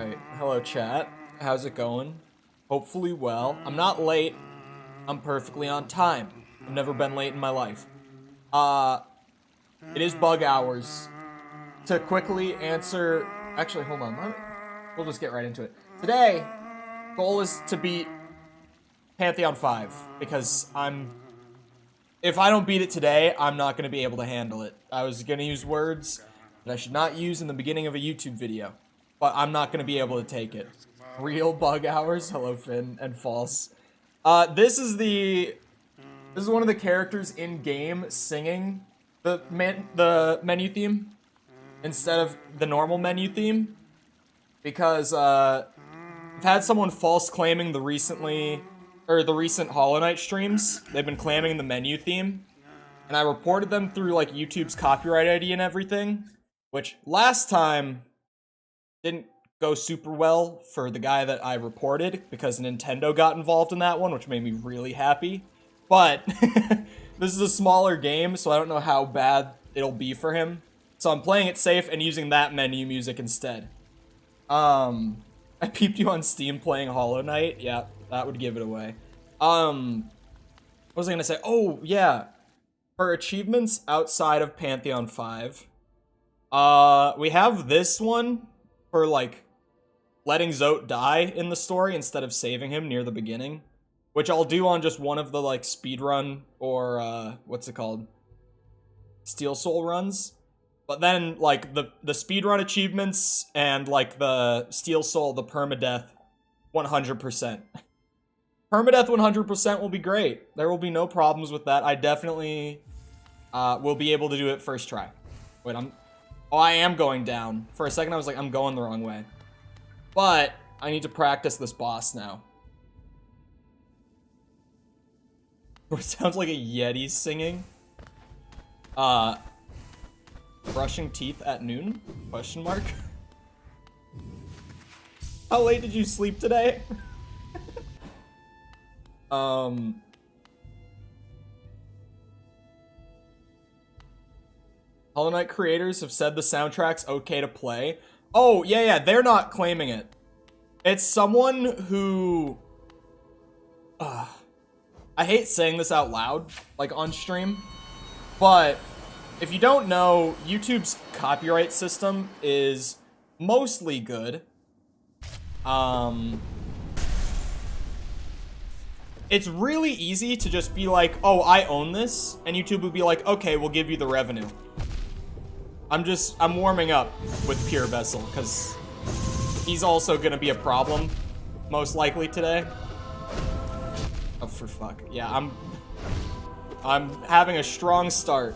Alright, hello chat. How's it going? Hopefully well. I'm not late. I'm perfectly on time. I've never been late in my life. It is bug hours. To quickly answer... Actually, hold on. We'll just get right into it. Today, goal is to beat Pantheon 5. Because if I don't beat it today, I'm not going to be able to handle it. I was going to use words that I should not use in the beginning of a YouTube video. But I'm not going to be able to take it. Real bug hours. Hello, Finn and False. This is one of the characters in game singing the menu theme instead of the normal menu theme, because I've had someone false claiming the recent Hollow Knight streams. They've been claiming the menu theme, and I reported them through like YouTube's copyright ID and everything, which last time didn't go super well for the guy that I reported because Nintendo got involved in that one, which made me really happy. But this is a smaller game, so I don't know how bad it'll be for him. So I'm playing it safe and using that menu music instead. I peeped you on Steam playing Hollow Knight. Yeah, that would give it away. What was I gonna say? Oh, yeah. For achievements outside of Pantheon 5, we have this one for, like, letting Zote die in the story instead of saving him near the beginning, which I'll do on just one of the, like, speedrun or, what's it called? Steel Soul runs. But then, like, the speedrun achievements and, like, the Steel Soul, the permadeath, 100%. Permadeath 100% will be great. There will be no problems with that. I definitely will be able to do it first try. Wait, oh, I am going down. For a second, I was like, I'm going the wrong way. But I need to practice this boss now. It sounds like a Yeti singing. Brushing teeth at noon? Question mark. How late did you sleep today? Hollow Knight creators have said the soundtrack's okay to play. Oh, yeah, they're not claiming it. It's someone who... I hate saying this out loud, like, on stream. But, if you don't know, YouTube's copyright system is mostly good. It's really easy to just be like, oh, I own this, and YouTube would be like, okay, we'll give you the revenue. I'm warming up with Pure Vessel, because he's also gonna be a problem, most likely today. Oh, for fuck. Yeah, I'm having a strong start.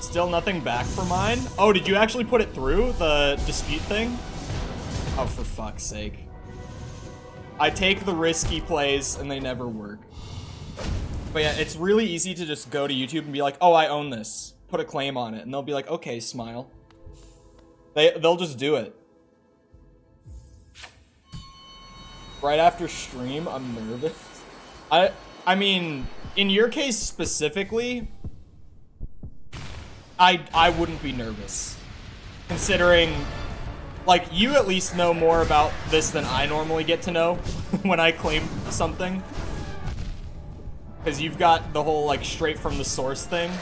Still nothing back for mine? Oh, did you actually put it through, the dispute thing? Oh, for fuck's sake. I take the risky plays, and they never work. But yeah, it's really easy to just go to YouTube and be like, oh, I own this. Put a claim on it. And they'll be like, okay, smile. They'll just do it. Right after stream, I'm nervous. I mean, in your case specifically, I wouldn't be nervous. Considering, like, you at least know more about this than I normally get to know when I claim something. Because you've got the whole, like, straight from the source thing.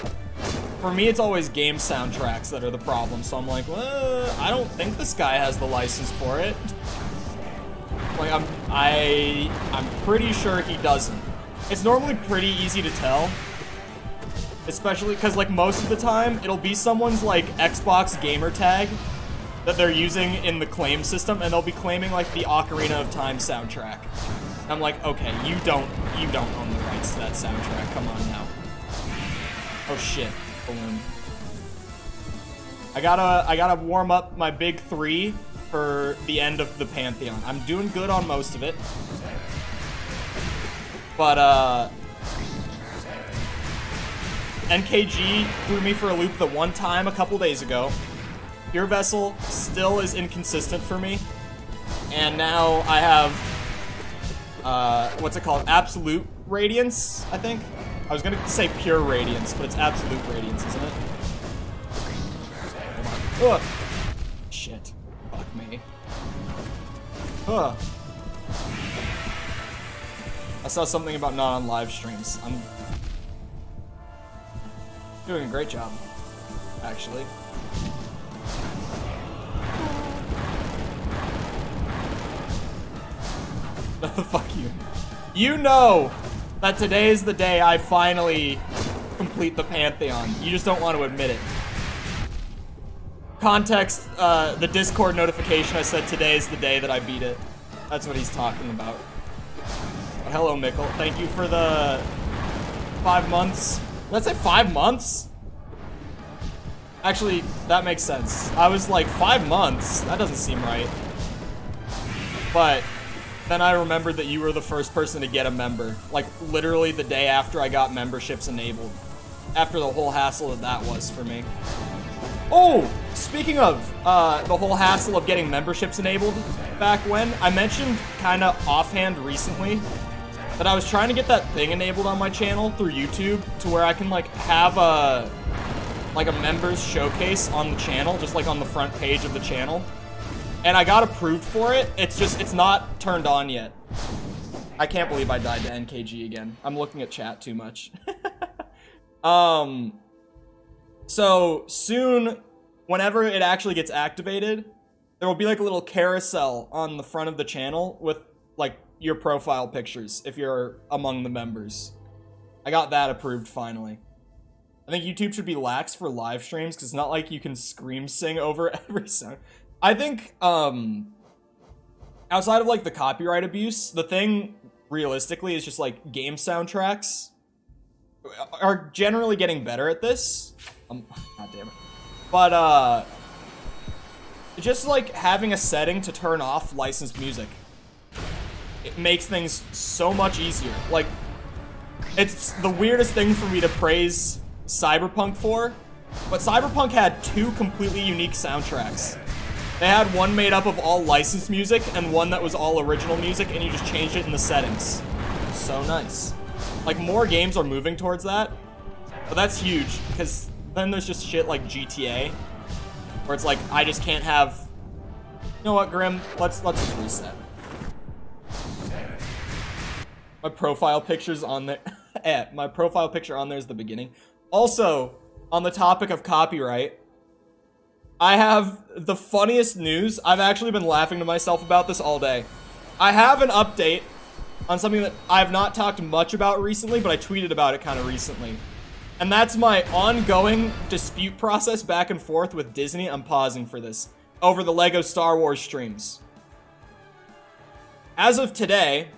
For me, it's always game soundtracks that are the problem, so I'm like, well, I don't think this guy has the license for it. Like, I'm pretty sure he doesn't. It's normally pretty easy to tell. Especially because, like, most of the time, it'll be someone's, like, Xbox gamer tag that they're using in the claim system, and they'll be claiming, like, the Ocarina of Time soundtrack. I'm like, okay, you don't own the rights to that soundtrack. Come on now. Oh shit, balloon. I gotta warm up my big 3 for the end of the Pantheon. I'm doing good on most of it. But, NKG threw me for a loop the one time a couple days ago. Pure Vessel still is inconsistent for me. And now I have, what's it called? Absolute Radiance, I think? I was gonna say Pure Radiance, but it's Absolute Radiance, isn't it? Ugh. shit. Fuck me. Huh. I saw something about not on live streams. I'm doing a great job, actually. Fuck you. You know that today is the day I finally complete the Pantheon. You just don't want to admit it. Context, the Discord notification, I said today is the day that I beat it. That's what he's talking about. But hello, Mickle. Thank you for the 5 months. Let's say 5 months? Actually, that makes sense. I was like, 5 months? That doesn't seem right. But then I remembered that you were the first person to get a member. Like, literally the day after I got memberships enabled. After the whole hassle that was for me. Oh! Speaking of the whole hassle of getting memberships enabled back when, I mentioned kind of offhand recently that I was trying to get that thing enabled on my channel through YouTube to where I can, like, have a members showcase on the channel, just like on the front page of the channel. And I got approved for it. It's not turned on yet. I can't believe I died to NKG again. I'm looking at chat too much. So soon, whenever it actually gets activated, there will be like a little carousel on the front of the channel with like your profile pictures if you're among the members. I got that approved finally. I think YouTube should be lax for live streams because it's not like you can scream sing over every song. I think, outside of like the copyright abuse, the thing realistically is just like game soundtracks are generally getting better at this. God damn it. But, just like having a setting to turn off licensed music, it makes things so much easier. Like, it's the weirdest thing for me to praise Cyberpunk for, but Cyberpunk had 2 completely unique soundtracks. They had one made up of all licensed music and one that was all original music, and you just changed it in the settings. So nice. Like, more games are moving towards that, but that's huge, because then there's just shit like GTA, where it's like, I just can't have... You know what, Grim? Let's just reset. My profile picture's on there. My profile picture on there is the beginning. Also, on the topic of copyright, I have the funniest news. I've actually been laughing to myself about this all day. I have an update on something that I have not talked much about recently, but I tweeted about it kind of recently. And that's my ongoing dispute process back and forth with Disney. I'm pausing for this. Over the LEGO Star Wars streams. As of today,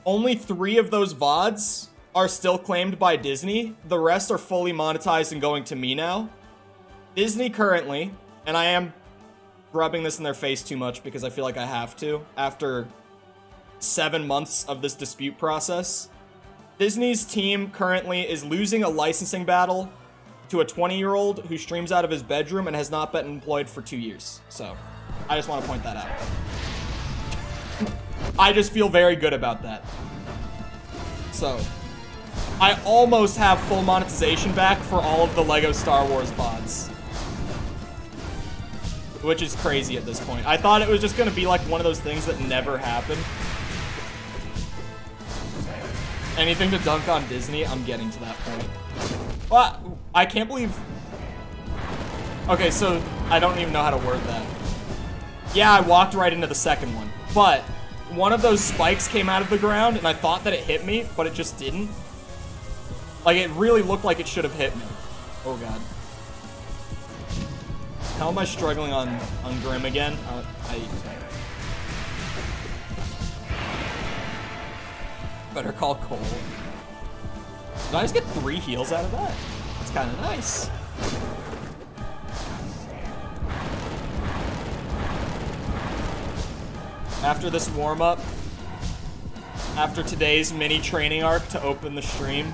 only 3 of those VODs are still claimed by Disney. The rest are fully monetized and going to me now. Disney currently, and I am rubbing this in their face too much because I feel like I have to, after 7 months of this dispute process, Disney's team currently is losing a licensing battle to a 20-year-old who streams out of his bedroom and has not been employed for 2 years. So, I just want to point that out. I just feel very good about that. So, I almost have full monetization back for all of the LEGO Star Wars VODs. Which is crazy at this point. I thought it was just going to be like one of those things that never happened. Anything to dunk on Disney, I'm getting to that point. Well, I can't believe... Okay, so I don't even know how to word that. Yeah, I walked right into the second one. But one of those spikes came out of the ground, and I thought that it hit me, but it just didn't. Like, it really looked like it should have hit me. Oh, God. How am I struggling on Grim again? Better call Cole. Did I just get 3 heals out of that? That's kind of nice. After this warm-up, after today's mini training arc to open the stream,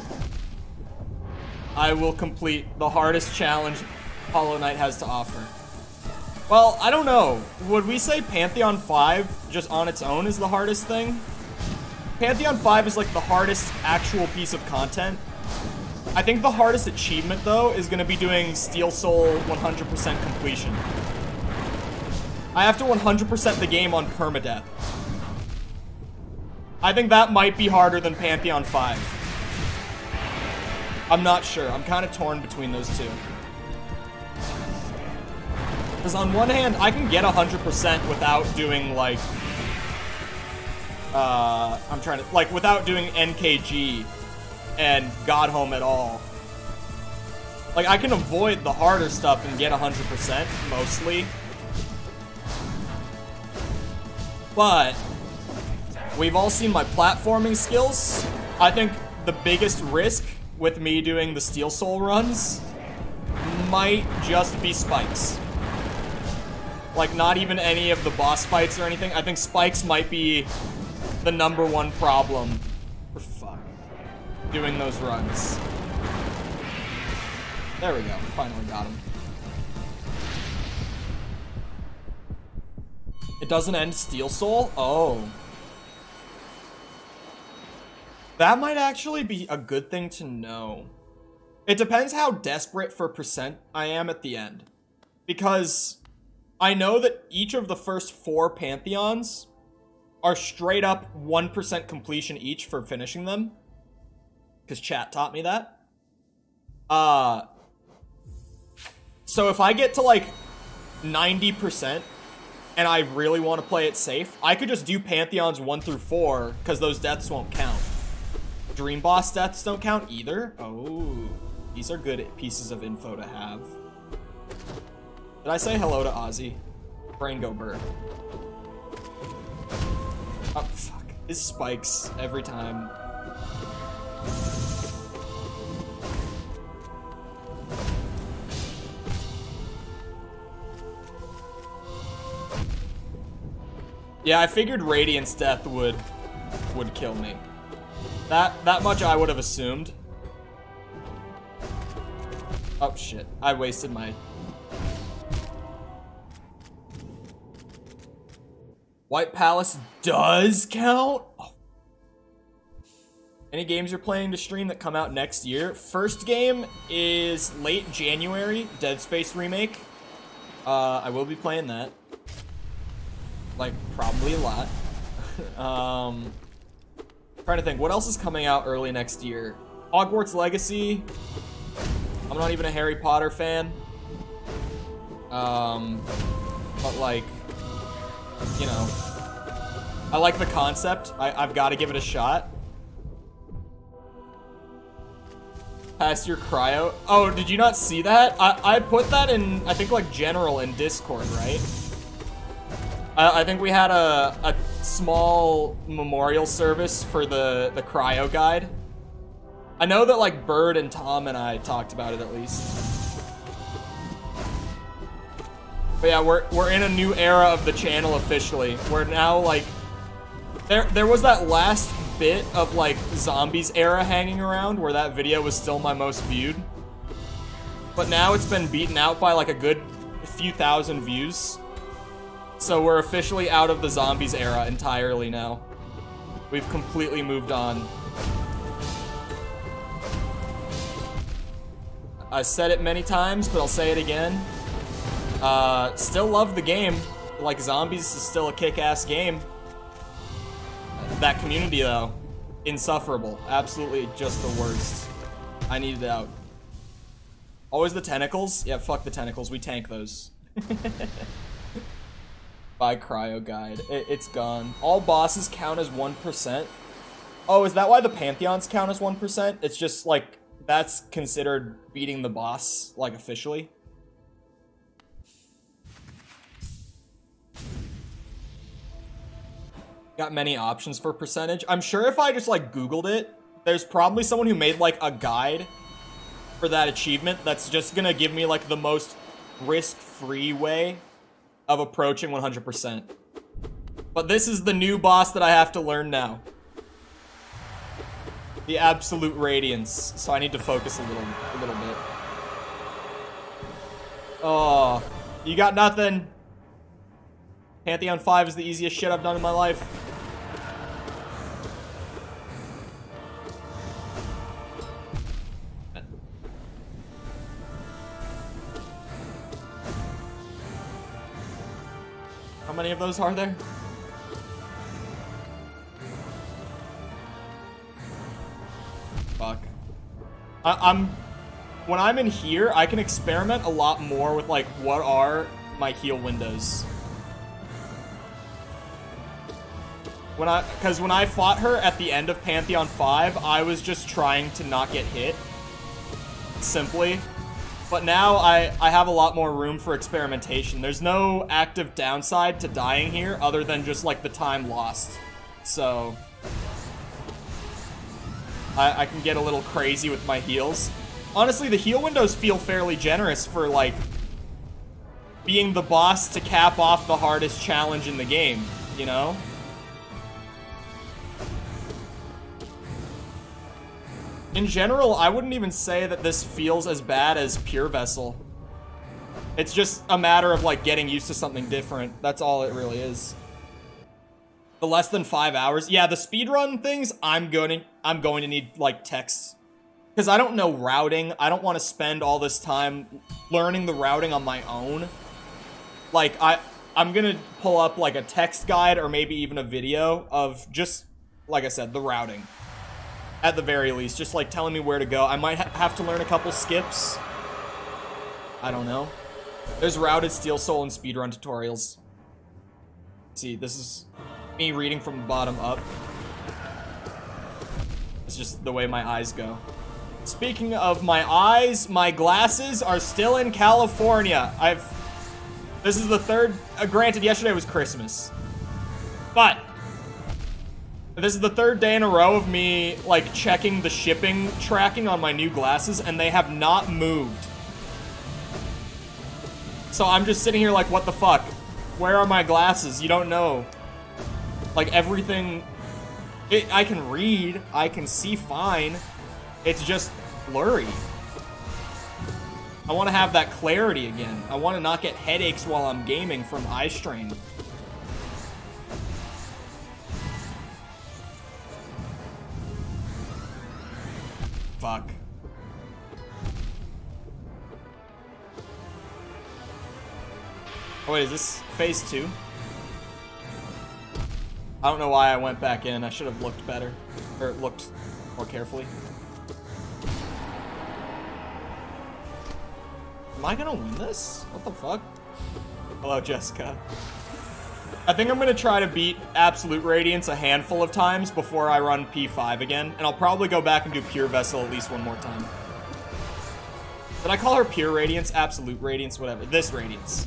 I will complete the hardest challenge Hollow Knight has to offer. Well, I don't know. Would we say Pantheon 5 just on its own is the hardest thing? Pantheon 5 is like the hardest actual piece of content. I think the hardest achievement, though, is going to be doing Steel Soul 100% completion. I have to 100% the game on permadeath. I think that might be harder than Pantheon 5. I'm not sure. I'm kind of torn between those two. Because on one hand, I can get 100% without doing, like... without doing NKG and God Home at all. Like, I can avoid the harder stuff and get 100%, mostly. But we've all seen my platforming skills. I think the biggest risk with me doing the Steel Soul runs might just be spikes. Like, not even any of the boss fights or anything. I think spikes might be the #1 problem for doing those runs. There we go. Finally got him. It doesn't end Steel Soul? Oh. That might actually be a good thing to know. It depends how desperate for percent I am at the end. Because I know that each of the first 4 Pantheons are straight up 1% completion each for finishing them. Because chat taught me that. So if I get to like 90% and I really want to play it safe, I could just do Pantheons 1 through 4 because those deaths won't count. Dream Boss deaths don't count either? Oh, these are good pieces of info to have. Did I say hello to Ozzy? Brain go bird. Oh, fuck. His spikes every time. Yeah, I figured Radiant's death would kill me. That much I would have assumed. Oh shit, I wasted my... White Palace does count? Oh. Any games you're planning to stream that come out next year? First game is late January, Dead Space remake. I will be playing that. Like, probably a lot. Trying to think, what else is coming out early next year? Hogwarts Legacy. I'm not even a Harry Potter fan. But like, you know, I like the concept. I've got to give it a shot. Past your cryo. Oh, did you not see that? I put that in, I think, like, general in Discord, right? I think we had a small memorial service for the cryo guide. I know that, like, Bird and Tom and I talked about it at least. But yeah, we're in a new era of the channel officially. We're now, like, there was that last bit of, like, Zombies era hanging around where that video was still my most viewed. But now it's been beaten out by, like, a good few thousand views. So we're officially out of the Zombies era entirely now. We've completely moved on. I said it many times, but I'll say it again. Still love the game. Like, Zombies is still a kick-ass game. That community, though, insufferable. Absolutely just the worst. I need it out. Always the tentacles? Yeah, fuck the tentacles. We tank those. Buy cryo guide. It's gone. All bosses count as 1%. Oh, is that why the Pantheons count as 1%? It's just, like, that's considered beating the boss, like, officially. Got many options for percentage. I'm sure if I just, like, Googled it, there's probably someone who made, like, a guide for that achievement that's just gonna give me, like, the most risk-free way of approaching 100%. But this is the new boss that I have to learn now. The absolute radiance. So I need to focus a little bit. Oh, you got nothing. Pantheon 5 is the easiest shit I've done in my life. How many of those are there? Fuck. When I'm in here, I can experiment a lot more with, like, what are my heal windows. Because when I fought her at the end of Pantheon 5, I was just trying to not get hit. Simply. But now I have a lot more room for experimentation. There's no active downside to dying here other than just, like, the time lost. So I can get a little crazy with my heals. Honestly, the heal windows feel fairly generous for, like, being the boss to cap off the hardest challenge in the game, you know? In general, I wouldn't even say that this feels as bad as Pure Vessel. It's just a matter of, like, getting used to something different. That's all it really is. The less than 5 hours. Yeah, the speedrun things, I'm going to need, like, text. Because I don't know routing. I don't want to spend all this time learning the routing on my own. Like, I'm going to pull up, like, a text guide or maybe even a video of just, like I said, the routing. At the very least, just, like, telling me where to go. I might have to learn a couple skips. I don't know. There's routed Steel Soul and speedrun tutorials. See, this is me reading from the bottom up. It's just the way my eyes go. Speaking of my eyes, my glasses are still in California. This is the third, granted, yesterday was Christmas. But this is the third day in a row of me, like, checking the shipping tracking on my new glasses, and they have not moved. So I'm just sitting here like, what the fuck? Where are my glasses? You don't know. Like, everything... I can read. I can see fine. It's just blurry. I want to have that clarity again. I want to not get headaches while I'm gaming from eye strain. Fuck. Oh wait, is this phase 2? I don't know why I went back in. I should have looked better. Or looked more carefully. Am I gonna win this? What the fuck? Hello, Jessica. I think I'm gonna try to beat Absolute Radiance a handful of times before I run P5 again, and I'll probably go back and do Pure Vessel at least one more time. Did I call her Pure Radiance? Absolute Radiance? Whatever. This Radiance.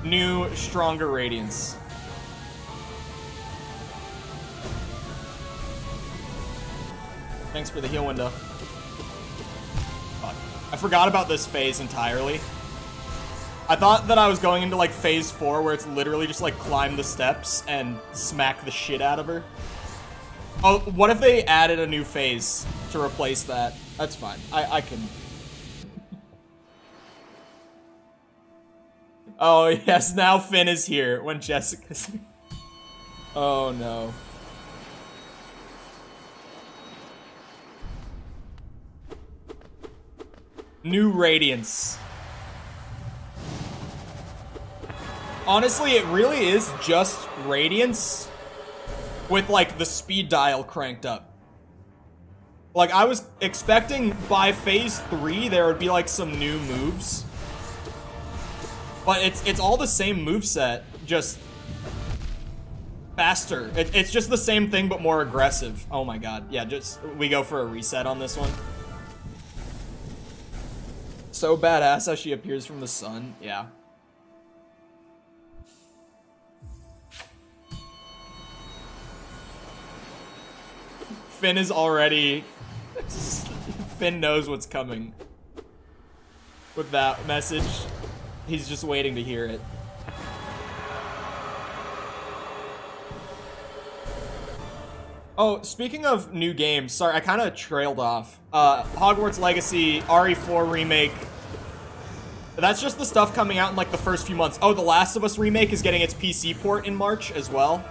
New, stronger Radiance. Thanks for the heal window. Fuck. I forgot about this phase entirely. I thought that I was going into, like, phase 4 where it's literally just, like, climb the steps and smack the shit out of her. Oh, what if they added a new phase to replace that? That's fine. I can... Oh, yes, now Finn is here when Jessica's here. Oh, no. New Radiance. Honestly, it really is just Radiance with, like, the speed dial cranked up. Like, I was expecting by phase 3 there would be, like, some new moves. But it's all the same moveset, just faster. It's just the same thing, but more aggressive. Oh my god. Yeah, just, we go for a reset on this one. So badass how she appears from the sun. Yeah. Finn is already... Finn knows what's coming with that message. He's just waiting to hear it. Oh, speaking of new games, sorry, I kind of trailed off. Hogwarts Legacy, RE4 remake. That's just the stuff coming out in, like, the first few months. Oh, The Last of Us remake is getting its PC port in March as well.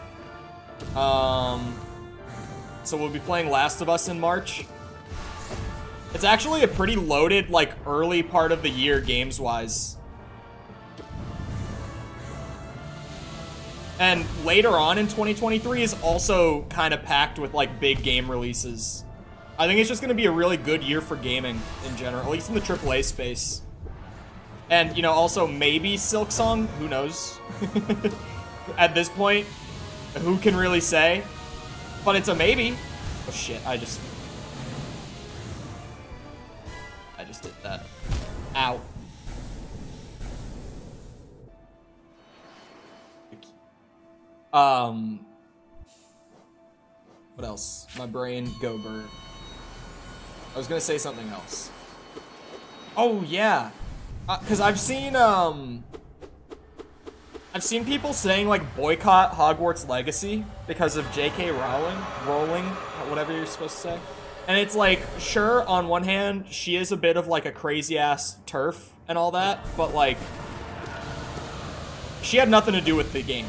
So we'll be playing Last of Us in March. It's actually a pretty loaded, like, early part of the year games-wise. And later on in 2023 is also kind of packed with like big game releases. I think it's just going to be a really good year for gaming in general, at least in the AAA space. And, you know, also maybe SILKSONG, who knows? At this point, who can really say? But it's a maybe. Oh shit, I just did that. Ow. What else? My brain, go bird. I was gonna say something else. Oh yeah, cause I've seen people saying like boycott Hogwarts Legacy because of J.K. Rowling, whatever you're supposed to say. And it's like, sure, on one hand, she is a bit of like a crazy ass TERF and all that, but like, she had nothing to do with the game.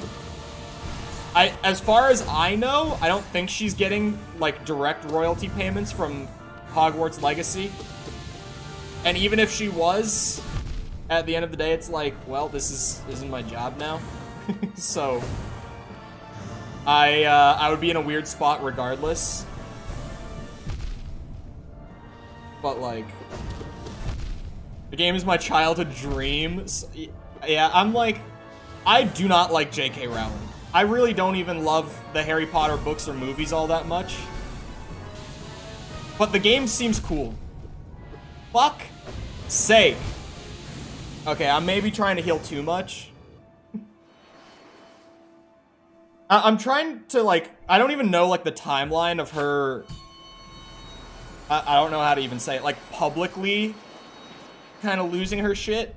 As far as I know, I don't think she's getting like direct royalty payments from Hogwarts Legacy. And even if she was, at the end of the day, it's like, well, this isn't my job now. So I would be in a weird spot regardless. But like, the game is my childhood dream. Yeah, I'm like, I do not like J.K. Rowling. I really don't even love the Harry Potter books or movies all that much. But the game seems cool. Fuck sake. Okay, I'm maybe trying to heal too much. I'm trying to, like, I don't even know, like, the timeline of her... I don't know how to even say it. Like, publicly kind of losing her shit.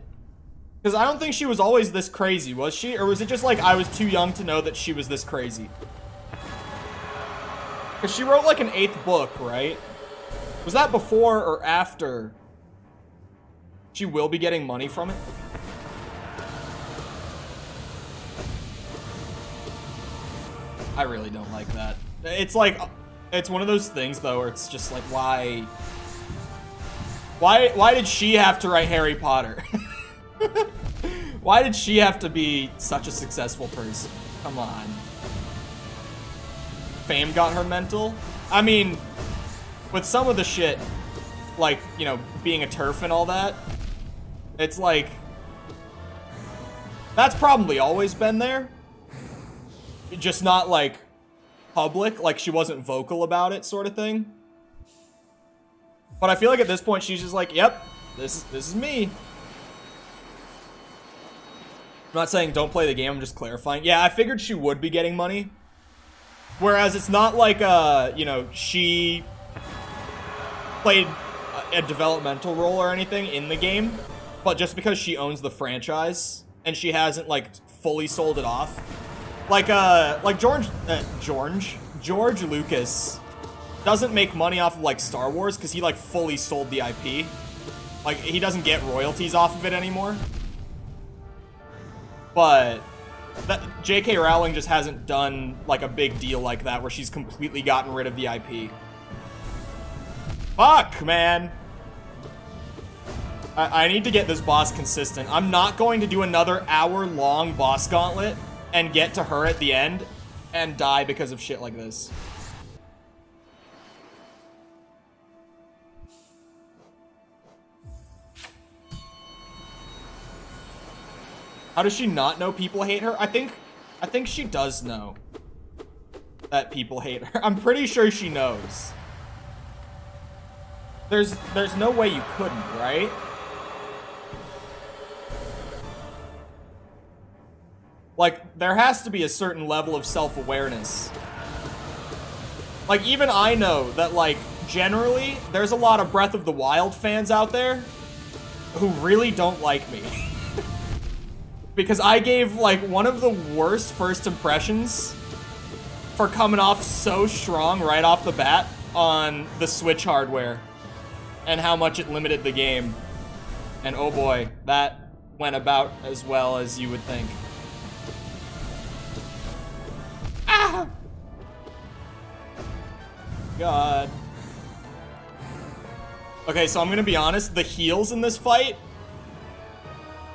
Because I don't think she was always this crazy, was she? Or was it just, like, I was too young to know that she was this crazy? Because she wrote, like, an 8th book, right? Was that before or after she will be getting money from it? I really don't like that. It's like, it's one of those things though where it's just like, why did she have to write Harry Potter? Why did she have to be such a successful person? Come on. Fame got her mental? I mean, with some of the shit, like, you know, being a TERF and all that, it's like, that's probably always been there. Just not, like, public, like she wasn't vocal about it sort of thing. But I feel like at this point, she's just like, yep, this is me. I'm not saying don't play the game, I'm just clarifying. Yeah, I figured she would be getting money. Whereas it's not like, you know, she played a developmental role or anything in the game, but just because she owns the franchise and she hasn't, like, fully sold it off. Like George Lucas doesn't make money off of, like, Star Wars because he, like, fully sold the IP. Like, he doesn't get royalties off of it anymore. But J.K. Rowling just hasn't done, like, a big deal like that where she's completely gotten rid of the IP. Fuck, man. I need to get this boss consistent. I'm not going to do another hour-long boss gauntlet and get to her at the end and die because of shit like this. How does she not know people hate her? I think she does know that people hate her. I'm pretty sure she knows. There's no way you couldn't, right? Like, there has to be a certain level of self-awareness. Like, even I know that, like, generally, there's a lot of Breath of the Wild fans out there who really don't like me. Because I gave, like, one of the worst first impressions for coming off so strong right off the bat on the Switch hardware and how much it limited the game. And oh boy, that went about as well as you would think. Ah! God. Okay, so I'm gonna be honest, the heals in this fight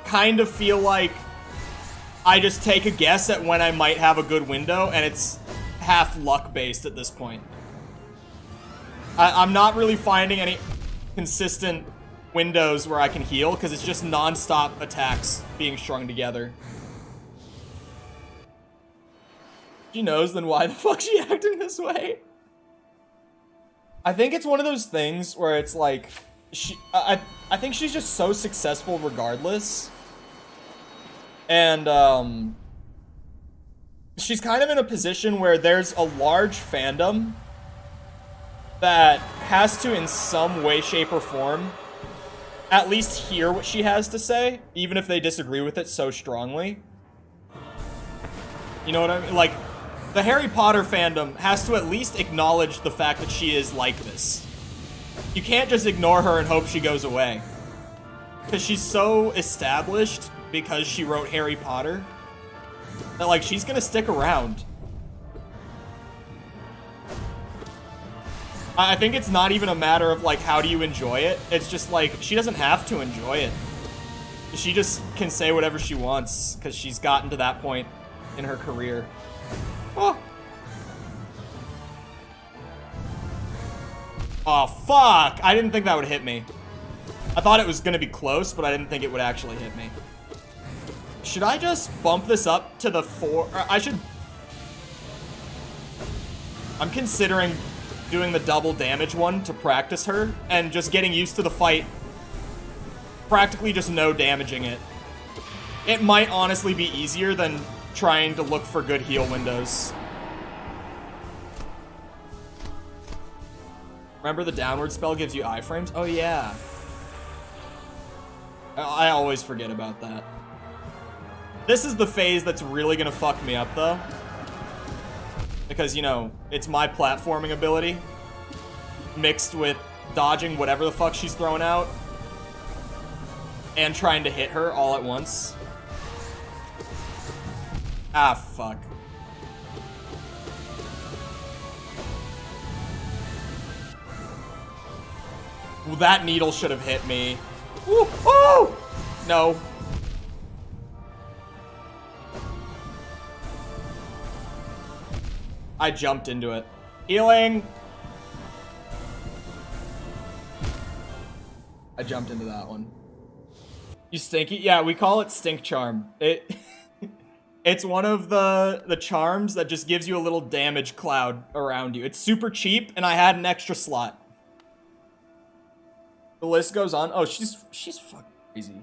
kind of feel like I just take a guess at when I might have a good window, and it's half luck-based at this point. I'm not really finding any consistent windows where I can heal, because it's just non-stop attacks being strung together. She knows, then why the fuck is she acting this way? I think it's one of those things where it's like, I think she's just so successful regardless. And, she's kind of in a position where there's a large fandom that has to, in some way, shape, or form, at least hear what she has to say, even if they disagree with it so strongly. You know what I mean? Like, the Harry Potter fandom has to at least acknowledge the fact that she is like this. You can't just ignore her and hope she goes away. Because she's so established because she wrote Harry Potter that, like, she's gonna stick around. I think it's not even a matter of, like, how do you enjoy it? It's just, like, she doesn't have to enjoy it. She just can say whatever she wants because she's gotten to that point in her career. Oh. Oh, fuck! I didn't think that would hit me. I thought it was gonna be close, but I didn't think it would actually hit me. Should I just bump this up to the 4? I should... I'm considering doing the double damage one to practice her, and just getting used to the fight. Practically just no damaging it. It might honestly be easier than trying to look for good heal windows. Remember the downward spell gives you iframes? Oh yeah. I always forget about that. This is the phase that's really gonna fuck me up though. Because, you know, it's my platforming ability mixed with dodging whatever the fuck she's throwing out and trying to hit her all at once. Ah, fuck. Well, that needle should have hit me. Ooh, oh! No. I jumped into it. Healing! I jumped into that one. You stinky? Yeah, we call it Stink Charm. It's one of the charms that just gives you a little damage cloud around you. It's super cheap, and I had an extra slot. The list goes on. Oh, she's fucking crazy.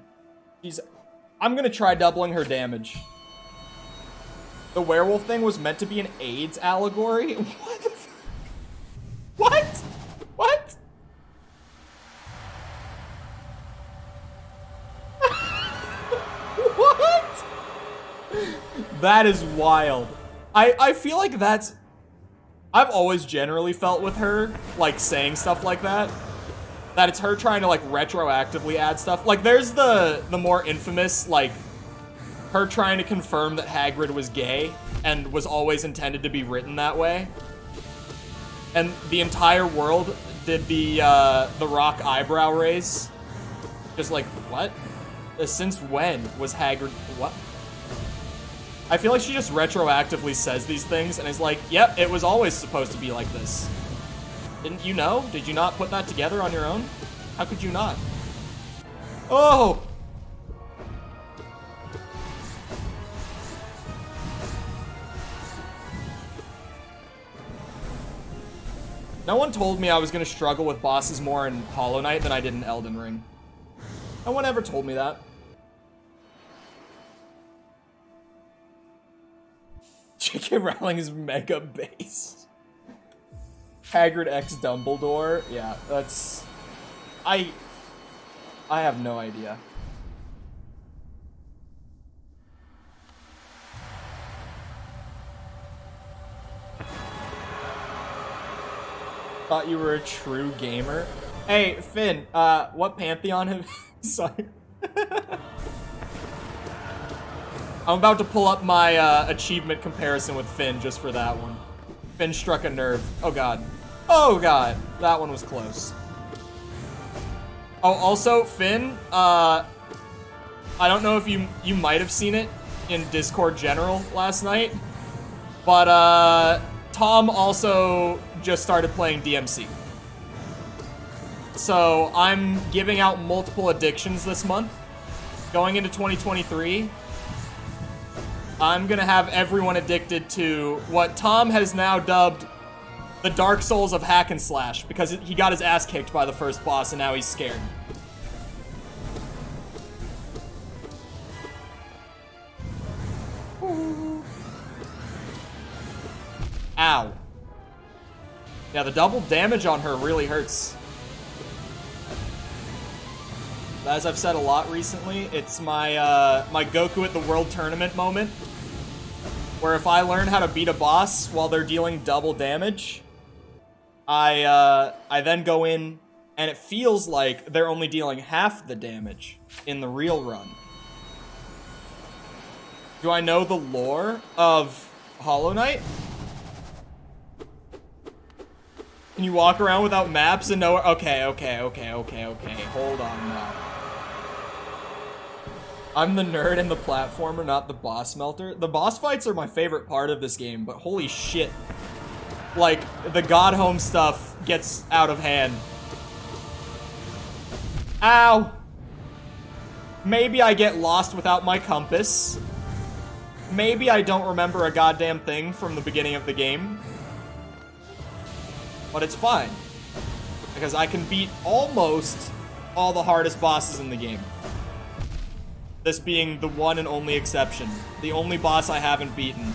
I'm gonna try doubling her damage. The werewolf thing was meant to be an AIDS allegory? What the fuck? What? What? What? That is wild. I feel like that's... I've always generally felt with her, like, saying stuff like that, that it's her trying to, like, retroactively add stuff. Like, there's the more infamous, like, her trying to confirm that Hagrid was gay and was always intended to be written that way. And the entire world did the Rock eyebrow raise. Just like, what? Since when was Hagrid... What? I feel like she just retroactively says these things and is like, yep, it was always supposed to be like this. Didn't you know? Did you not put that together on your own? How could you not? Oh! No one told me I was gonna struggle with bosses more in Hollow Knight than I did in Elden Ring. No one ever told me that. J.K. Rowling's mega base. Hagrid X Dumbledore. Yeah, that's... I have no idea. Thought you were a true gamer. Hey, Finn, what Pantheon have... Sorry. I'm about to pull up my achievement comparison with Finn just for that one. Finn struck a nerve. Oh god. Oh god. That one was close. Oh, also, Finn, I don't know if you might have seen it in Discord general last night. But Tom also just started playing DMC. So I'm giving out multiple addictions this month. Going into 2023, I'm gonna have everyone addicted to what Tom has now dubbed the Dark Souls of hack and slash, because he got his ass kicked by the first boss and now he's scared. Ow. Yeah, the double damage on her really hurts. As I've said a lot recently, it's my my Goku at the World Tournament moment, where if I learn how to beat a boss while they're dealing double damage, I then go in and it feels like they're only dealing half the damage in the real run. Do I know the lore of Hollow Knight? Can you walk around without maps and know? Okay. Hold on now. I'm the nerd and the platformer, not the boss melter. The boss fights are my favorite part of this game, but holy shit. Like, the God Home stuff gets out of hand. Ow! Maybe I get lost without my compass. Maybe I don't remember a goddamn thing from the beginning of the game. But it's fine. Because I can beat almost all the hardest bosses in the game. This being the one and only exception. The only boss I haven't beaten.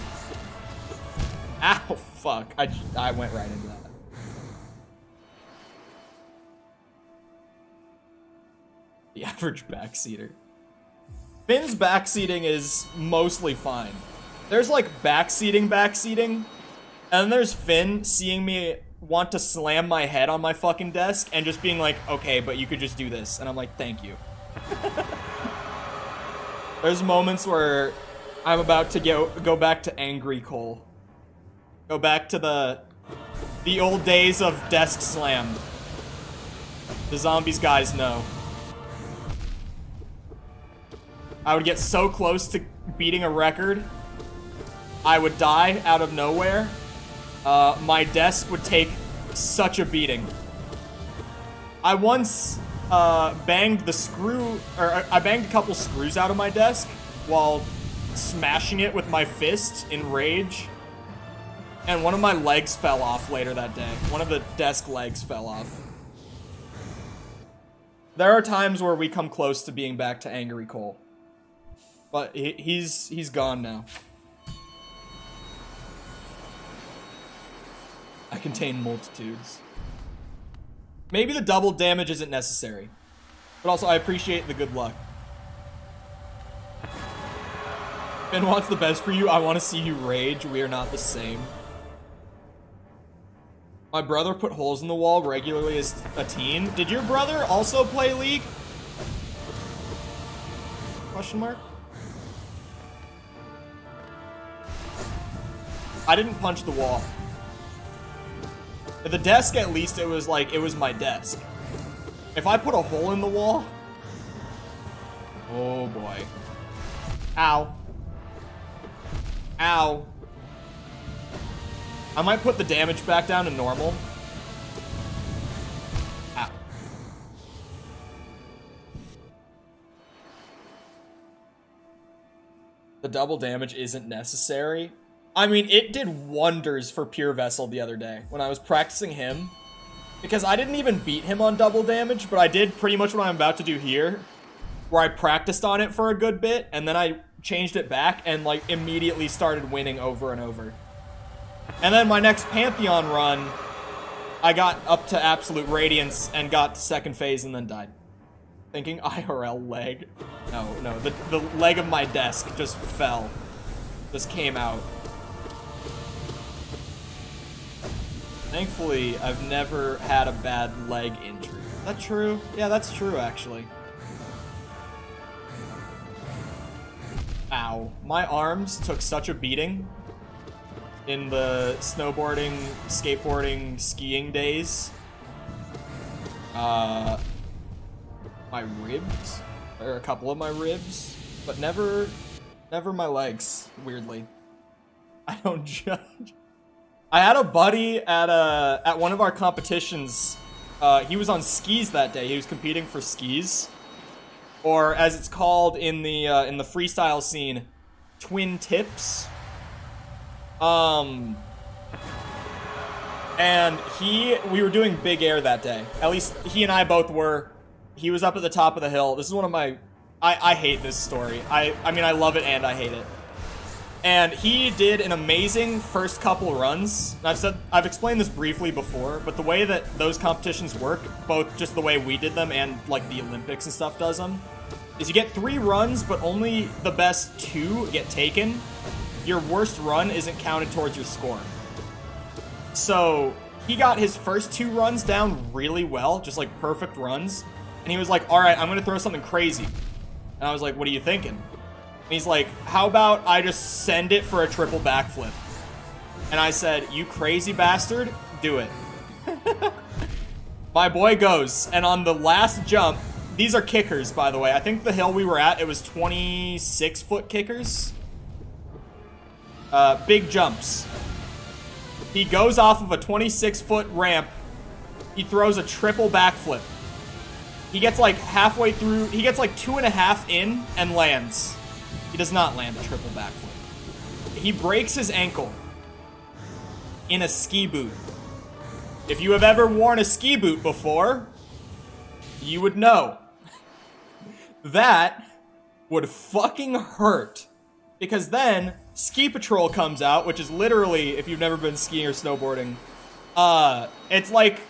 Ow, fuck. I went right into that. The average backseater. Finn's backseating is mostly fine. There's like backseating, and then there's Finn seeing me want to slam my head on my fucking desk and just being like, okay, but you could just do this. And I'm like, thank you. There's moments where I'm about to go back to angry Cole. Go back to the old days of desk slam. The zombies guys know. I would get so close to beating a record, I would die out of nowhere. My desk would take such a beating. I once banged I banged a couple screws out of my desk while smashing it with my fist in rage. And one of my legs fell off later that day. One of the desk legs fell off. There are times where we come close to being back to angry Cole. But he's gone now. I contain multitudes. Maybe the double damage isn't necessary. But also, I appreciate the good luck. Finn wants the best for you. I want to see you rage. We are not the same. My brother put holes in the wall regularly as a teen. Did your brother also play League? Question mark? I didn't punch the wall. At the desk, at least, it was like, it was my desk. If I put a hole in the wall... Oh, boy. Ow. Ow. I might put the damage back down to normal. Ow. The double damage isn't necessary. I mean, it did wonders for Pure Vessel the other day when I was practicing him. Because I didn't even beat him on double damage, but I did pretty much what I'm about to do here. Where I practiced on it for a good bit, and then I changed it back and, like, immediately started winning over and over. And then my next Pantheon run, I got up to Absolute Radiance and got to second phase and then died. Thinking IRL leg. No, the leg of my desk just fell. Just came out. Thankfully, I've never had a bad leg injury. Is that true? Yeah, that's true, actually. Ow. My arms took such a beating in the snowboarding, skateboarding, skiing days. My ribs, or a couple of my ribs, but never Never my legs, weirdly. I don't judge. I had a buddy at one of our competitions. He was on skis that day. He was competing for skis, or as it's called in the freestyle scene, twin tips. And we were doing big air that day. At least he and I both were. He was up at the top of the hill. This is one of my, I hate this story. I mean, I love it and I hate it. And he did an amazing first couple runs. And I've explained this briefly before, but the way that those competitions work, both just the way we did them and like the Olympics and stuff does them, is you get 3 runs, but only the best 2 get taken. Your worst run isn't counted towards your score. So he got his first 2 runs down really well, just like perfect runs. And he was like, all right, I'm going to throw something crazy. And I was like, what are you thinking? And he's like, how about I just send it for a triple backflip? And I said, you crazy bastard, do it. My boy goes, and on the last jump, these are kickers, by the way. I think the hill we were at, it was 26-foot kickers. Big jumps. He goes off of a 26-foot ramp. He throws a triple backflip. He gets like halfway through, he gets like 2.5 in and lands. He does not land a triple backflip. He breaks his ankle in a ski boot. If you have ever worn a ski boot before, you would know. That would fucking hurt. Because then, Ski Patrol comes out, which is literally, if you've never been skiing or snowboarding, it's like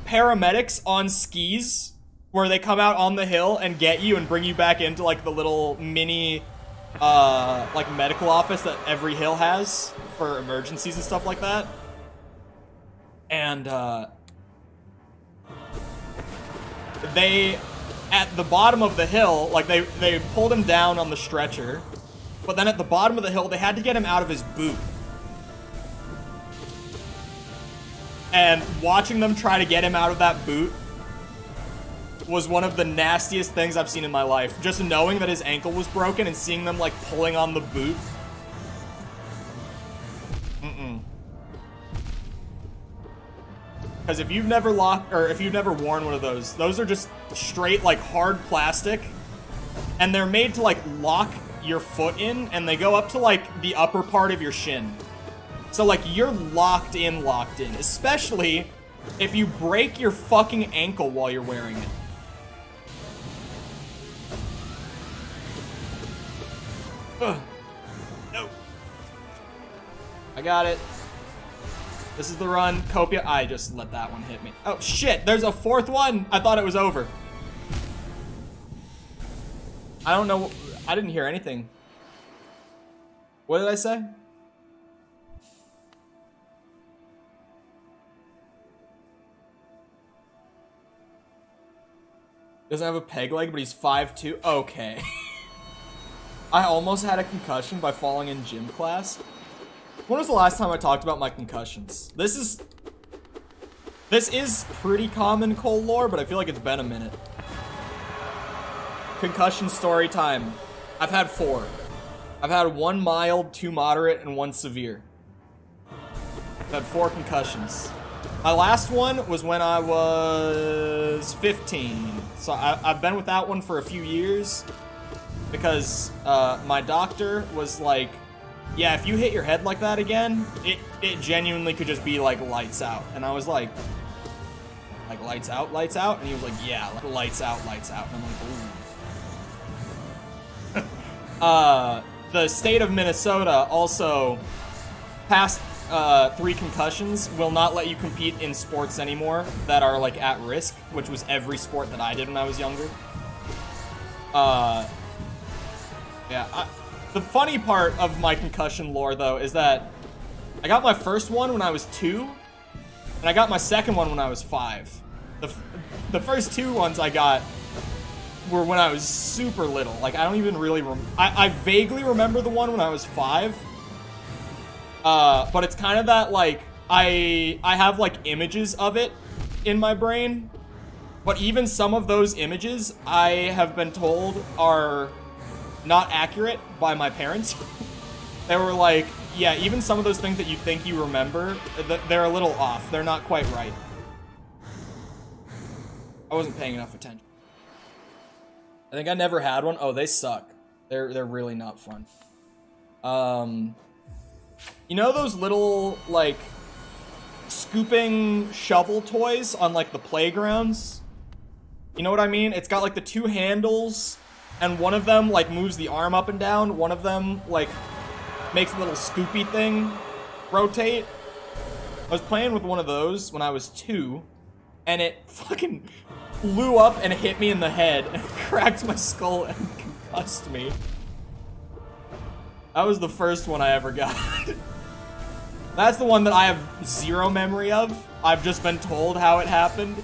paramedics on skis, where they come out on the hill and get you and bring you back into like the little mini, like medical office that every hill has for emergencies and stuff like that. And, they, at the bottom of the hill, like they pulled him down on the stretcher, but then at the bottom of the hill, they had to get him out of his boot. And watching them try to get him out of that boot was one of the nastiest things I've seen in my life. Just knowing that his ankle was broken and seeing them like pulling on the boot. Because if you've never worn one of those are just straight like hard plastic, and they're made to like lock your foot in, and they go up to like the upper part of your shin. So like you're locked in, especially if you break your fucking ankle while you're wearing it. Ugh. No. I got it. This is the run. Copia. I just let that one hit me. Oh, shit. There's a 4th one. I thought it was over. I don't know. I didn't hear anything. What did I say? Doesn't have a peg leg, but he's 5'2". Okay. I almost had a concussion by falling in gym class. When was the last time I talked about my concussions? This is pretty common Cole lore, but I feel like it's been a minute. Concussion story time. I've had 4. I've had 1 mild, 2 moderate, and 1 severe. I've had 4 concussions. My last one was when I was 15. So I've been with that one for a few years because my doctor was like, yeah, if you hit your head like that again, it genuinely could just be like lights out. And I was like lights out, lights out? And he was like, yeah, like lights out, lights out. And I'm like, ooh. The state of Minnesota also, past 3 concussions, will not let you compete in sports anymore that are like at risk, which was every sport that I did when I was younger. Yeah, the funny part of my concussion lore, though, is that I got my first one when I was 2, and I got my second one when I was 5. The first 2 ones I got were when I was super little. Like, I don't even really I vaguely remember the one when I was 5. But it's kind of that, like, I have, like, images of it in my brain. But even some of those images, I have been told, are not accurate by my parents. They were like, yeah, even some of those things that you think you remember, they're a little off. They're not quite right. I wasn't paying enough attention. I think I never had one. Oh, they suck. They're really not fun. You know those little, like, scooping shovel toys on, like, the playgrounds? You know what I mean? It's got, like, the two handles, and one of them, like, moves the arm up and down. One of them, like, makes a little scoopy thing rotate. I was playing with one of those when I was 2, and it fucking blew up and hit me in the head and cracked my skull and concussed me. That was the first one I ever got. That's the one that I have zero memory of. I've just been told how it happened,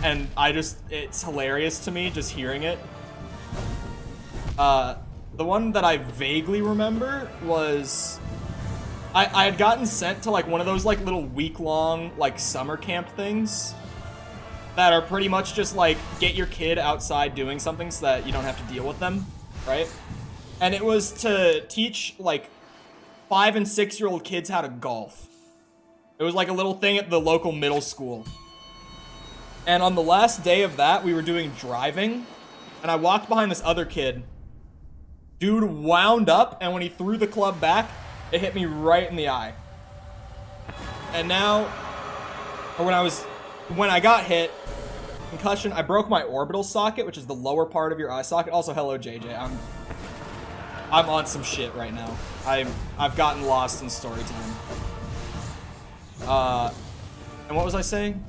and it's hilarious to me just hearing it. The one that I vaguely remember was I had gotten sent to like one of those like little week-long like summer camp things that are pretty much just like get your kid outside doing something so that you don't have to deal with them, right? And it was to teach like 5- and 6-year-old kids how to golf. It was like a little thing at the local middle school. And on the last day of that, we were doing driving, and I walked behind this other kid. Dude wound up, and when he threw the club back, it hit me right in the eye. And now, or when I got hit, concussion, I broke my orbital socket, which is the lower part of your eye socket. Also, hello, JJ. I'm on some shit right now. I've gotten lost in story time. And what was I saying?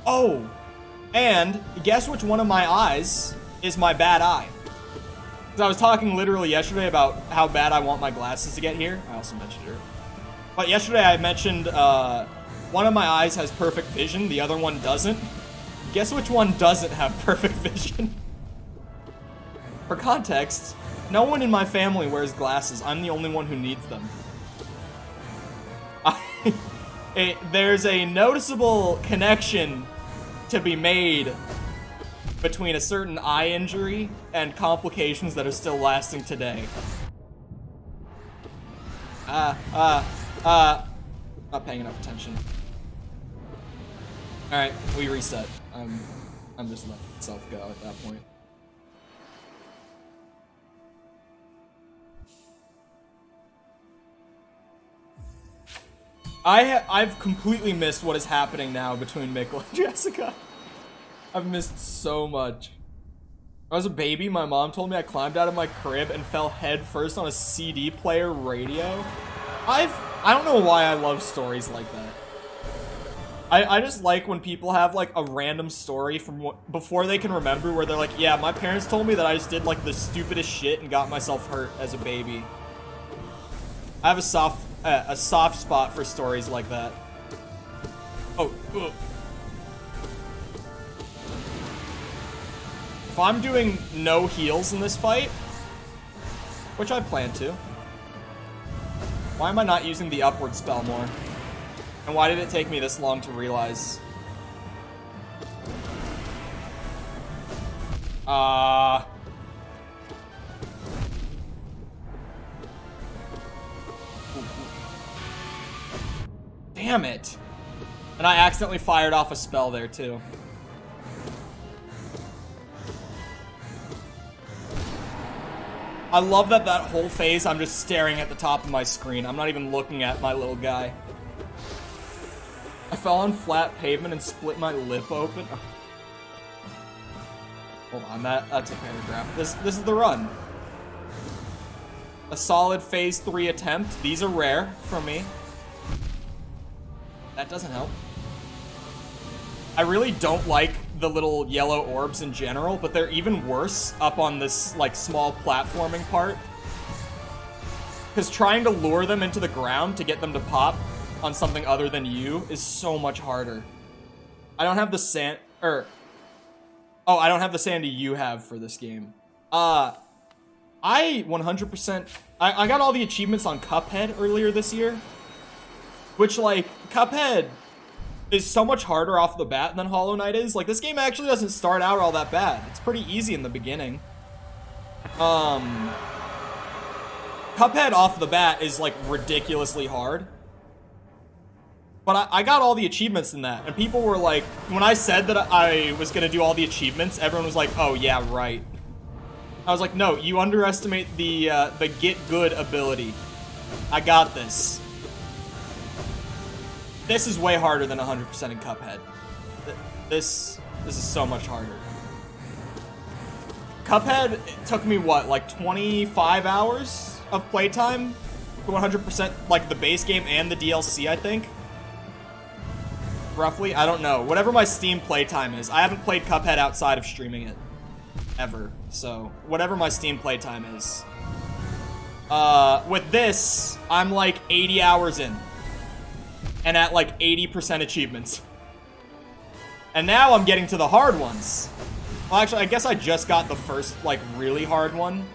Oh, and guess which one of my eyes is my bad eye? Because I was talking literally yesterday about how bad I want my glasses to get here. I also mentioned it. But yesterday I mentioned one of my eyes has perfect vision, the other one doesn't. Guess which one doesn't have perfect vision? For context, no one in my family wears glasses. I'm the only one who needs them. There's a noticeable connection to be made between a certain eye injury and complications that are still lasting today. Not paying enough attention. Alright, we reset. I'm just letting myself go at that point. I've completely missed what is happening now between Mikkel and Jessica. I've missed so much. When I was a baby, my mom told me I climbed out of my crib and fell head first on a CD player radio. I don't know why I love stories like that. I just like when people have like a random story from before they can remember where they're like, yeah, my parents told me that I just did like the stupidest shit and got myself hurt as a baby. I have a soft spot for stories like that. Oh, ugh. If I'm doing no heals in this fight, which I plan to, why am I not using the upward spell more? And why did it take me this long to realize? Damn it. And I accidentally fired off a spell there too. I love that whole phase I'm just staring at the top of my screen. I'm not even looking at my little guy. I fell on flat pavement and split my lip open. Oh. Hold on, that's a paragraph. This is the run. A solid phase 3 attempt. These are rare from me. That doesn't help. I really don't like the little yellow orbs in general, but they're even worse up on this, like, small platforming part. Because trying to lure them into the ground to get them to pop on something other than you is so much harder. I don't have the sand, I don't have the sandy you have for this game. I 100%, I got all the achievements on Cuphead earlier this year. Which, like, Cuphead is so much harder off the bat than Hollow Knight is. Like, this game actually doesn't start out all that bad. It's pretty easy in the beginning. Cuphead off the bat is like ridiculously hard. But I got all the achievements in that, and people were like, when I said that I was gonna do all the achievements, everyone was like, oh yeah, right. I was like, no, you underestimate the get good ability. I got this. This is way harder than 100% in Cuphead. This is so much harder. Cuphead took me, what, like 25 hours of playtime? To 100%, like the base game and the DLC, I think. Roughly, I don't know. Whatever my Steam playtime is. I haven't played Cuphead outside of streaming it. Ever. So, whatever my Steam playtime is. With this, I'm like 80 hours in. And at like 80% achievements. And now I'm getting to the hard ones. Well, actually, I guess I just got the first, like, really hard one.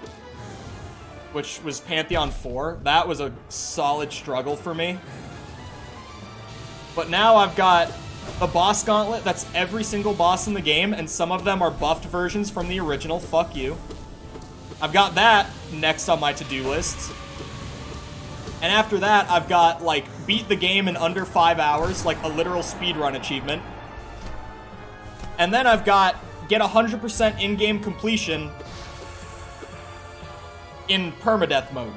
Which was Pantheon 4. That was a solid struggle for me. But now I've got the boss gauntlet. That's every single boss in the game, and some of them are buffed versions from the original. Fuck you. I've got that next on my to-do list. And after that, I've got, like, beat the game in under 5 hours, like a literal speedrun achievement. And then I've got get 100% in-game completion in permadeath mode.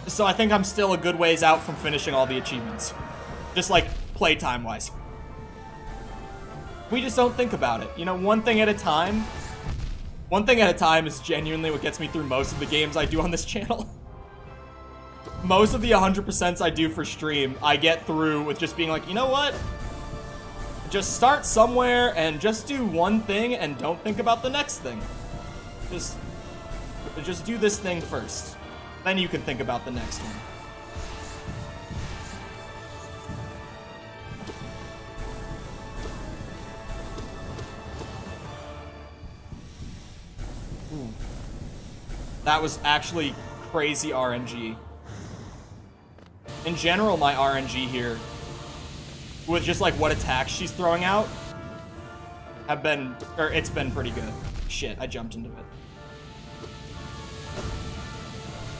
So I think I'm still a good ways out from finishing all the achievements. Just like playtime-wise. We just don't think about it. You know, one thing at a time. One thing at a time is genuinely what gets me through most of the games I do on this channel. Most of the 100%s I do for stream, I get through with just being like, you know what? Just start somewhere and just do one thing and don't think about the next thing. Just do this thing first. Then you can think about the next one. Ooh. That was actually crazy RNG. In general, my RNG here, with just like what attacks she's throwing out, it's been pretty good. Shit, I jumped into it.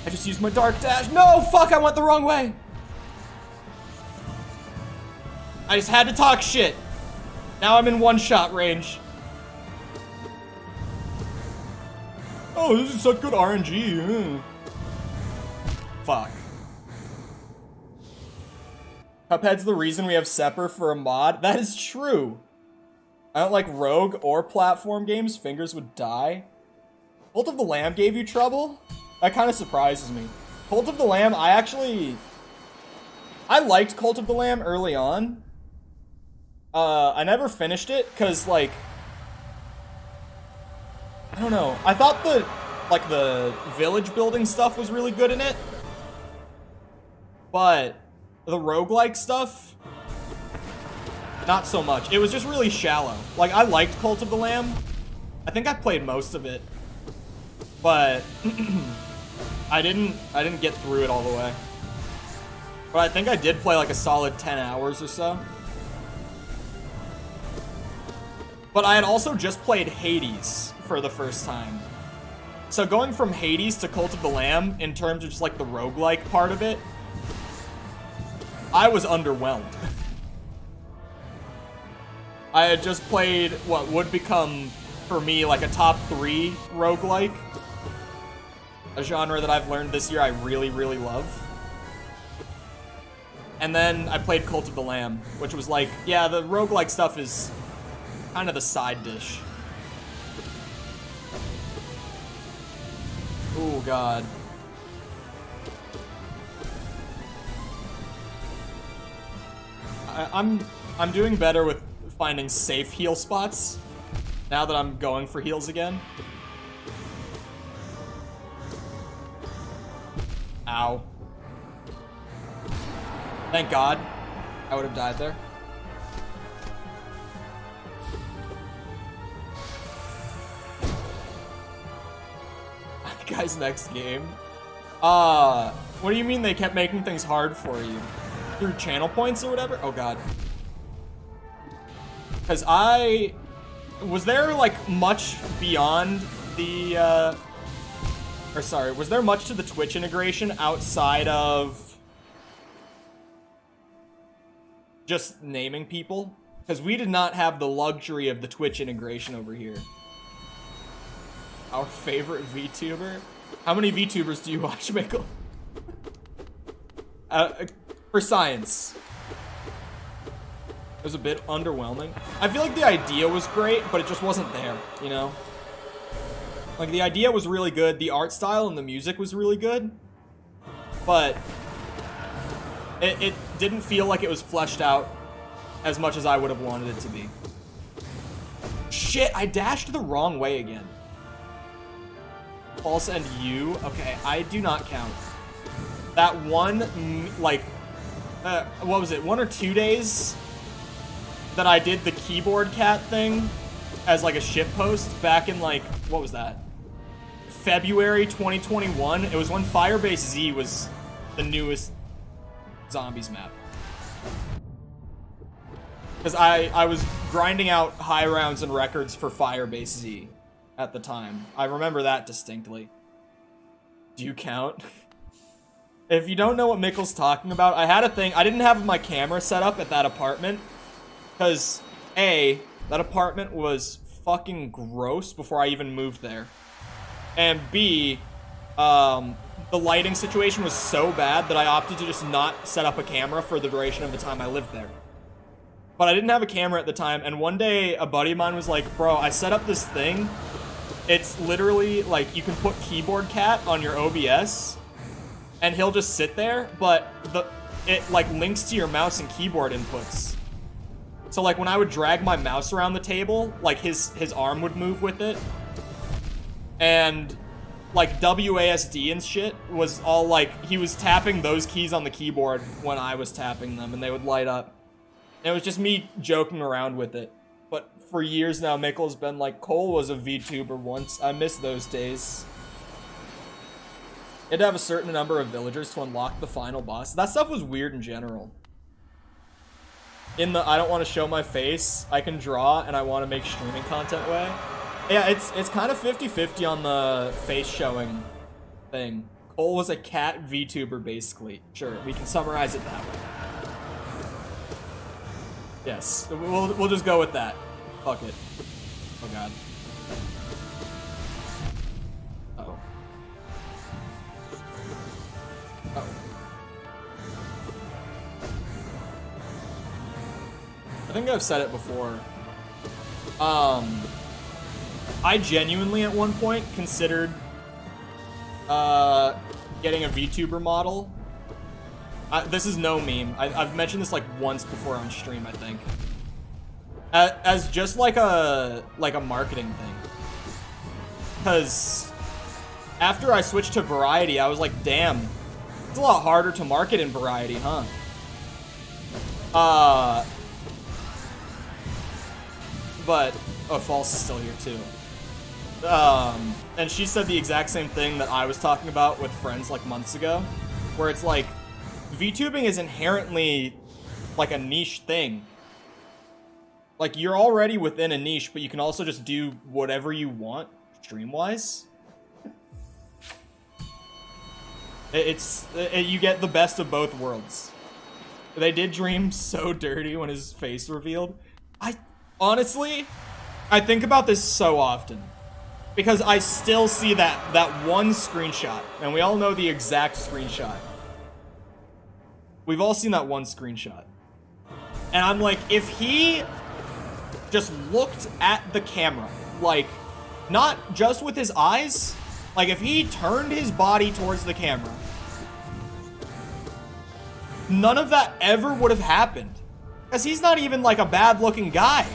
I just used my dark dash. No, fuck, I went the wrong way. I just had to talk shit. Now I'm in one-shot range. Oh, this is such good RNG. Fuck. Cuphead's the reason we have Sepper for a mod. That is true. I don't like rogue or platform games. Fingers would die. Cult of the Lamb gave you trouble? That kind of surprises me. Cult of the Lamb, I liked Cult of the Lamb early on. I never finished it, because, like, I don't know. I thought the village building stuff was really good in it. But the roguelike stuff, not so much. It was just really shallow. Like, I liked Cult of the Lamb. I think I played most of it. But I didn't get through it all the way. But I think I did play like a solid 10 hours or so. But I had also just played Hades for the first time. So going from Hades to Cult of the Lamb, in terms of just like the roguelike part of it, I was underwhelmed. I had just played what would become, for me, like a top 3 roguelike. A genre that I've learned this year I really, really love. And then I played Cult of the Lamb, which was like, yeah, the roguelike stuff is kind of the side dish. Oh, God. I'm doing better with finding safe heal spots now that I'm going for heals again. Ow. Thank God. I would have died there. Guys, next game. What do you mean they kept making things hard for you? Through channel points or whatever? Oh, God. Because was there, like, much beyond the, or sorry, was there much to the Twitch integration outside of just naming people? Because we did not have the luxury of the Twitch integration over here. Our favorite VTuber? How many VTubers do you watch, Mikkel? For science. It was a bit underwhelming. I feel like the idea was great, but it just wasn't there, you know? Like, the idea was really good, the art style and the music was really good, but it didn't feel like it was fleshed out as much as I would have wanted it to be. Shit, I dashed the wrong way again. False and you? Okay, I do not count. That one, like, what was it, 1 or 2 days that I did the keyboard cat thing as like a shitpost back in like, what was that? February 2021. It was when Firebase Z was the newest zombies map. Because I was grinding out high rounds and records for Firebase Z at the time. I remember that distinctly. Do you count? If you don't know what Mikkel's talking about, I had a thing. I didn't have my camera set up at that apartment. Because, A, that apartment was fucking gross before I even moved there. And B, the lighting situation was so bad that I opted to just not set up a camera for the duration of the time I lived there. But I didn't have a camera at the time, and one day a buddy of mine was like, bro, I set up this thing. It's literally, like, you can put keyboard cat on your OBS, and he'll just sit there, but it, like, links to your mouse and keyboard inputs. So, like, when I would drag my mouse around the table, like, his arm would move with it. And, like, WASD and shit was all, like, he was tapping those keys on the keyboard when I was tapping them, and they would light up. And it was just me joking around with it. But for years now, Mikkel's been like, Cole was a VTuber once. I miss those days. You had to have a certain number of villagers to unlock the final boss. That stuff was weird in general. In the I don't want to show my face, I can draw, and I want to make streaming content way. Yeah, it's kind of 50-50 on the face showing thing. Cole was a cat VTuber, basically. Sure, we can summarize it that way. Yes, we'll just go with that. Fuck it. Oh god. Uh-oh. Uh-oh. I think I've said it before. I genuinely at one point considered getting a VTuber model. This is no meme. I've mentioned this like once before on stream, I think. As just like a marketing thing. Because after I switched to Variety, I was like, damn, it's a lot harder to market in Variety, huh? But, oh, False is still here too. And she said the exact same thing that I was talking about with friends like months ago, where it's like, VTubing is inherently like a niche thing. Like, you're already within a niche, but you can also just do whatever you want, stream-wise. You get the best of both worlds. They did Dream so dirty when his face revealed. Honestly, I think about this so often. Because I still see that one screenshot, and we all know the exact screenshot. We've all seen that one screenshot. And I'm like, if he just looked at the camera, like, not just with his eyes, like if he turned his body towards the camera, none of that ever would have happened. Because he's not even like a bad looking guy.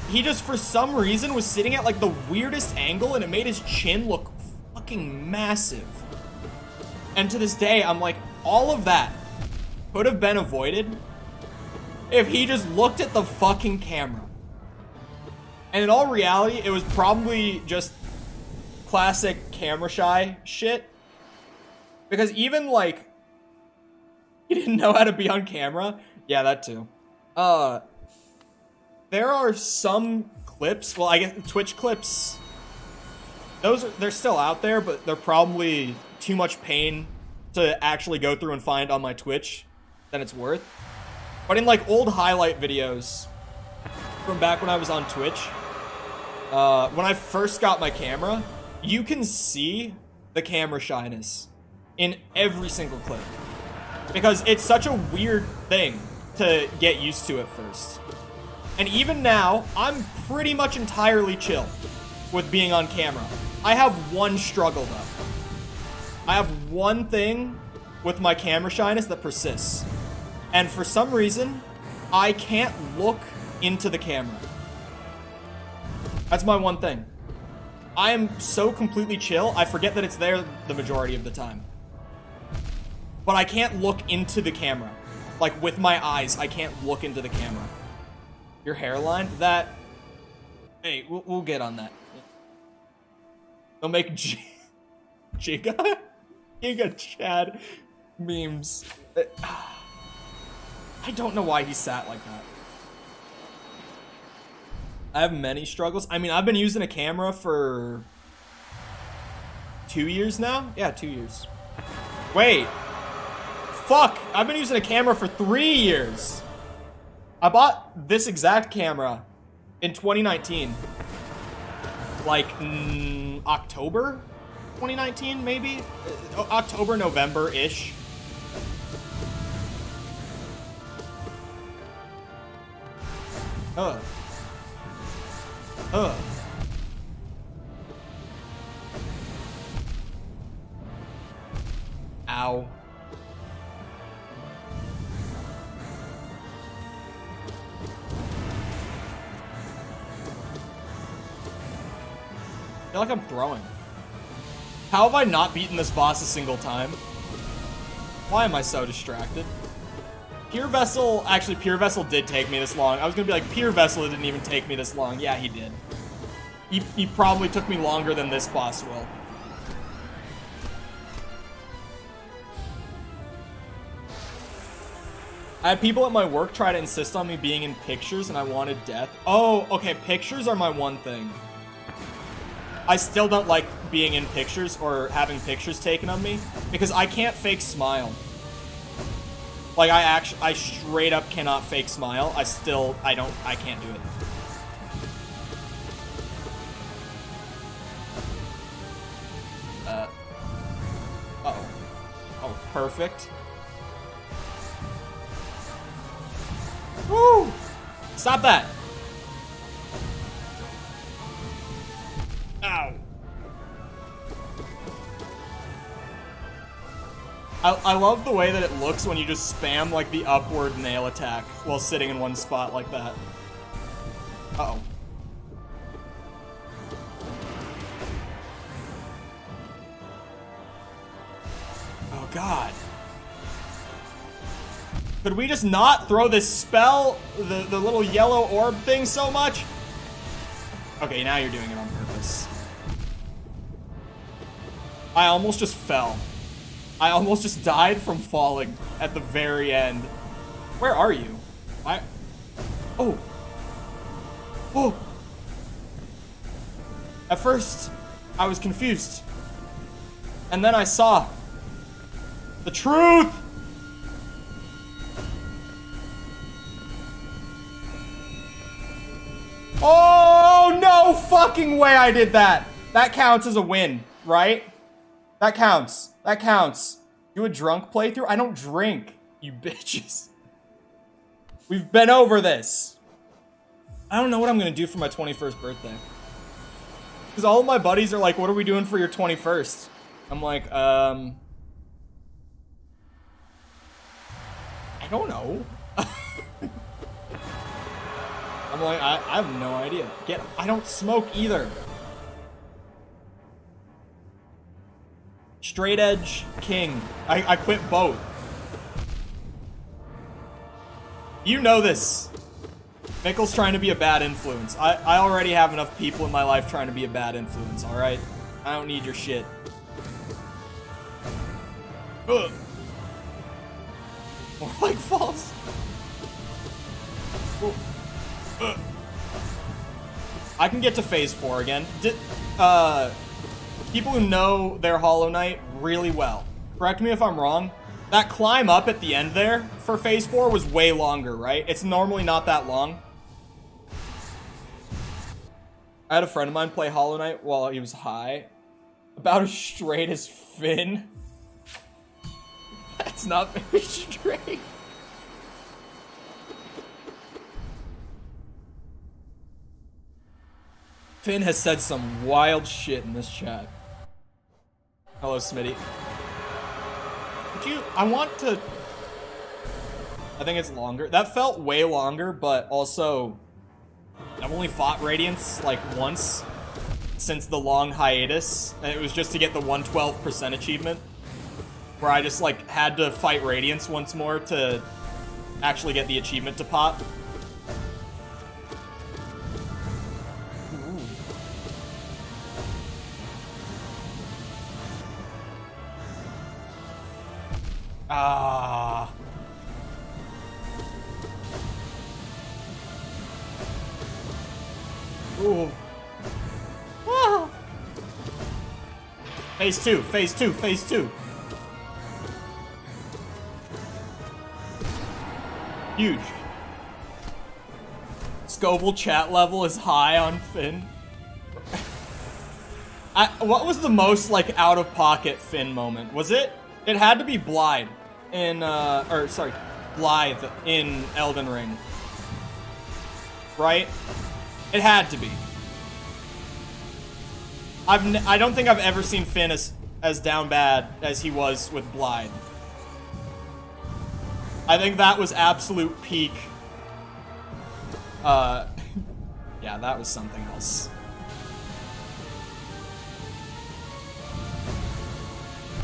He just, for some reason, was sitting at like the weirdest angle and it made his chin look fucking massive. And to this day, I'm like, all of that could have been avoided if he just looked at the fucking camera. And in all reality, it was probably just classic camera shy shit. Because even like, he didn't know how to be on camera. Yeah, that too. There are some clips, well, I guess Twitch clips they're still out there, but they're probably too much pain to actually go through and find on my Twitch than it's worth. But in like old highlight videos from back when I was on Twitch, when I first got my camera, you can see the camera shyness in every single clip. Because it's such a weird thing to get used to at first. And even now, I'm pretty much entirely chill with being on camera. I have one struggle though. I have one thing with my camera shyness that persists. And for some reason, I can't look into the camera. That's my one thing. I am so completely chill, I forget that it's there the majority of the time. But I can't look into the camera. Like, with my eyes, I can't look into the camera. Your hairline? That... Hey, we'll get on that. They'll make Giga Chad memes. I don't know why he sat like that. I have many struggles. I mean, I've been using a camera for 2 years now? Yeah, 2 years. Wait. Fuck! I've been using a camera for 3 years. I bought this exact camera in 2019. Like, October 2019, maybe? October, November-ish. Ow. I feel like I'm throwing. How have I not beaten this boss a single time? Why am I so distracted? Pure Vessel, actually Pure Vessel did take me this long. I was gonna be like, Pure Vessel didn't even take me this long. Yeah, he did. He probably took me longer than this boss will. I had people at my work try to insist on me being in pictures and I wanted death. Oh, okay, pictures are my one thing. I still don't like being in pictures or having pictures taken of me because I can't fake smile. Like, I straight up cannot fake smile. I can't do it. Uh-oh. Oh, perfect. Woo! Stop that! Ow. I love the way that it looks when you just spam, like, the upward nail attack while sitting in one spot like that. Uh-oh. Oh, God. Could we just not throw this spell, the little yellow orb thing so much? Okay, now you're doing it on purpose. I almost just fell. I almost just died from falling at the very end. Where are you? Oh. Oh. At first, I was confused. And then I saw the truth! Oh, no fucking way I did that! That counts as a win, right? That counts. That counts. Do a drunk playthrough? I don't drink, you bitches. We've been over this. I don't know what I'm gonna do for my 21st birthday. Because all of my buddies are like, what are we doing for your 21st? I'm like, I don't know. I'm like, I have no idea. I don't smoke either. Straight edge king. I quit both. You know this. Mickle's trying to be a bad influence. I already have enough people in my life trying to be a bad influence, alright? I don't need your shit. Ugh. More like false. I can get to phase 4 again. people who know their Hollow Knight really well, correct me if I'm wrong, that climb up at the end there for Phase 4 was way longer, right? It's normally not that long. I had a friend of mine play Hollow Knight while he was high. About as straight as Finn. That's not very straight. Finn has said some wild shit in this chat. Hello, Smitty. I want to... I think it's longer. That felt way longer, but also... I've only fought Radiance, like, once since the long hiatus, and it was just to get the 112% achievement, where I just, like, had to fight Radiance once more to actually get the achievement to pop. Ah. Ooh. Ah. Phase 2, phase 2, phase 2. Huge. Scoville chat level is high on Finn. What was the most, like, out-of-pocket Finn moment? Was it? It had to be Blythe in, Blythe in Elden Ring. Right? It had to be. I don't think I've ever seen Finn as down bad as he was with Blythe. I think that was absolute peak. Yeah, that was something else.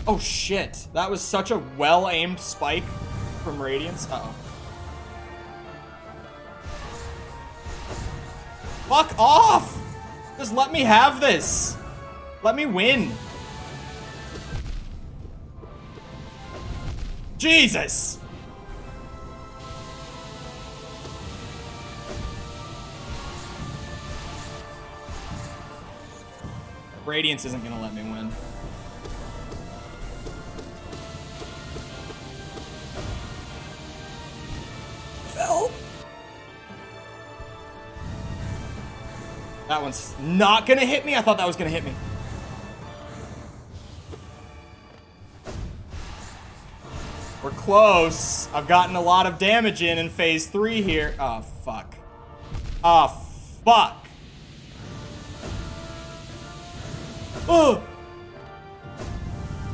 Oh shit, that was such a well-aimed spike from Radiance. Uh-oh. Fuck off! Just let me have this. Let me win. Jesus! Radiance isn't gonna let me win. Fell. That one's not gonna hit me? I thought that was gonna hit me. We're close. I've gotten a lot of damage in phase 3 here. Oh, fuck. Oh, fuck. Oh!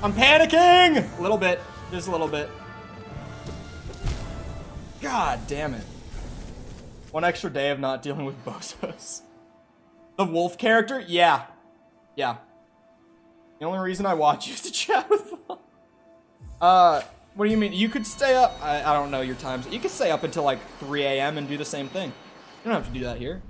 I'm panicking! A little bit. Just a little bit. God damn it. One extra day of not dealing with bozos. The wolf character? Yeah. Yeah. The only reason I watch you is to chat with them. What do you mean? You could stay up. I don't know your times. You could stay up until like 3 a.m. and do the same thing. You don't have to do that here.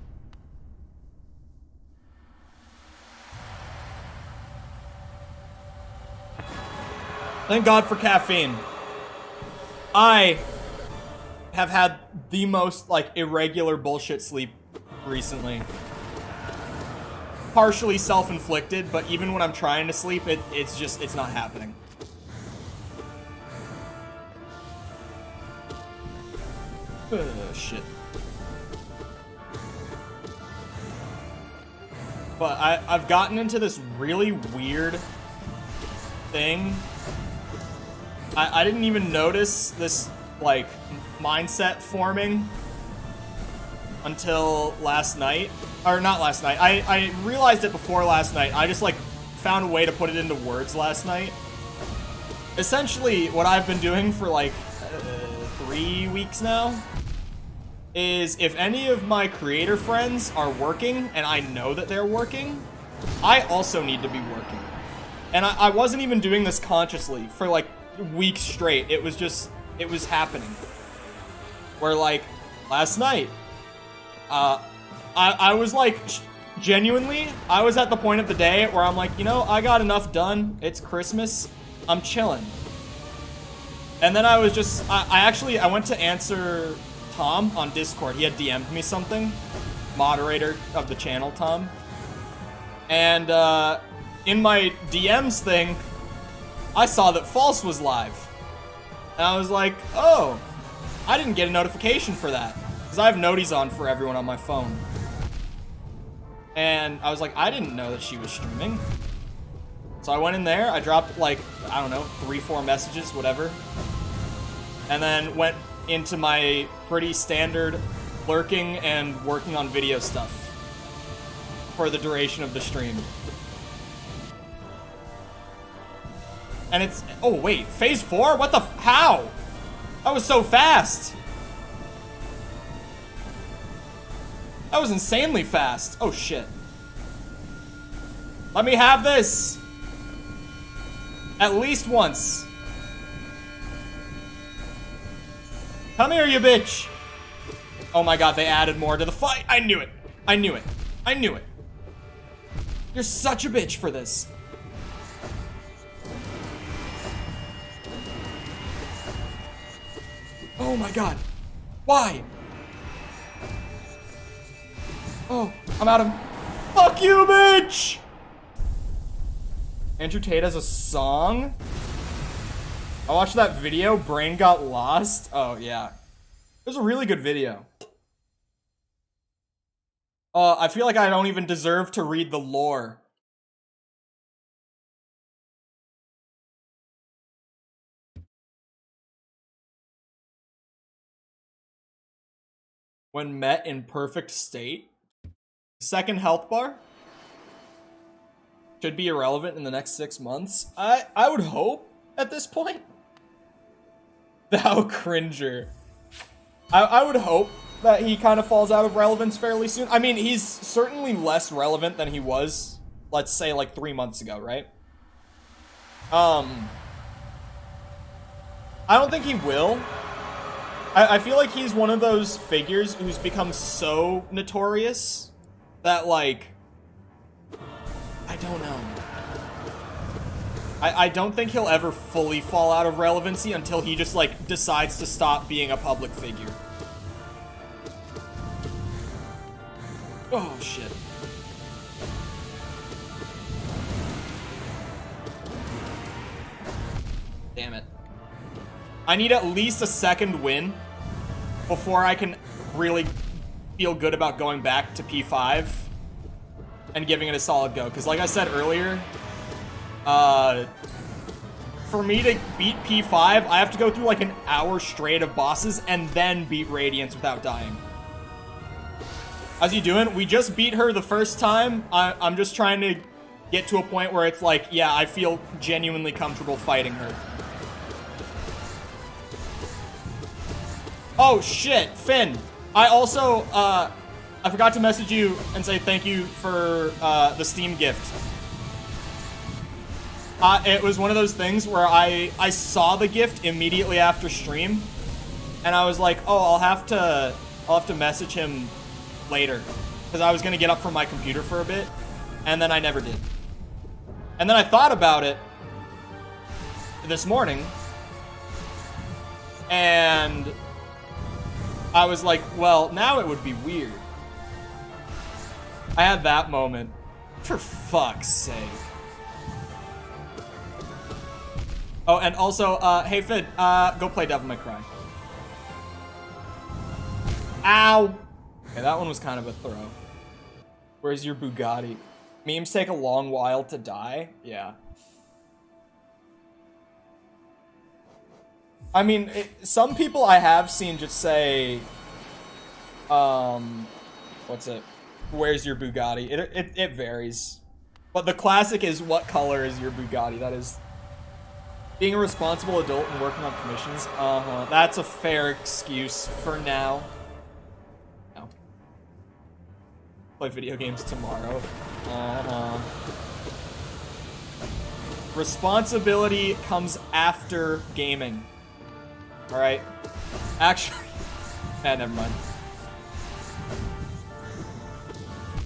Thank God for caffeine. I have had the most, like, irregular bullshit sleep recently. Partially self-inflicted, but even when I'm trying to sleep, it's not happening. Shit. But I've gotten into this really weird thing. I didn't even notice this, like, mindset forming until last night. Or not last night. I realized it before last night. I just, like, found a way to put it into words last night. Essentially, what I've been doing for, like, 3 weeks now is if any of my creator friends are working and I know that they're working, I also need to be working. And I wasn't even doing this consciously for, like, weeks straight. It was just, it was happening. Where, like, last night, I was like, genuinely, I was at the point of the day where I'm like, you know, I got enough done. It's Christmas. I'm chilling. And then I was just, I went to answer Tom on Discord. He had DM'd me something. Moderator of the channel, Tom. And, in my DMs thing, I saw that False was live. And I was like, oh, I didn't get a notification for that. Because I have noties on for everyone on my phone. And I was like, I didn't know that she was streaming. So I went in there, I dropped like, I don't know, 3-4 messages, whatever. And then went into my pretty standard lurking and working on video stuff for the duration of the stream. And it's, oh wait, phase 4? What the, how? That was so fast. That was insanely fast. Oh shit. Let me have this. At least once. Come here, you bitch. Oh my god, they added more to the fight. I knew it. I knew it. I knew it. You're such a bitch for this. Oh my god. Why? Oh, I'm out of... Fuck you, bitch! Andrew Tate has a song? I watched that video, Brain Got Lost. Oh, yeah. It was a really good video. I feel like I don't even deserve to read the lore. When met in perfect state. Second health bar? Should be irrelevant in the next 6 months. I would hope at this point. Thou cringer. I would hope that he kind of falls out of relevance fairly soon. I mean, he's certainly less relevant than he was, let's say, like 3 months ago, right? I don't think he will. I feel like he's one of those figures who's become so notorious that, like, I don't know. I don't think he'll ever fully fall out of relevancy until he just, like, decides to stop being a public figure. Oh, shit. Damn it. I need at least a second win before I can really feel good about going back to P5 and giving it a solid go. Because like I said earlier, for me to beat P5, I have to go through like an hour straight of bosses and then beat Radiance without dying. How's you doing? We just beat her the first time. I'm just trying to get to a point where it's like, yeah, I feel genuinely comfortable fighting her. Oh shit, Finn. I also, I forgot to message you and say thank you for the Steam gift. It was one of those things where I saw the gift immediately after stream, and I was like, oh, I'll have to message him later, because I was gonna get up from my computer for a bit, and then I never did. And then I thought about it this morning, and I was like, well, now it would be weird. I had that moment. For fuck's sake. Oh, and also, hey, Fid, go play Devil May Cry. Ow! Okay, that one was kind of a throw. Where's your Bugatti? Memes take a long while to die? Yeah. I mean, some people I have seen just say, what's it? Where's your Bugatti? It varies. But the classic is, what color is your Bugatti? That is... Being a responsible adult and working on commissions. That's a fair excuse for now. No. Play video games tomorrow. Responsibility comes after gaming. Alright. Actually... never mind.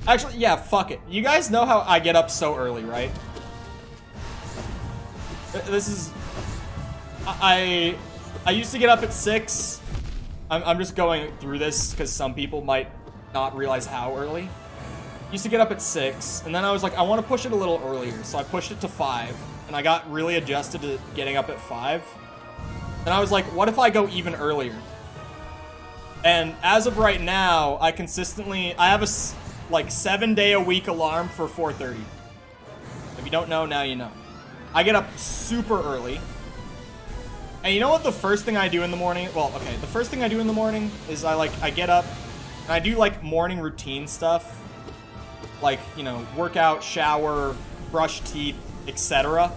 Actually, yeah, fuck it. You guys know how I get up so early, right? This is... I used to get up at 6. I'm just going through this because some people might not realize how early. Used to get up at 6, and then I was like, I want to push it a little earlier, so I pushed it to 5, and I got really adjusted to getting up at 5. And I was like, what if I go even earlier? And as of right now, I have a like 7-day-a-week alarm for 4:30. If you don't know, now you know. I get up super early. And you know what the first thing I do in the morning? Well, okay, the first thing I do in the morning is I get up and I do like morning routine stuff. Like, you know, workout, shower, brush teeth, etc.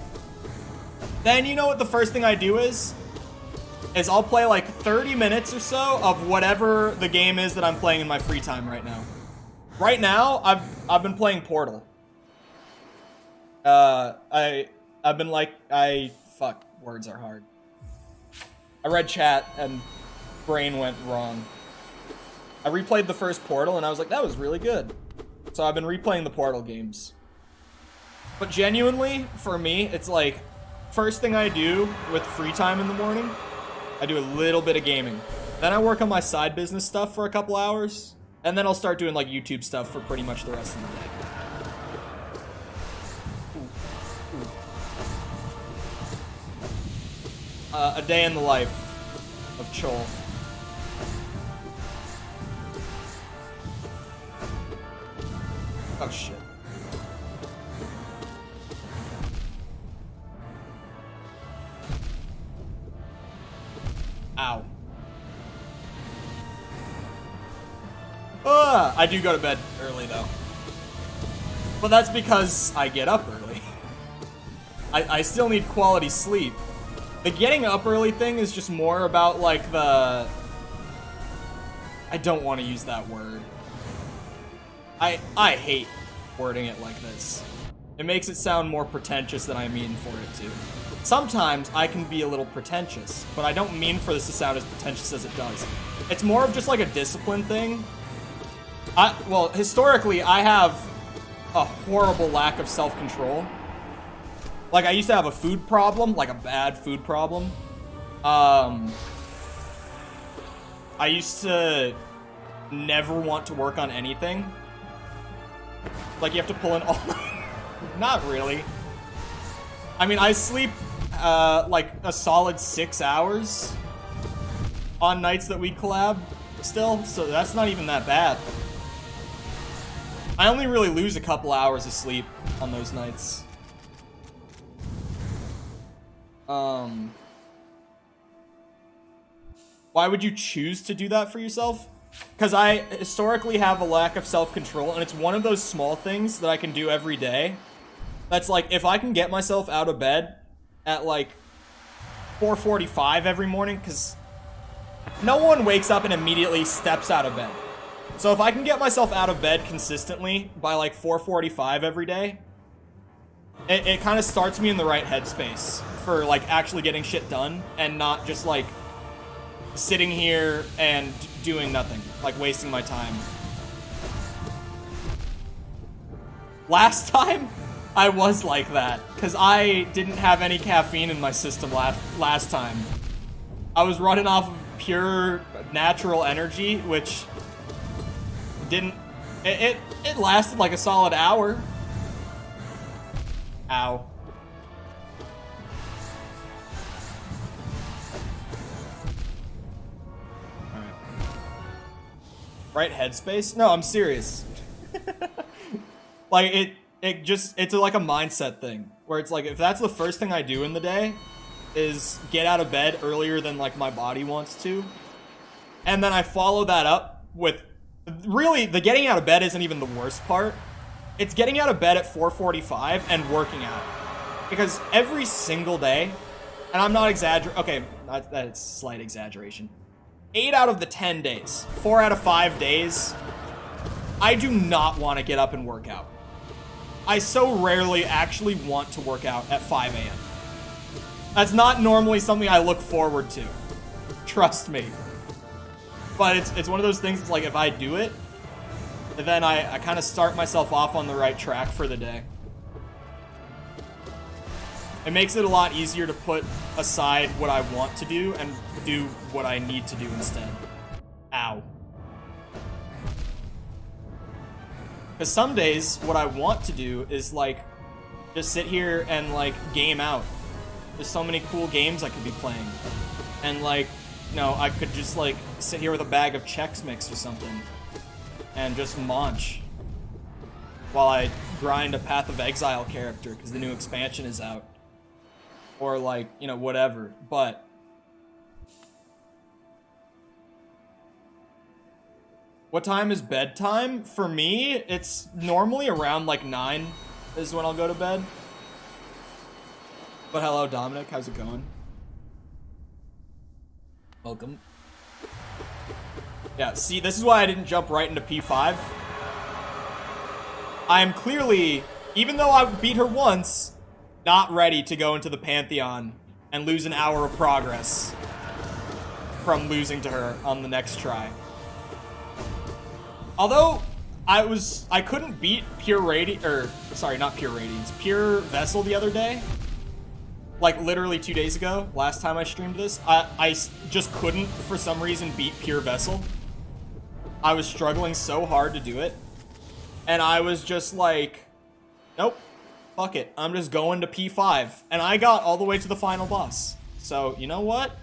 Then you know what the first thing I do is I'll play like 30 minutes or so of whatever the game is that I'm playing in my free time right now. Right now, I've been playing Portal. I've been like, fuck, words are hard. I read chat and brain went wrong. I replayed the first Portal and I was like, that was really good. So I've been replaying the Portal games. But genuinely, for me, it's like, first thing I do with free time in the morning, I do a little bit of gaming. Then I work on my side business stuff for a couple hours. And then I'll start doing like YouTube stuff for pretty much the rest of the day. A day in the life of Chol. Oh shit. Ow. I do go to bed early though. But that's because I get up early. I still need quality sleep. The getting up early thing is just more about like the... I don't want to use that word. I hate wording it like this. It makes it sound more pretentious than I mean for it to. Sometimes I can be a little pretentious, but I don't mean for this to sound as pretentious as it does. It's more of just like a discipline thing. Well, historically, I have a horrible lack of self-control. Like, I used to have a food problem, like a bad food problem. I used to never want to work on anything. Like, you have to pull in all... Not really. I mean, I sleep, like, a solid 6 hours on nights that we collab still, so that's not even that bad. I only really lose a couple hours of sleep on those nights. Why would you choose to do that for yourself? Because I historically have a lack of self-control, and it's one of those small things that I can do every day. That's like, if I can get myself out of bed at like 4:45 every morning, because no one wakes up and immediately steps out of bed. So if I can get myself out of bed consistently by like 4:45 every day, it kind of starts me in the right headspace for like actually getting shit done and not just like sitting here and doing nothing, like wasting my time. Last time, I was like that, because I didn't have any caffeine in my system last time. I was running off of pure natural energy, which didn't... It lasted like a solid hour. Ow. Right headspace? No, I'm serious. Like, it's like a mindset thing, where it's like, if that's the first thing I do in the day, is get out of bed earlier than, like, my body wants to, and then I follow that up with, really, the getting out of bed isn't even the worst part. It's getting out of bed at 4:45 and working out. Because every single day, and I'm not exaggerating, okay, that's slight exaggeration. 8 out of the 10 days, 4 out of 5 days, I do not want to get up and work out. I so rarely actually want to work out at 5 a.m. That's not normally something I look forward to. Trust me. But it's one of those things, it's like, if I do it, then I kind of start myself off on the right track for the day. It makes it a lot easier to put aside what I want to do and do what I need to do instead. Ow. Because some days, what I want to do is, like, just sit here and, like, game out. There's so many cool games I could be playing. And, like, you know, I could just, like, sit here with a bag of Chex Mix or something. And just munch. While I grind a Path of Exile character, because the new expansion is out. Or, like, you know, whatever. But what time is bedtime? For me, it's normally around, like, 9 is when I'll go to bed. But hello, Dominic. How's it going? Welcome. Yeah, see, this is why I didn't jump right into P5. I am clearly, even though I beat her once, not ready to go into the Pantheon and lose an hour of progress from losing to her on the next try. Although, I couldn't beat Pure Radiance, or, sorry, not Pure Radiance, Pure Vessel the other day. Like, literally 2 days ago, last time I streamed this. I just couldn't, for some reason, beat Pure Vessel. I was struggling so hard to do it. And I was just like, nope, fuck it. I'm just going to P5. And I got all the way to the final boss. So, you know what?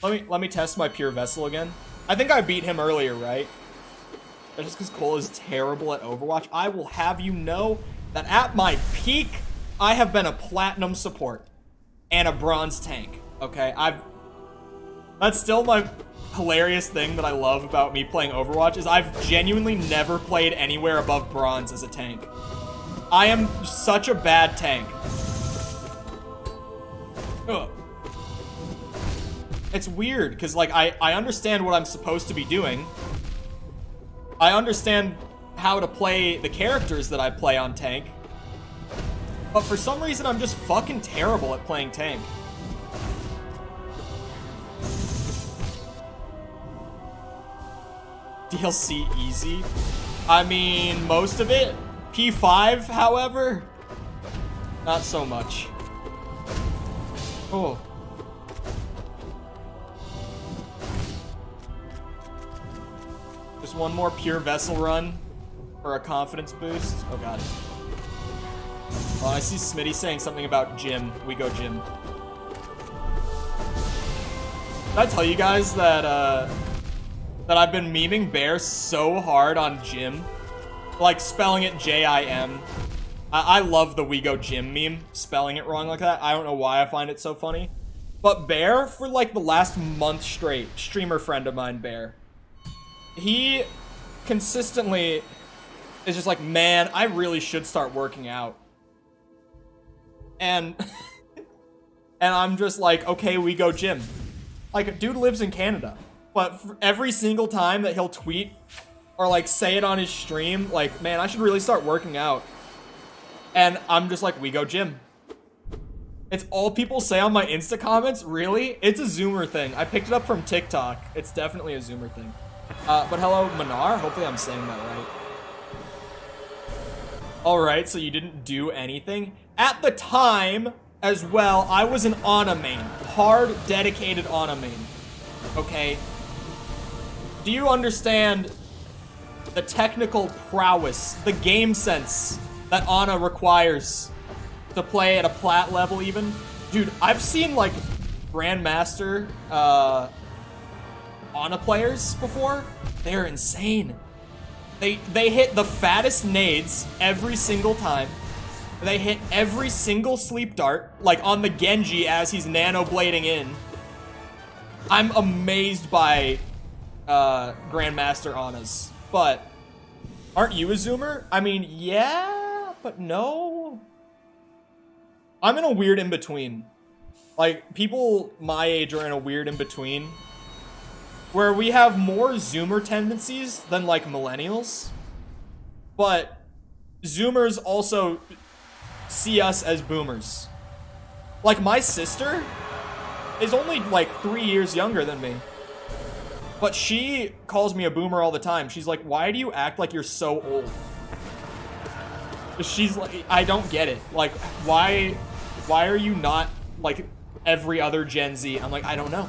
Let me test my Pure Vessel again. I think I beat him earlier, right? That's just because Cole is terrible at Overwatch. I will have you know that at my peak, I have been a platinum support and a bronze tank, okay? That's still my hilarious thing that I love about me playing Overwatch is I've genuinely never played anywhere above bronze as a tank. I am such a bad tank. Ugh. It's weird, because, like, I understand what I'm supposed to be doing. I understand how to play the characters that I play on tank. But for some reason, I'm just fucking terrible at playing tank. DLC easy? I mean, most of it. P5, however, not so much. Oh. Just one more Pure Vessel run for a confidence boost. Oh god. Oh, I see Smitty saying something about Jim. We go Jim. Did I tell you guys that that I've been memeing Bear so hard on Jim? Like spelling it J-I-M. I love the We Go Jim meme, spelling it wrong like that. I don't know why I find it so funny. But Bear, for like the last month straight, streamer friend of mine, Bear, he consistently is just like, man, I really should start working out. And and I'm just like, okay, we go gym. Like, dude lives in Canada, but for every single time that he'll tweet or like say it on his stream, like, man, I should really start working out. And I'm just like, we go gym. It's all people say on my Insta comments. Really? It's a Zoomer thing. I picked it up from TikTok. It's definitely a Zoomer thing. But hello, Manar. Hopefully I'm saying that right. Alright, so you didn't do anything. At the time, as well, I was an Ana main. Hard, dedicated Ana main. Okay? Do you understand the technical prowess, the game sense that Ana requires to play at a plat level even? Dude, I've seen, like, Grandmaster, Ana players before. They're insane. They hit the fattest nades every single time. They hit every single sleep dart, like on the Genji as he's nano blading in. I'm amazed by Grandmaster Anas. But aren't you a Zoomer? I mean, yeah, but no. I'm in a weird in-between. Like, people my age are in a weird in-between where we have more Zoomer tendencies than, like, millennials. But Zoomers also see us as boomers. Like, my sister is only, like, 3 years younger than me. But she calls me a boomer all the time. She's like, why do you act like you're so old? She's like, I don't get it. Like, why are you not, like, every other Gen Z? I'm like, I don't know.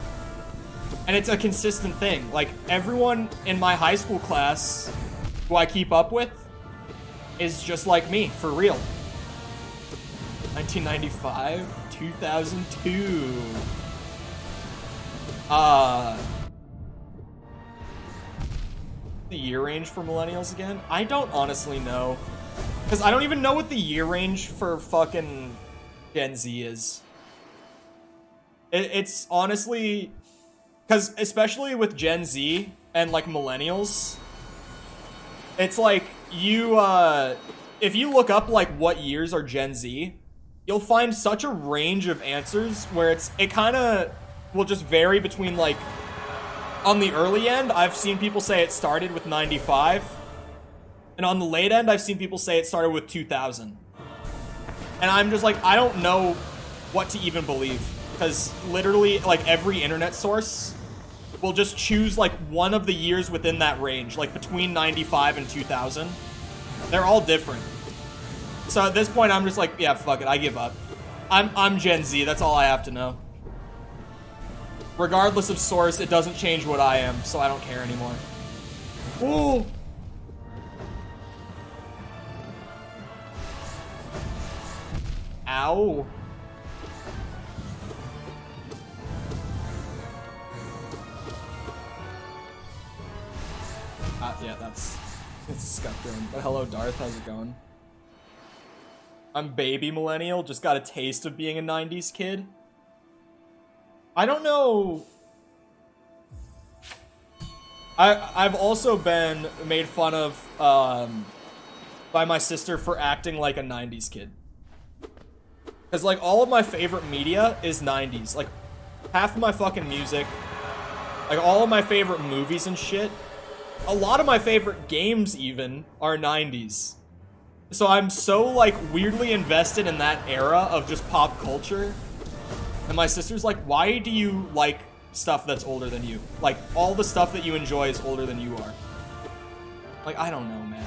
And it's a consistent thing. Like, everyone in my high school class who I keep up with is just like me, for real. 1995, 2002. The year range for millennials again? I don't honestly know. Because I don't even know what the year range for fucking Gen Z is. It's honestly... Because especially with Gen Z and, like, millennials, it's like, you, if you look up, like, what years are Gen Z, you'll find such a range of answers where it kind of will just vary between, like, on the early end, I've seen people say it started with 95. And on the late end, I've seen people say it started with 2000. And I'm just like, I don't know what to even believe. Because literally, like, every internet source will just choose, like, one of the years within that range. Like, between 95 and 2000. They're all different. So at this point, I'm just like, yeah, fuck it, I give up. I'm Gen Z, that's all I have to know. Regardless of source, it doesn't change what I am, so I don't care anymore. Ooh! Ow. Yeah, it's Scuffdrum. But hello, Darth, how's it going? I'm baby millennial, just got a taste of being a 90s kid. I don't know. I've also been made fun of by my sister for acting like a 90s kid. Because, like, all of my favorite media is 90s. Like, half of my fucking music, like, all of my favorite movies and shit, a lot of my favorite games even are 90s. So I'm so, like, weirdly invested in that era of just pop culture. And my sister's like, why do you like stuff that's older than you? Like, all the stuff that you enjoy is older than you are. Like, I don't know, man.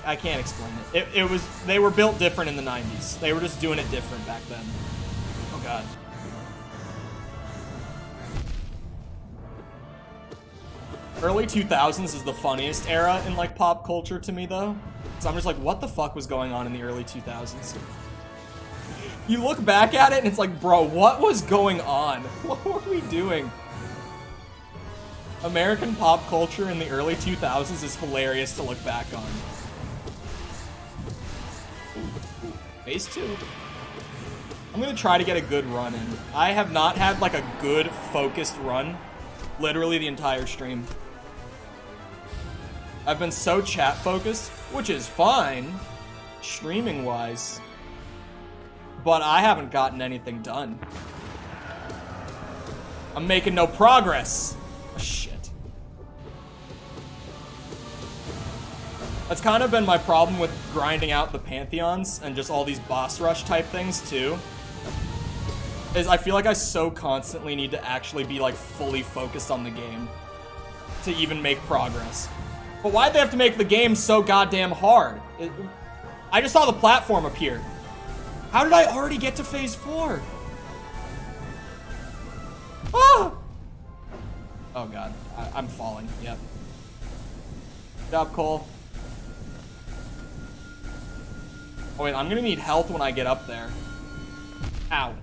I can't explain it. They were built different in the 90s. They were just doing it different back then. Oh, God. Early 2000s is the funniest era in, like, pop culture to me, though. So I'm just like, what the fuck was going on in the early 2000s? You look back at it and it's like, bro, what was going on? What were we doing? American pop culture in the early 2000s is hilarious to look back on. Phase 2. I'm gonna try to get a good run in. I have not had, like, a good, focused run literally the entire stream. I've been so chat-focused, which is fine, streaming-wise. But I haven't gotten anything done. I'm making no progress. Oh, shit. That's kind of been my problem with grinding out the Pantheons and just all these boss rush type things, too. Is I feel like I so constantly need to actually be, like, fully focused on the game to even make progress. But why'd they have to make the game so goddamn hard? I just saw the platform appear. How did I already get to phase 4? Ah! Oh god, I'm falling, yep. Good job, Cole. Oh wait, I'm gonna need health when I get up there. Ow.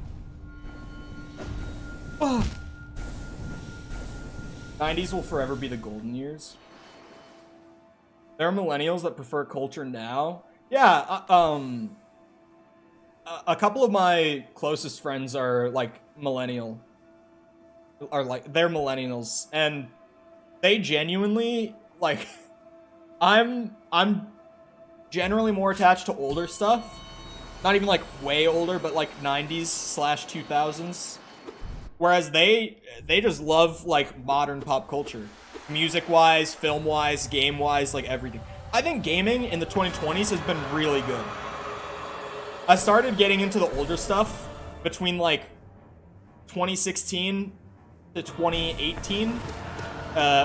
Oh. 90s will forever be the golden years. There are millennials that prefer culture now. Yeah, a couple of my closest friends are, like, millennial. They're millennials. And they genuinely, like, I'm generally more attached to older stuff. Not even, like, way older, but, like, 90s/2000s. Whereas they just love, like, modern pop culture. Music-wise, film-wise, game-wise, like, everything. I think gaming in the 2020s has been really good. I started getting into the older stuff between, like, 2016 to 2018.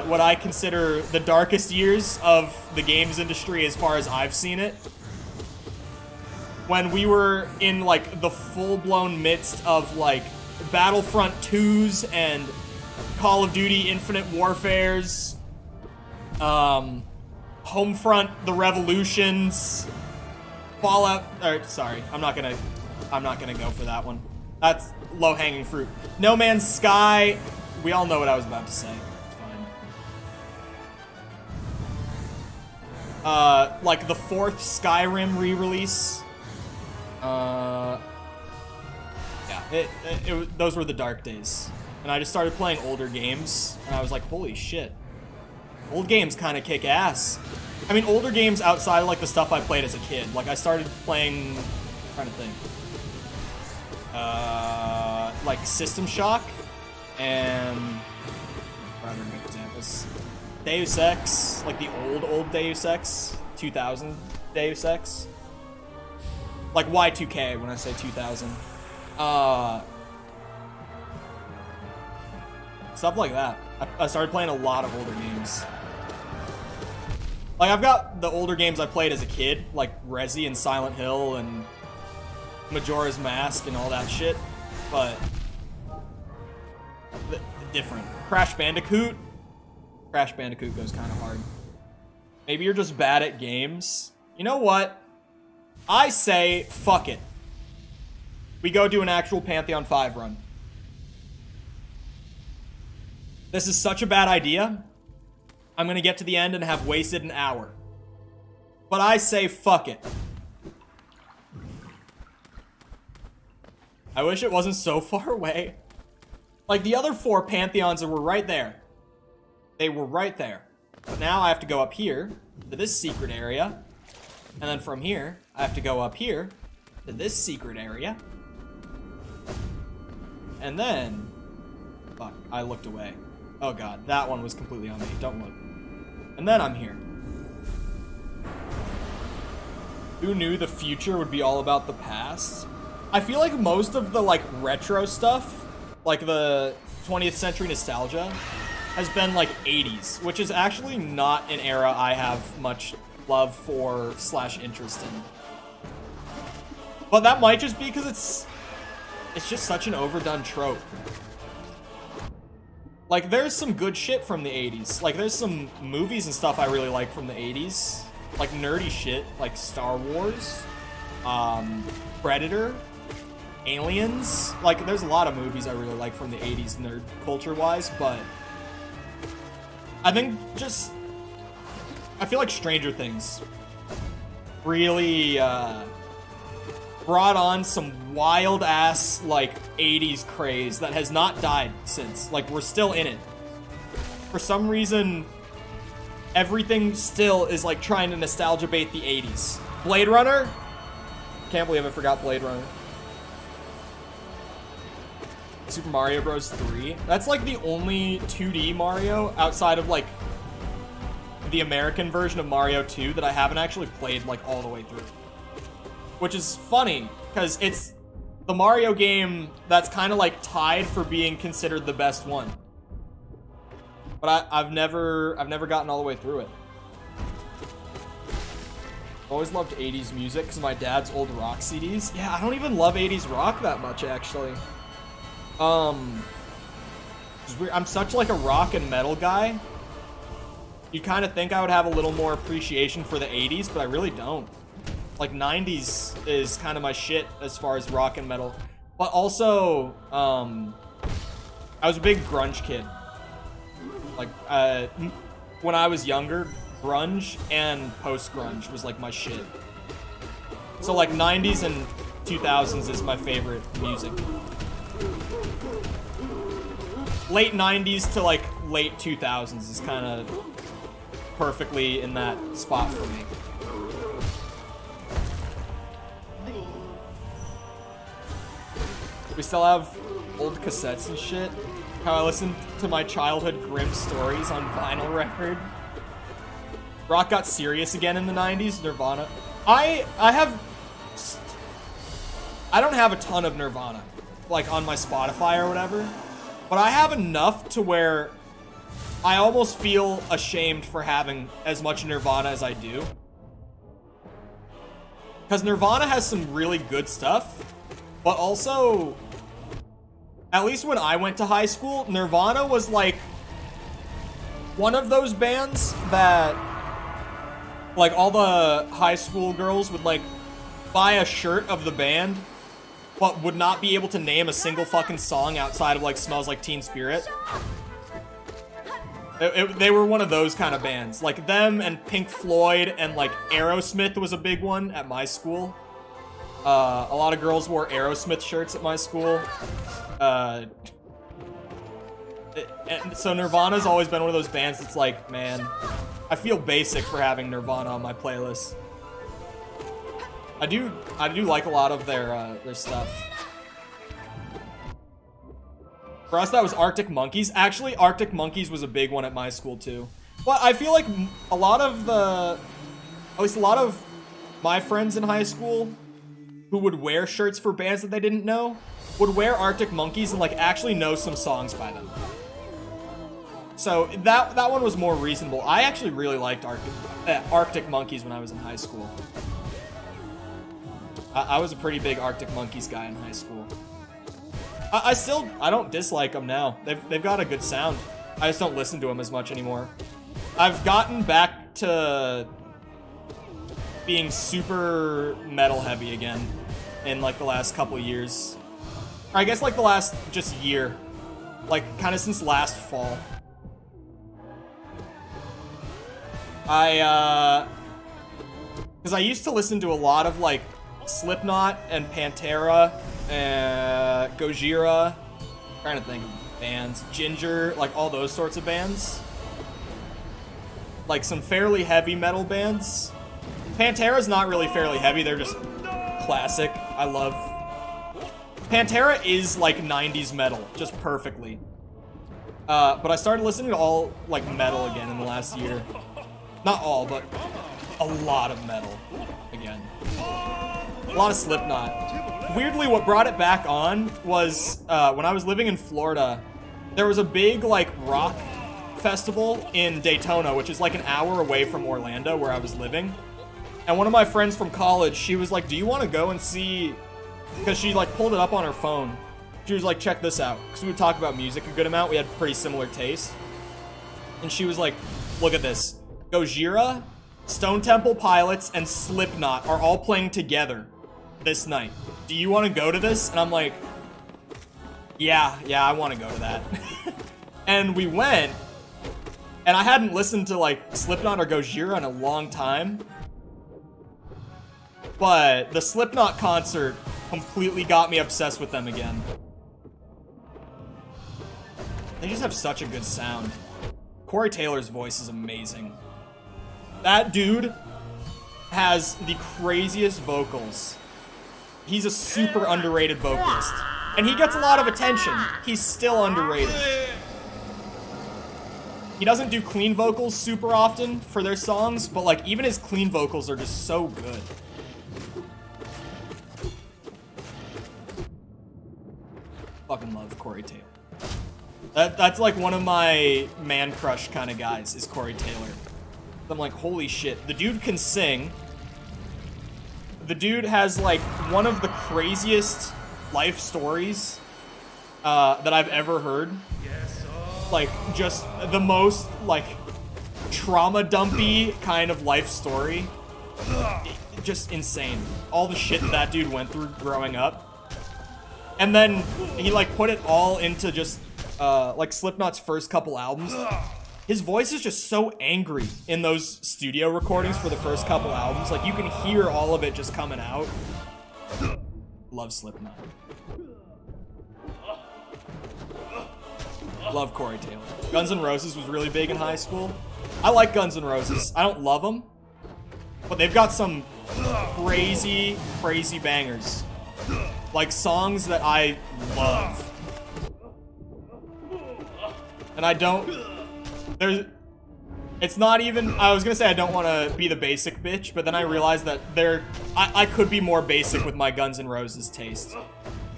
What I consider the darkest years of the games industry as far as I've seen it. When we were in, like, the full-blown midst of, like, Battlefront 2s and Call of Duty Infinite Warfares. Homefront, The Revolutions, Fallout. Sorry, I'm not gonna go for that one. That's low-hanging fruit. No Man's Sky. We all know what I was about to say. Fine. Like the 4th Skyrim re-release. Yeah, those were the dark days. And I just started playing older games, and I was like, holy shit. Old games kind of kick ass. I mean, older games outside of like the stuff I played as a kid. Like I started playing, I'm trying to think. Like System Shock and rather good examples. Deus Ex, like the old Deus Ex, 2000 Deus Ex. Like Y2K when I say 2000. Stuff like that. I started playing a lot of older games. Like, I've got the older games I played as a kid, like Resi and Silent Hill and Majora's Mask and all that shit, but different. Crash Bandicoot goes kind of hard. Maybe you're just bad at games. You know what? I say, fuck it. We go do an actual Pantheon 5 run. This is such a bad idea. I'm gonna get to the end and have wasted an hour. But I say fuck it. I wish it wasn't so far away. Like, the other 4 Pantheons were right there. They were right there. But now I have to go up here to this secret area. And then from here, I have to go up here to this secret area. And then... Fuck, I looked away. Oh god, that one was completely on me. Don't look. And then I'm here. Who knew the future would be all about the past? I feel like most of the, like, retro stuff, like the 20th century nostalgia, has been, like, 80s, which is actually not an era I have much love for / interest in. But that might just be because it's just such an overdone trope. Like, there's some good shit from the 80s. Like, there's some movies and stuff I really like from the 80s. Like, nerdy shit, like Star Wars, Predator, Aliens. Like, there's a lot of movies I really like from the 80s nerd culture-wise, but I think just... I feel like Stranger Things really brought on some wild-ass, like, 80s craze that has not died since. Like, we're still in it. For some reason, everything still is, like, trying to nostalgia bait the 80s. Blade Runner? Can't believe I forgot Blade Runner. Super Mario Bros. 3. That's, like, the only 2D Mario outside of, like, the American version of Mario 2 that I haven't actually played, like, all the way through. Which is funny, because it's the Mario game that's kind of, like, tied for being considered the best one. But I've never gotten all the way through it. Always loved 80s music because my dad's old rock CDs. Yeah, I don't even love 80s rock that much, actually. It's weird. I'm such, like, a rock and metal guy. You'd kind of think I would have a little more appreciation for the 80s, but I really don't. Like, 90s is kind of my shit as far as rock and metal. But also, I was a big grunge kid. Like, when I was younger, grunge and post-grunge was, like, my shit. So, like, 90s and 2000s is my favorite music. Late 90s to, like, late 2000s is kind of perfectly in that spot for me. We still have old cassettes and shit. How I listened to my childhood grim stories on vinyl record. Rock got serious again in the 90s, Nirvana. I don't have a ton of Nirvana, like, on my Spotify or whatever, but I have enough to where I almost feel ashamed for having as much Nirvana as I do. Because Nirvana has some really good stuff, but also, at least when I went to high school, Nirvana was, like, one of those bands that like all the high school girls would like buy a shirt of the band, but would not be able to name a single fucking song outside of like Smells Like Teen Spirit. They were one of those kind of bands. Like them and Pink Floyd and like Aerosmith was a big one at my school. A lot of girls wore Aerosmith shirts at my school. And so Nirvana's always been one of those bands that's like, man, I feel basic for having Nirvana on my playlist. I do like a lot of their stuff. For us, that was Arctic Monkeys. Actually, Arctic Monkeys was a big one at my school, too. But I feel like a lot of my friends in high school who would wear shirts for bands that they didn't know would wear Arctic Monkeys and, like, actually know some songs by them. So that one was more reasonable. I actually really liked Arctic Monkeys when I was in high school. I was a pretty big Arctic Monkeys guy in high school. I don't dislike them now. They've got a good sound. I just don't listen to them as much anymore. I've gotten back to being super metal heavy again in like the last couple years. Or I guess like the last just year. Like kind of since last fall. Because I used to listen to a lot of like Slipknot and Pantera and Gojira. I'm trying to think of bands. Ginger, like all those sorts of bands. Like some fairly heavy metal bands. Pantera's not really fairly heavy, they're just classic. I love. Pantera is like 90s metal, just perfectly. But I started listening to all like metal again in the last year. Not all, but a lot of metal again. A lot of Slipknot. Weirdly, what brought it back on was when I was living in Florida, there was a big like rock festival in Daytona, which is like an hour away from Orlando where I was living. And one of my friends from college, she was like, do you want to go and see, because she like pulled it up on her phone. She was like, check this out. Because we would talk about music a good amount. We had pretty similar tastes. And she was like, look at this. Gojira, Stone Temple Pilots, and Slipknot are all playing together this night. Do you want to go to this? And I'm like, yeah, I want to go to that. And we went, and I hadn't listened to like Slipknot or Gojira in a long time. But the Slipknot concert completely got me obsessed with them again. They just have such a good sound. Corey Taylor's voice is amazing. That dude has the craziest vocals. He's a super underrated vocalist. And he gets a lot of attention. He's still underrated. He doesn't do clean vocals super often for their songs, but like even his clean vocals are just so good. Fucking love Corey Taylor. That's like one of my man crush kind of guys is Corey Taylor. I'm like, holy shit, the dude can sing. The dude has like one of the craziest life stories that I've ever heard. Like just the most like trauma dumpy kind of life story. Just insane. All the shit that dude went through growing up. And then he like put it all into just like Slipknot's first couple albums. His voice is just so angry in those studio recordings for the first couple albums. Like you can hear all of it just coming out. Love Slipknot. Love Corey Taylor. Guns N' Roses was really big in high school. I like Guns N' Roses. I don't love them, but they've got some crazy, crazy bangers. Like songs that I love. And I don't... It's not even... I was gonna say I don't want to be the basic bitch, but then I realized that I could be more basic with my Guns N' Roses taste.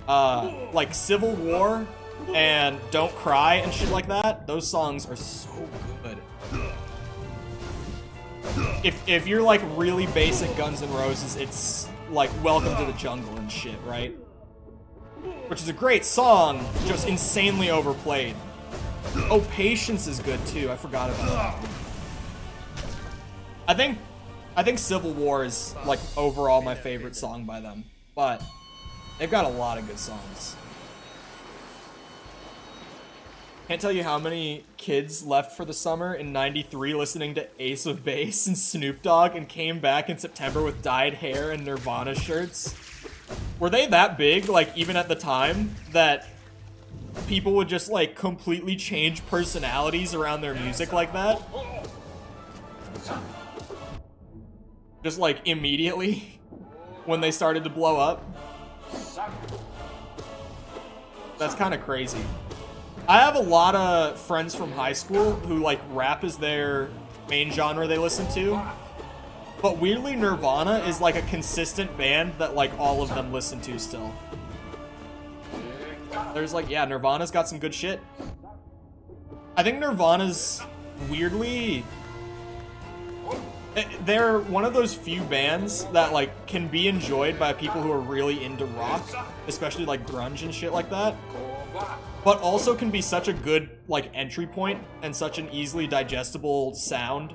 Like Civil War and Don't Cry and shit like that, those songs are so good. If you're like really basic Guns N' Roses, it's like Welcome to the Jungle and shit, right? Which is a great song, just insanely overplayed. Oh, Patience is good too. I forgot about that. I think I think Civil War is, like, overall my favorite song by them. But they've got a lot of good songs. Can't tell you how many kids left for the summer in '93 listening to Ace of Base and Snoop Dogg and came back in September with dyed hair and Nirvana shirts. Were they that big, like, even at the time, that people would just, like, completely change personalities around their music like that? Just, like, immediately when they started to blow up? That's kind of crazy. I have a lot of friends from high school who, like, rap is their main genre they listen to. But weirdly, Nirvana is, like, a consistent band that, like, all of them listen to still. There's, like, yeah, Nirvana's got some good shit. I think Nirvana's weirdly... They're one of those few bands that, like, can be enjoyed by people who are really into rock, especially, like, grunge and shit like that. But also can be such a good, like, entry point and such an easily digestible sound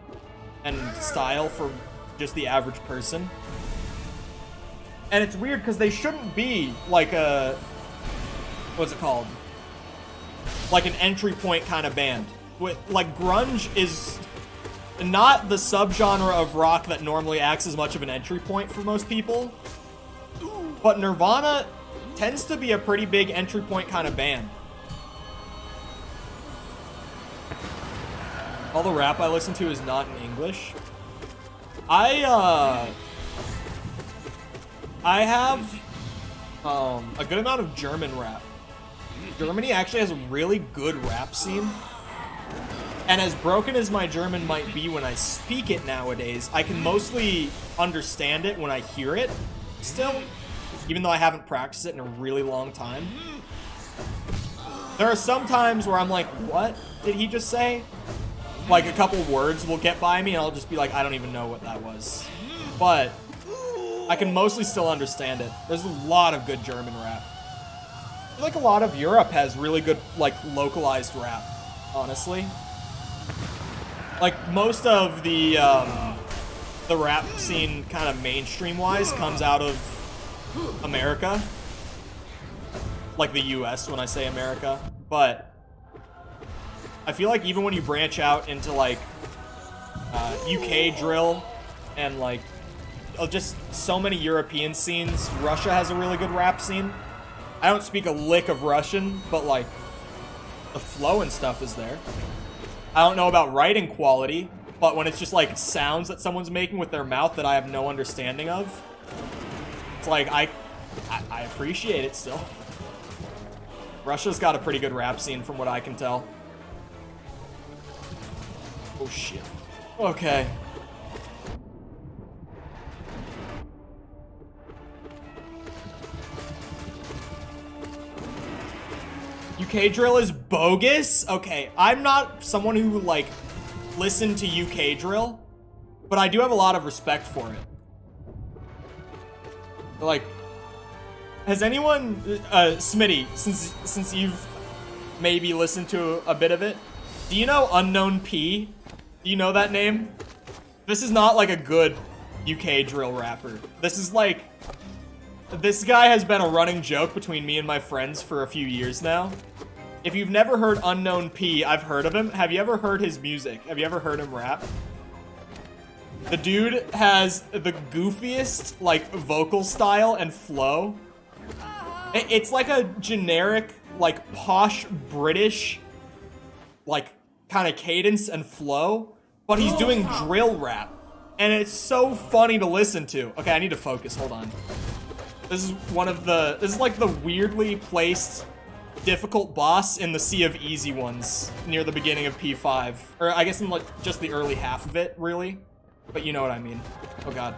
and style for just the average person. And it's weird because they shouldn't be like a, what's it called? Like an entry point kind of band. Like, grunge is not the subgenre of rock that normally acts as much of an entry point for most people. But Nirvana tends to be a pretty big entry point kind of band. All the rap I listen to is not in English. I have a good amount of German rap. Germany actually has a really good rap scene. And as broken as my German might be when I speak it nowadays, I can mostly understand it when I hear it still, even though I haven't practiced it in a really long time. There are some times where I'm like, what did he just say? Like, a couple words will get by me and I'll just be like, I don't even know what that was. But I can mostly still understand it. There's a lot of good German rap. I feel like a lot of Europe has really good, like, localized rap, honestly. Like, most of the rap scene kind of mainstream-wise comes out of America. Like the US when I say America. But I feel like even when you branch out into, like, UK drill and, like, just so many European scenes, Russia has a really good rap scene. I don't speak a lick of Russian, but, like, the flow and stuff is there. I don't know about writing quality, but when it's just, like, sounds that someone's making with their mouth that I have no understanding of, it's like, I appreciate it still. Russia's got a pretty good rap scene from what I can tell. Oh, shit. Okay. UK drill is bogus? Okay, I'm not someone who, like, listened to UK drill, but I do have a lot of respect for it. Like, has anyone, Smitty, since you've maybe listened to a bit of it, do you know Unknown P? Do you know that name? This is not, like, a good UK drill rapper. This is, like... This guy has been a running joke between me and my friends for a few years now. If you've never heard Unknown P, I've heard of him. Have you ever heard his music? Have you ever heard him rap? The dude has the goofiest, like, vocal style and flow. It's like a generic, like, posh British, like, kind of cadence and flow, but he's doing drill rap, and it's so funny to listen to. Okay, I need to focus, hold on. This is like the weirdly placed difficult boss in the Sea of Easy Ones near the beginning of P5. Or I guess in, like, just the early half of it, really. But you know what I mean. Oh, God.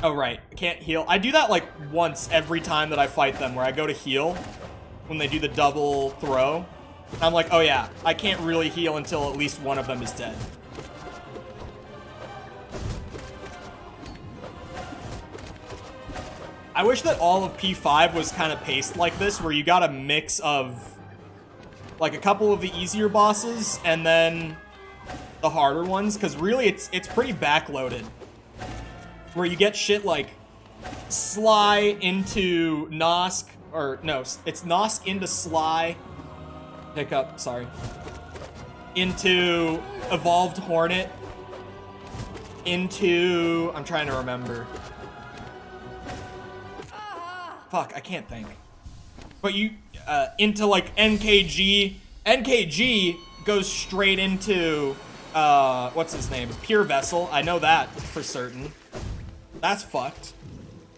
Oh, right. I can't heal. I do that, like, once every time that I fight them, where I go to heal when they do the double throw. I'm like, oh yeah, I can't really heal until at least one of them is dead. I wish that all of P5 was kind of paced like this, where you got a mix of, like, a couple of the easier bosses, and then the harder ones, because really it's pretty backloaded. Where you get shit like Sly into Nosk, or no, it's Nosk into Sly, Hiccup, sorry, into Evolved Hornet, into, I'm trying to remember. Fuck, I can't think. But you, into like NKG. NKG goes straight into, what's his name? Pure Vessel. I know that for certain. That's fucked.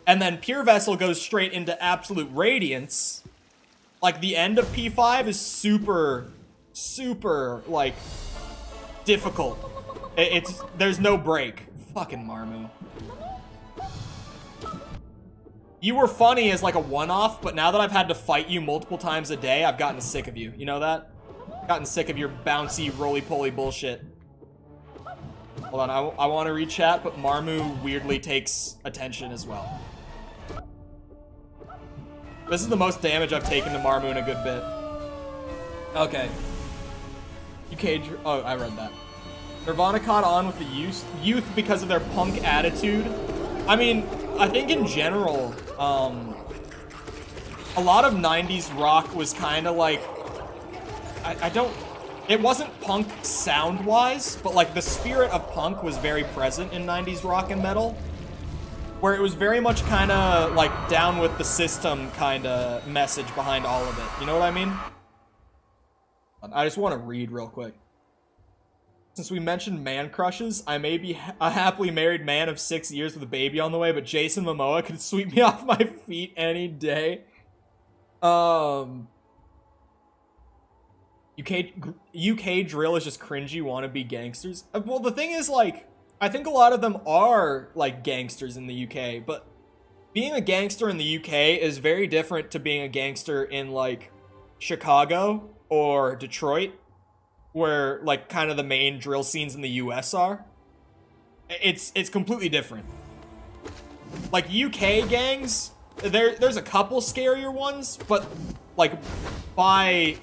And then Pure Vessel goes straight into Absolute Radiance. Like, the end of P5 is super, like, difficult. There's no break. Fucking Marmu. You were funny as like a one-off, but now that I've had to fight you multiple times a day, I've gotten sick of you. You know that? Gotten sick of your bouncy, roly-poly bullshit. Hold on, I want to read chat, but Marmu weirdly takes attention as well. This is the most damage I've taken to Marmu in a good bit. Okay. Oh, I read that. Nirvana caught on with the youth because of their punk attitude. I mean, I think in general, a lot of 90s rock was kind of like, it wasn't punk sound-wise, but like the spirit of punk was very present in 90s rock and metal, where it was very much kind of like down with the system kind of message behind all of it. You know what I mean? I just want to read real quick. Since we mentioned man crushes, I may be a happily married man of 6 years with a baby on the way, but Jason Momoa could sweep me off my feet any day. UK drill is just cringy wannabe gangsters. Well, the thing is, like, I think a lot of them are, like, gangsters in the UK, but being a gangster in the UK is very different to being a gangster in, like, Chicago or Detroit, where, like, kind of the main drill scenes in the US are. It's completely different. Like, UK gangs, there's a couple scarier ones, but, like, by,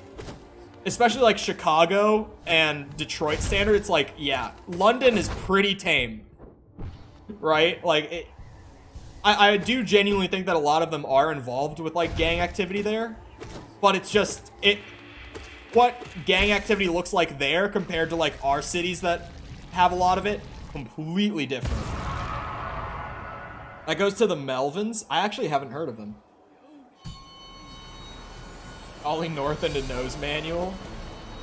especially, like, Chicago and Detroit standard, it's like, yeah, London is pretty tame, right? Like, I do genuinely think that a lot of them are involved with, like, gang activity there, but it's just, what gang activity looks like there compared to, like, our cities that have a lot of it, completely different. That goes to the Melvins. I actually haven't heard of them. Ollie North into Nose Manual.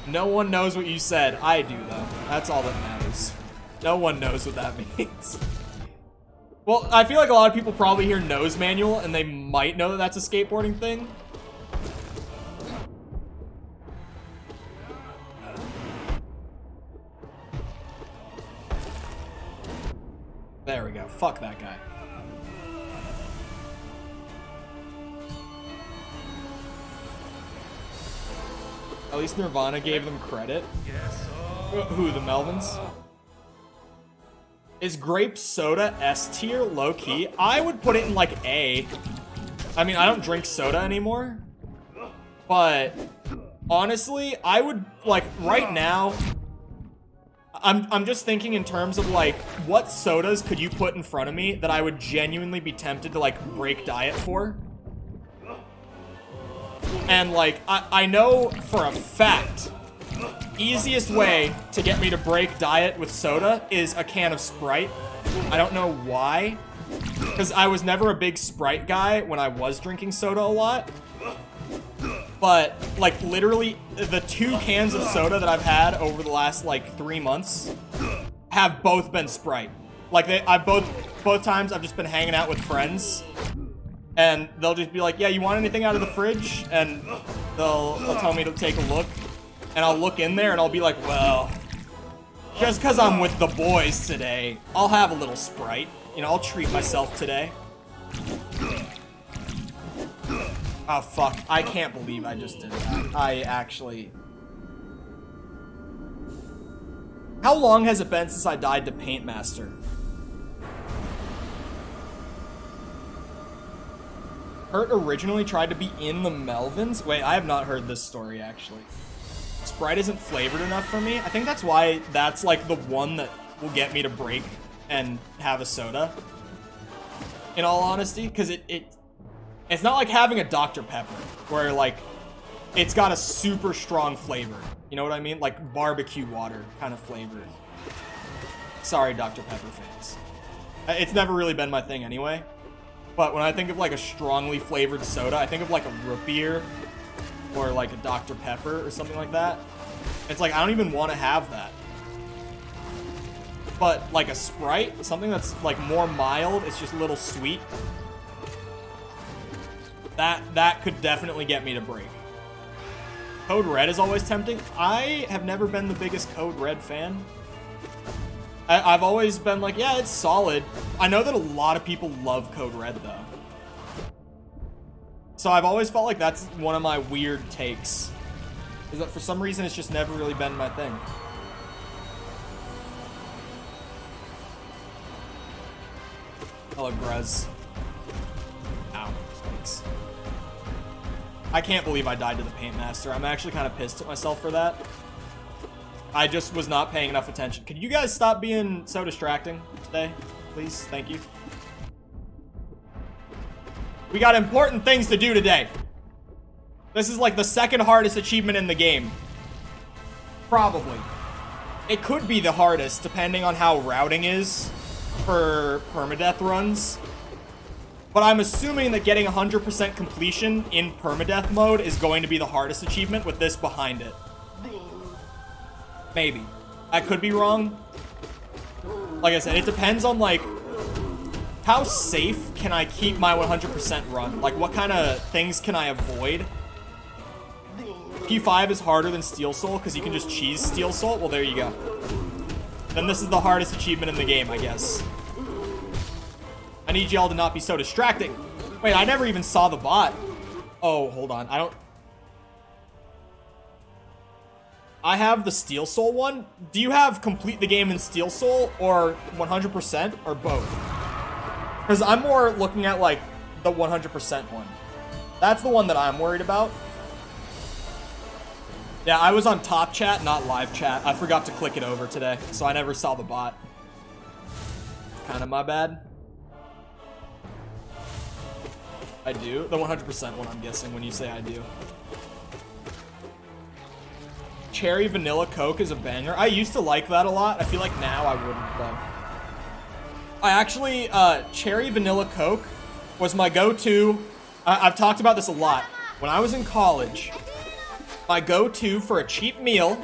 No one knows what you said. I do, though. That's all that matters. No one knows what that means. Well, I feel like a lot of people probably hear Nose Manual, and they might know that that's a skateboarding thing. There we go. Fuck that guy. At least Nirvana gave them credit. Who, the Melvins? Is grape soda S tier, low key? I would put it in like A. I mean, I don't drink soda anymore, but honestly, I would, like, right now, I'm just thinking in terms of, like, what sodas could you put in front of me that I would genuinely be tempted to, like, break diet for? And, like, I know for a fact, easiest way to get me to break diet with soda is a can of Sprite. I don't know why, because I was never a big Sprite guy when I was drinking soda a lot. But, like, literally, the 2 cans of soda that I've had over the last, like, 3 months have both been Sprite. Like, both times I've just been hanging out with friends, and they'll just be like, yeah, you want anything out of the fridge? And they'll tell me to take a look, and I'll look in there, and I'll be like, well, just because I'm with the boys today, I'll have a little Sprite. You know, I'll treat myself today. Oh, fuck. I can't believe I just did that. I actually... How long has it been since I died to Paint Master? Hurt originally tried to be in the Melvins? Wait, I have not heard this story, actually. Sprite isn't flavored enough for me. I think that's why that's like the one that will get me to break and have a soda. In all honesty, because it's not like having a Dr. Pepper where like it's got a super strong flavor. You know what I mean? Like barbecue water kind of flavor. Sorry, Dr. Pepper fans. It's never really been my thing anyway. But when I think of like a strongly flavored soda, I think of like a root beer or like a Dr. Pepper or something like that. It's like I don't even want to have that. But like a Sprite, something that's like more mild, it's just a little sweet. That could definitely get me to break. Code Red is always tempting. I have never been the biggest Code Red fan. I've always been like, yeah, it's solid. I know that a lot of people love Code Red though. So I've always felt like that's one of my weird takes. Is that for some reason it's just never really been my thing. Hello, Gruz. Ow, spikes. I can't believe I died to the Paint Master. I'm actually kind of pissed at myself for that. I just was not paying enough attention. Could you guys stop being so distracting today? Please, thank you. We got important things to do today. This is like the second hardest achievement in the game. Probably. It could be the hardest, depending on how routing is for permadeath runs. But I'm assuming that getting 100% completion in permadeath mode is going to be the hardest achievement with this behind it. Maybe. I could be wrong. Like I said, it depends on, like, how safe can I keep my 100% run? Like, what kind of things can I avoid? P5 is harder than Steel Soul because you can just cheese Steel Soul. Well, there you go. Then this is the hardest achievement in the game, I guess. I need y'all to not be so distracting. Wait, I never even saw the bot. Oh, hold on. I have the Steel Soul one. Do you have complete the game in Steel Soul or 100% or both? Because I'm more looking at like the 100% one. That's the one that I'm worried about. Yeah, I was on top chat, not live chat. I forgot to click it over today, so I never saw the bot. Kind of my bad. I do? The 100% one, I'm guessing, when you say I do. Cherry Vanilla Coke is a banger. I used to like that a lot. I feel like now I wouldn't, though. I actually, Cherry Vanilla Coke was my go-to. I've talked about this a lot. When I was in college, my go-to for a cheap meal,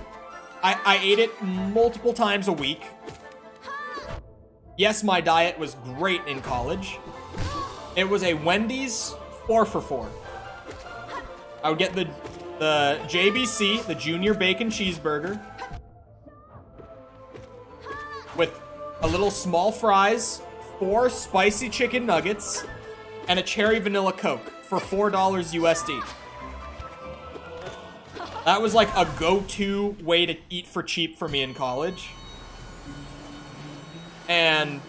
I ate it multiple times a week. Yes, my diet was great in college. It was a Wendy's 4 for $4. I would get the JBC, the Junior Bacon Cheeseburger, with a little small fries, 4 spicy chicken nuggets, and a cherry vanilla Coke for $4 USD. That was like a go-to way to eat for cheap for me in college. And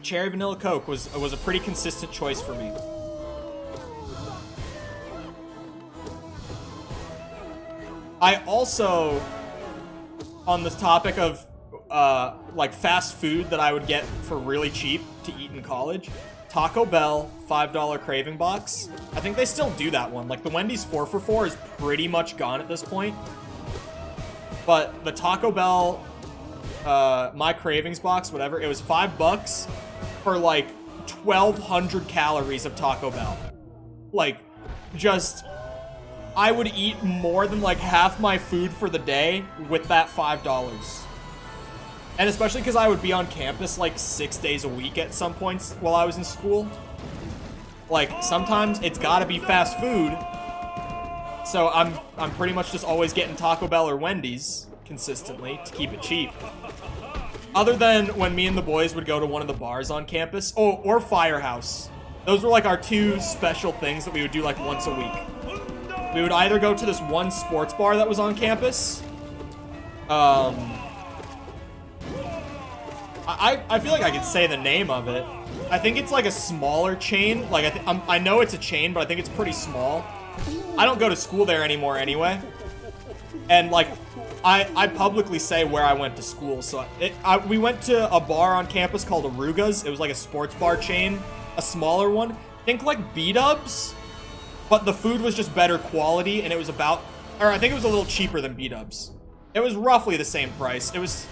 cherry vanilla Coke was a pretty consistent choice for me. I also, on the topic of like fast food that I would get for really cheap to eat in college, Taco Bell $5 craving box. I think they still do that one. Like the Wendy's 4 for $4 is pretty much gone at this point. But the Taco Bell my cravings box, whatever, it was $5 for like 1,200 calories of Taco Bell. Like, just, I would eat more than like half my food for the day with that $5. And especially because I would be on campus like 6 days a week at some points while I was in school. Like, sometimes it's gotta be fast food. So I'm pretty much just always getting Taco Bell or Wendy's consistently to keep it cheap. Other than when me and the boys would go to one of the bars on campus. Oh, or Firehouse. Those were like our two special things that we would do like once a week. We would either go to this one sports bar that was on campus. I feel like I could say the name of it. I think it's like a smaller chain. Like I know it's a chain, but I think it's pretty small. I don't go to school there anymore anyway. And like, I publicly say where I went to school. So we went to a bar on campus called Aruga's. It was like a sports bar chain, a smaller one. Think like B-dubs, but the food was just better quality, and it was about, or I think it was a little cheaper than B-dubs. It was roughly the same price. It was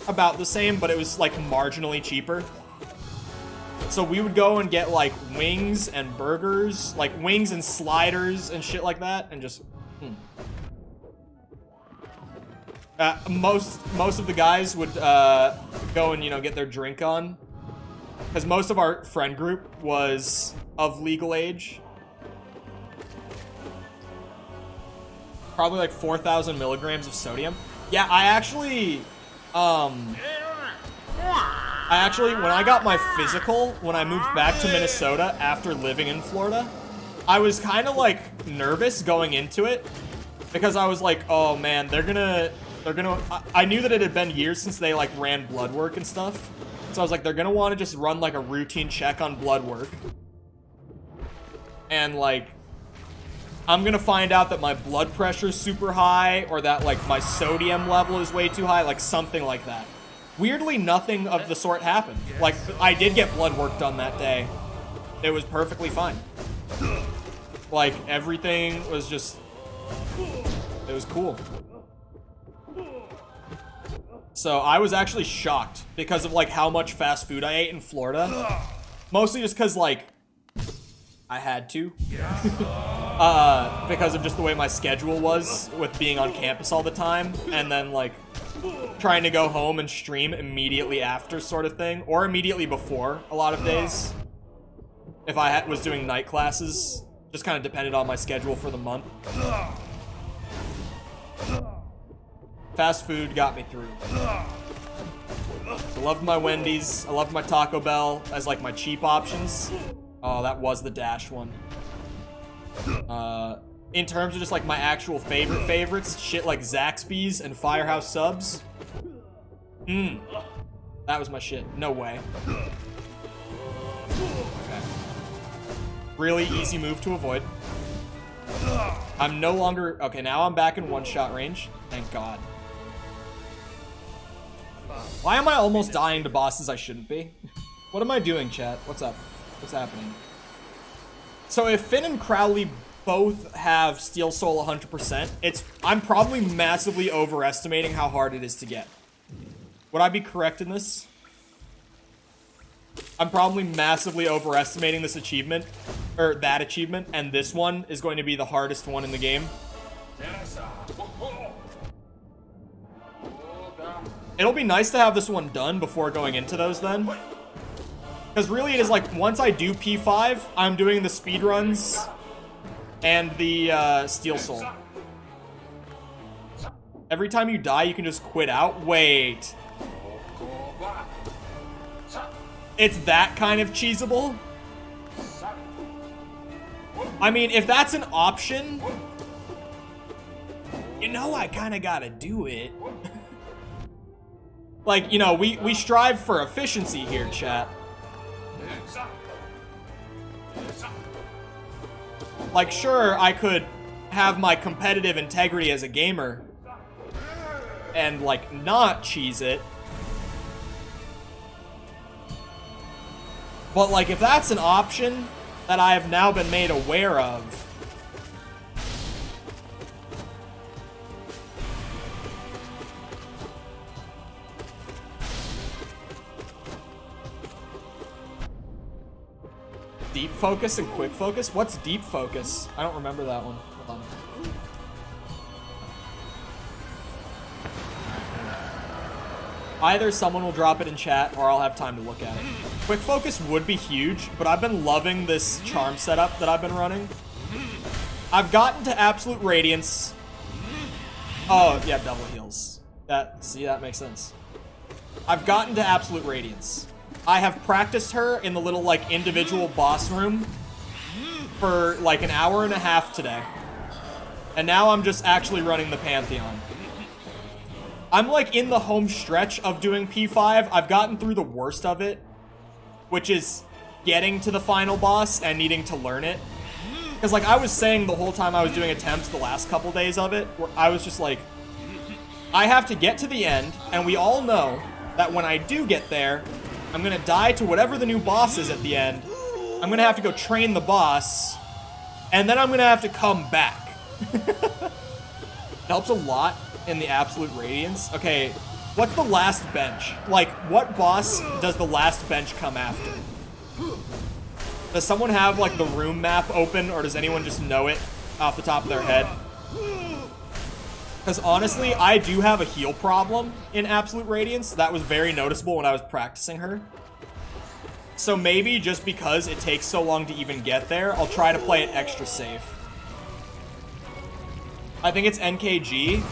about the same, but it was like marginally cheaper. So we would go and get like wings and burgers, like wings and sliders and shit like that, and just most of the guys would go and, you know, get their drink on, because most of our friend group was of legal age. Probably like 4,000 milligrams of sodium. Yeah, I actually, when I got my physical, when I moved back to Minnesota after living in Florida, I was kind of like nervous going into it, because I was like, oh man, I knew that it had been years since they like ran blood work and stuff. So I was like, they're gonna want to just run like a routine check on blood work. And like, I'm gonna find out that my blood pressure is super high, or that like my sodium level is way too high, like something like that. Weirdly, nothing of the sort happened. Like, I did get blood work done that day. It was perfectly fine. Like, everything was just, it was cool. So I was actually shocked because of like how much fast food I ate in Florida. Mostly just because like I had to. Because of just the way my schedule was with being on campus all the time, and then like trying to go home and stream immediately after, sort of thing, or immediately before a lot of days. If I was doing night classes, just kind of depended on my schedule for the month. Fast food got me through. I loved my Wendy's. I loved my Taco Bell as like my cheap options. Oh, that was the Dash one. In terms of just like my actual favorites, shit like Zaxby's and Firehouse Subs. That was my shit. No way. Okay. Really easy move to avoid. I'm no longer... Okay, now I'm back in one-shot range. Thank God. Why am I almost dying to bosses I shouldn't be? What am I doing, chat? What's up? What's happening? So if Finn and Crowley both have Steel Soul 100%, I'm probably massively overestimating how hard it is to get. Would I be correct in this? I'm probably massively overestimating this achievement, or that achievement, and this one is going to be the hardest one in the game. It'll be nice to have this one done before going into those then. Because really it is like, once I do P5, I'm doing the speedruns and the Steel Soul. Every time you die, you can just quit out. Wait. It's that kind of cheesable? I mean, if that's an option, you know I kind of gotta do it. Like, you know, we strive for efficiency here, chat. Like, sure, I could have my competitive integrity as a gamer and, like, not cheese it. But, like, if that's an option that I have now been made aware of, deep focus and quick focus? What's deep focus? I don't remember that one. Hold on. Either someone will drop it in chat or I'll have time to look at it. Quick focus would be huge, but I've been loving this charm setup that I've been running. I've gotten to absolute radiance. Oh, yeah, double heals. See, that makes sense. I've gotten to absolute radiance. I have practiced her in the little, like, individual boss room for, like, an hour and a half today. And now I'm just actually running the Pantheon. I'm, like, in the home stretch of doing P5. I've gotten through the worst of it, which is getting to the final boss and needing to learn it. Because, like, I was saying the whole time I was doing attempts the last couple days of it, where I was just like, I have to get to the end, and we all know that when I do get there, I'm gonna die to whatever the new boss is at the end. I'm gonna have to go train the boss, and then I'm gonna have to come back. It helps a lot in the absolute radiance. Okay, what's the last bench? Like, what boss does the last bench come after? Does someone have, like, the room map open, or does anyone just know it off the top of their head? Because honestly, I do have a heal problem in Absolute Radiance. That was very noticeable when I was practicing her. So maybe just because it takes so long to even get there, I'll try to play it extra safe. I think it's NKG.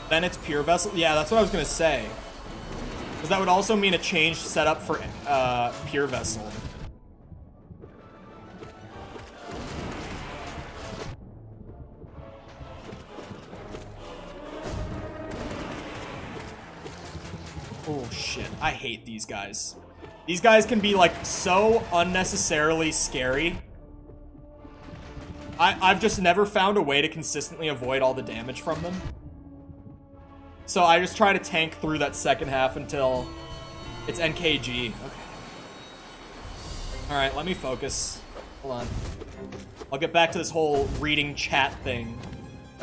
Then it's Pure Vessel. Yeah, that's what I was going to say. Because that would also mean a changed setup for Pure Vessel. Oh shit, I hate these guys. These guys can be like so unnecessarily scary. I've just never found a way to consistently avoid all the damage from them. So I just try to tank through that second half until it's NKG. Okay. Alright, let me focus. Hold on. I'll get back to this whole reading chat thing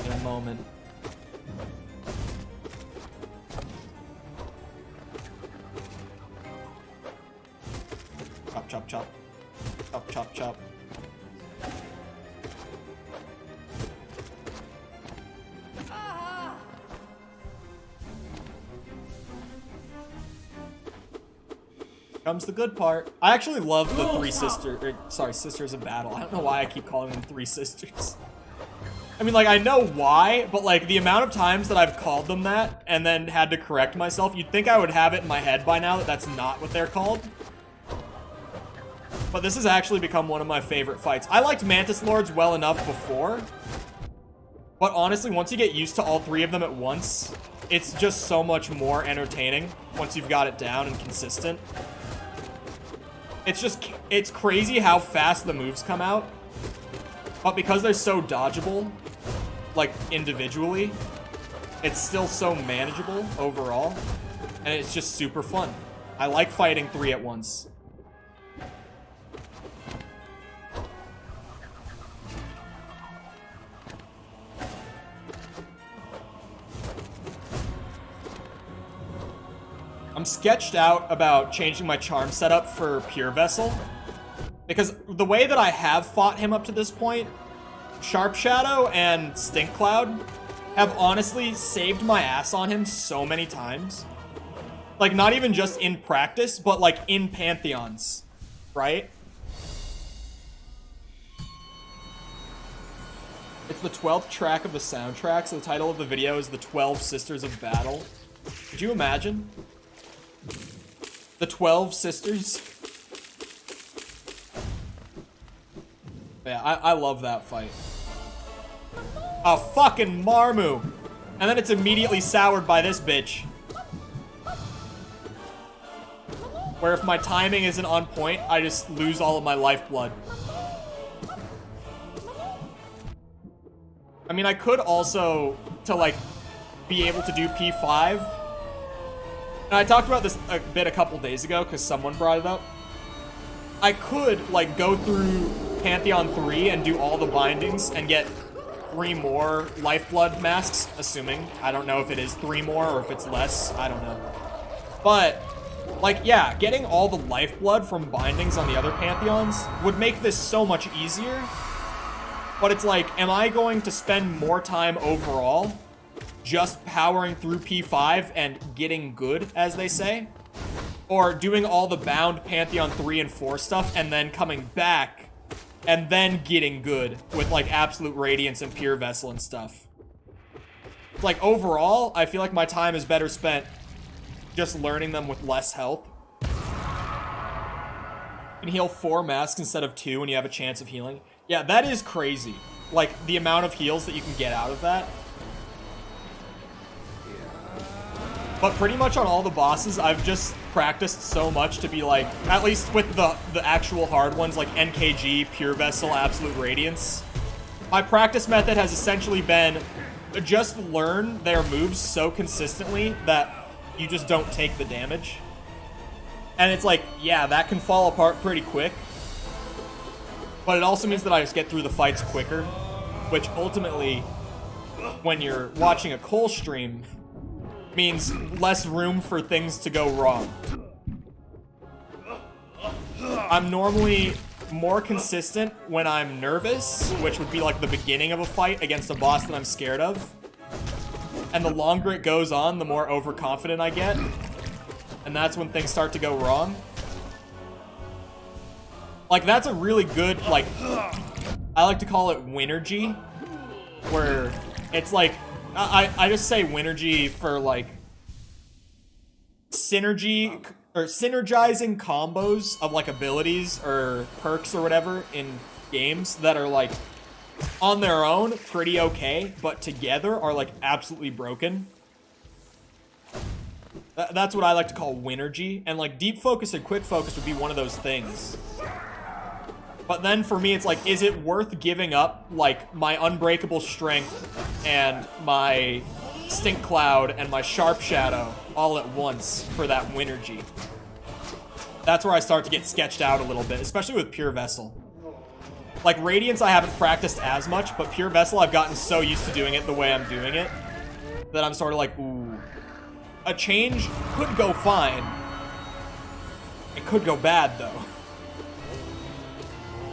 in a moment. Chop, chop, chop. Chop, chop, chop. Comes the good part. I actually love the Sisters of Battle. I don't know why I keep calling them Three Sisters. I mean, like, I know why, but, like, the amount of times that I've called them that and then had to correct myself, you'd think I would have it in my head by now that that's not what they're called. But this has actually become one of my favorite fights. I liked Mantis Lords well enough before, but honestly, once you get used to all three of them at once, it's just so much more entertaining once you've got it down and consistent. It's crazy how fast the moves come out, but because they're so dodgeable, like, individually, it's still so manageable overall, and it's just super fun. I like fighting three at once. I'm sketched out about changing my charm setup for Pure Vessel, because the way that I have fought him up to this point, Sharp Shadow and Stink Cloud have honestly saved my ass on him so many times. Like, not even just in practice, but like in Pantheons, right? It's the 12th track of the soundtrack, so the title of the video is The 12 Sisters of Battle. Could you imagine? The 12 Sisters. Yeah, I love that fight. A fucking Marmu. And then it's immediately soured by this bitch. Where if my timing isn't on point, I just lose all of my lifeblood. I mean, I could also, to like, be able to do P5. And I talked about this a bit a couple days ago because someone brought it up. I could, like, go through Pantheon 3 and do all the bindings and get 3 more lifeblood masks, assuming. I don't know if it is 3 more or if it's less. I don't know. But, like, yeah, getting all the lifeblood from bindings on the other Pantheons would make this so much easier. But it's like, am I going to spend more time overall just powering through P5 and getting good, as they say? Or doing all the bound Pantheon 3 and 4 stuff and then coming back and then getting good with, like, Absolute Radiance and Pure Vessel and stuff? Like, overall, I feel like my time is better spent just learning them with less health. You can heal 4 masks instead of 2 when you have a chance of healing. Yeah, that is crazy. Like, the amount of heals that you can get out of that. But pretty much on all the bosses, I've just practiced so much to be like, at least with the actual hard ones like NKG, Pure Vessel, Absolute Radiance. My practice method has essentially been just learn their moves so consistently that you just don't take the damage. And it's like, yeah, that can fall apart pretty quick. But it also means that I just get through the fights quicker, which ultimately, when you're watching a Cole stream, means less room for things to go wrong. I'm normally more consistent when I'm nervous, which would be like the beginning of a fight against a boss that I'm scared of. And the longer it goes on, the more overconfident I get. And that's when things start to go wrong. Like, that's a really good, like, I like to call it Winergy, where it's like, I just say Winergy for, like, synergy, or synergizing combos of, like, abilities or perks or whatever in games that are, like, on their own, pretty okay, but together are, like, absolutely broken. That's what I like to call Winergy, and, like, deep focus and quick focus would be one of those things. But then for me, it's like, is it worth giving up, like, my Unbreakable Strength and my Stink Cloud and my Sharp Shadow all at once for that Winergy? That's where I start to get sketched out a little bit, especially with Pure Vessel. Like, Radiance I haven't practiced as much, but Pure Vessel I've gotten so used to doing it the way I'm doing it that I'm sort of like, ooh. A change could go fine. It could go bad, though.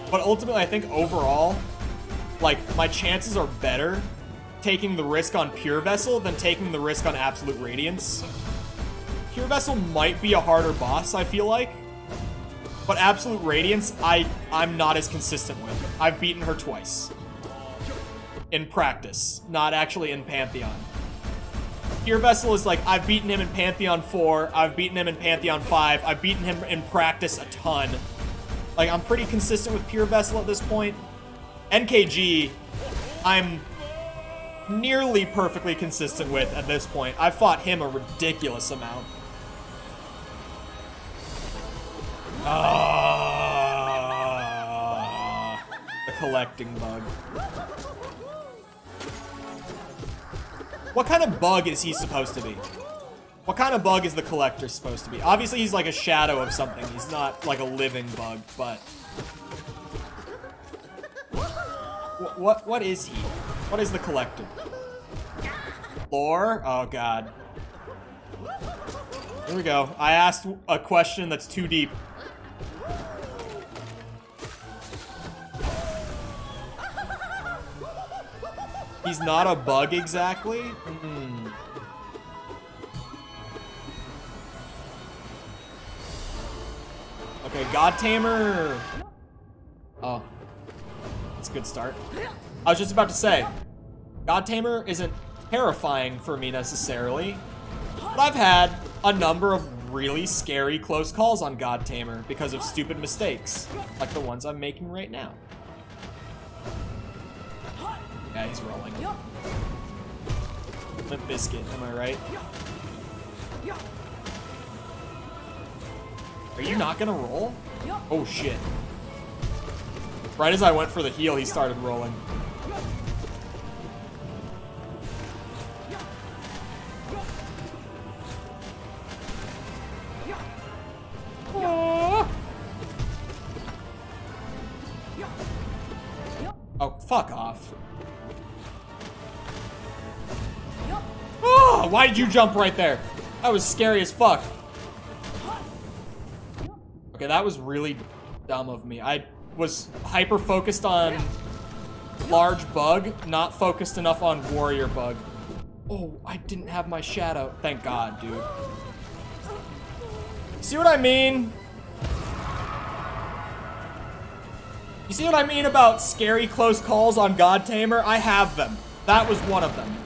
But ultimately, I think overall, like, my chances are better taking the risk on Pure Vessel than taking the risk on Absolute Radiance. Pure Vessel might be a harder boss, I feel like. But Absolute Radiance, I'm not as consistent with. I've beaten her twice. In practice, not actually in Pantheon. Pure Vessel is like, I've beaten him in Pantheon 4, I've beaten him in Pantheon 5, I've beaten him in practice a ton. Like, I'm pretty consistent with Pure Vessel at this point. NKG, I'm nearly perfectly consistent with at this point. I've fought him a ridiculous amount. The collecting bug. What kind of bug is he supposed to be? What kind of bug is the collector supposed to be? Obviously, he's like a shadow of something. He's not like a living bug, but... What is he? What is the collector? Lore? Oh, God. Here we go. I asked a question that's too deep. He's not a bug exactly? Okay, God Tamer. Oh. That's a good start. I was just about to say, God Tamer isn't terrifying for me necessarily, but I've had a number of really scary close calls on God Tamer because of stupid mistakes, like the ones I'm making right now. Yeah, he's rolling. Limp Biscuit, am I right? Are you not gonna roll? Oh shit. Right as I went for the heal, he started rolling. Oh, fuck off. Oh, why did you jump right there? That was scary as fuck. Okay, that was really dumb of me. I was hyper-focused on large bug, not focused enough on warrior bug. Oh, I didn't have my shadow. Thank God, dude. See what I mean? You see what I mean about scary close calls on God Tamer? I have them. That was one of them.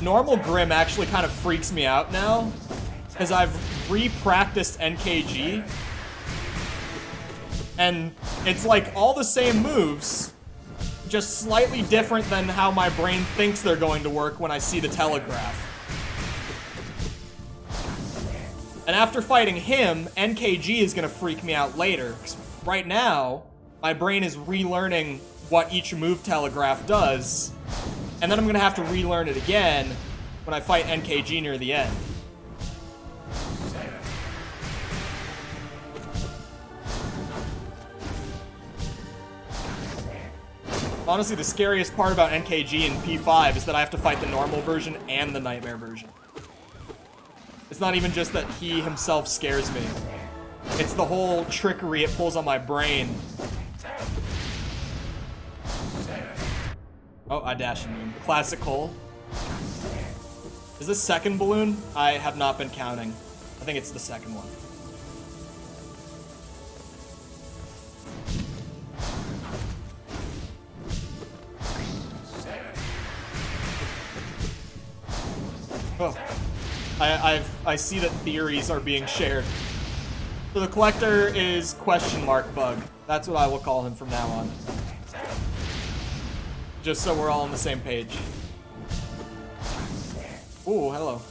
Normal Grim actually kind of freaks me out now, because I've re-practiced NKG, and it's like all the same moves, just slightly different than how my brain thinks they're going to work when I see the telegraph. And after fighting him, NKG is gonna freak me out later. 'Cause right now, my brain is relearning what each move telegraph does, and then I'm gonna have to relearn it again when I fight NKG near the end. Honestly, the scariest part about NKG in P5 is that I have to fight the normal version and the nightmare version. It's not even just that he himself scares me. It's the whole trickery it pulls on my brain. Oh, I dashed into him. Classic Cole. Is this second balloon? I have not been counting. I think it's the second one. Oh. I see that theories are being shared. So the collector is question mark bug. That's what I will call him from now on. Just so we're all on the same page. Ooh, hello.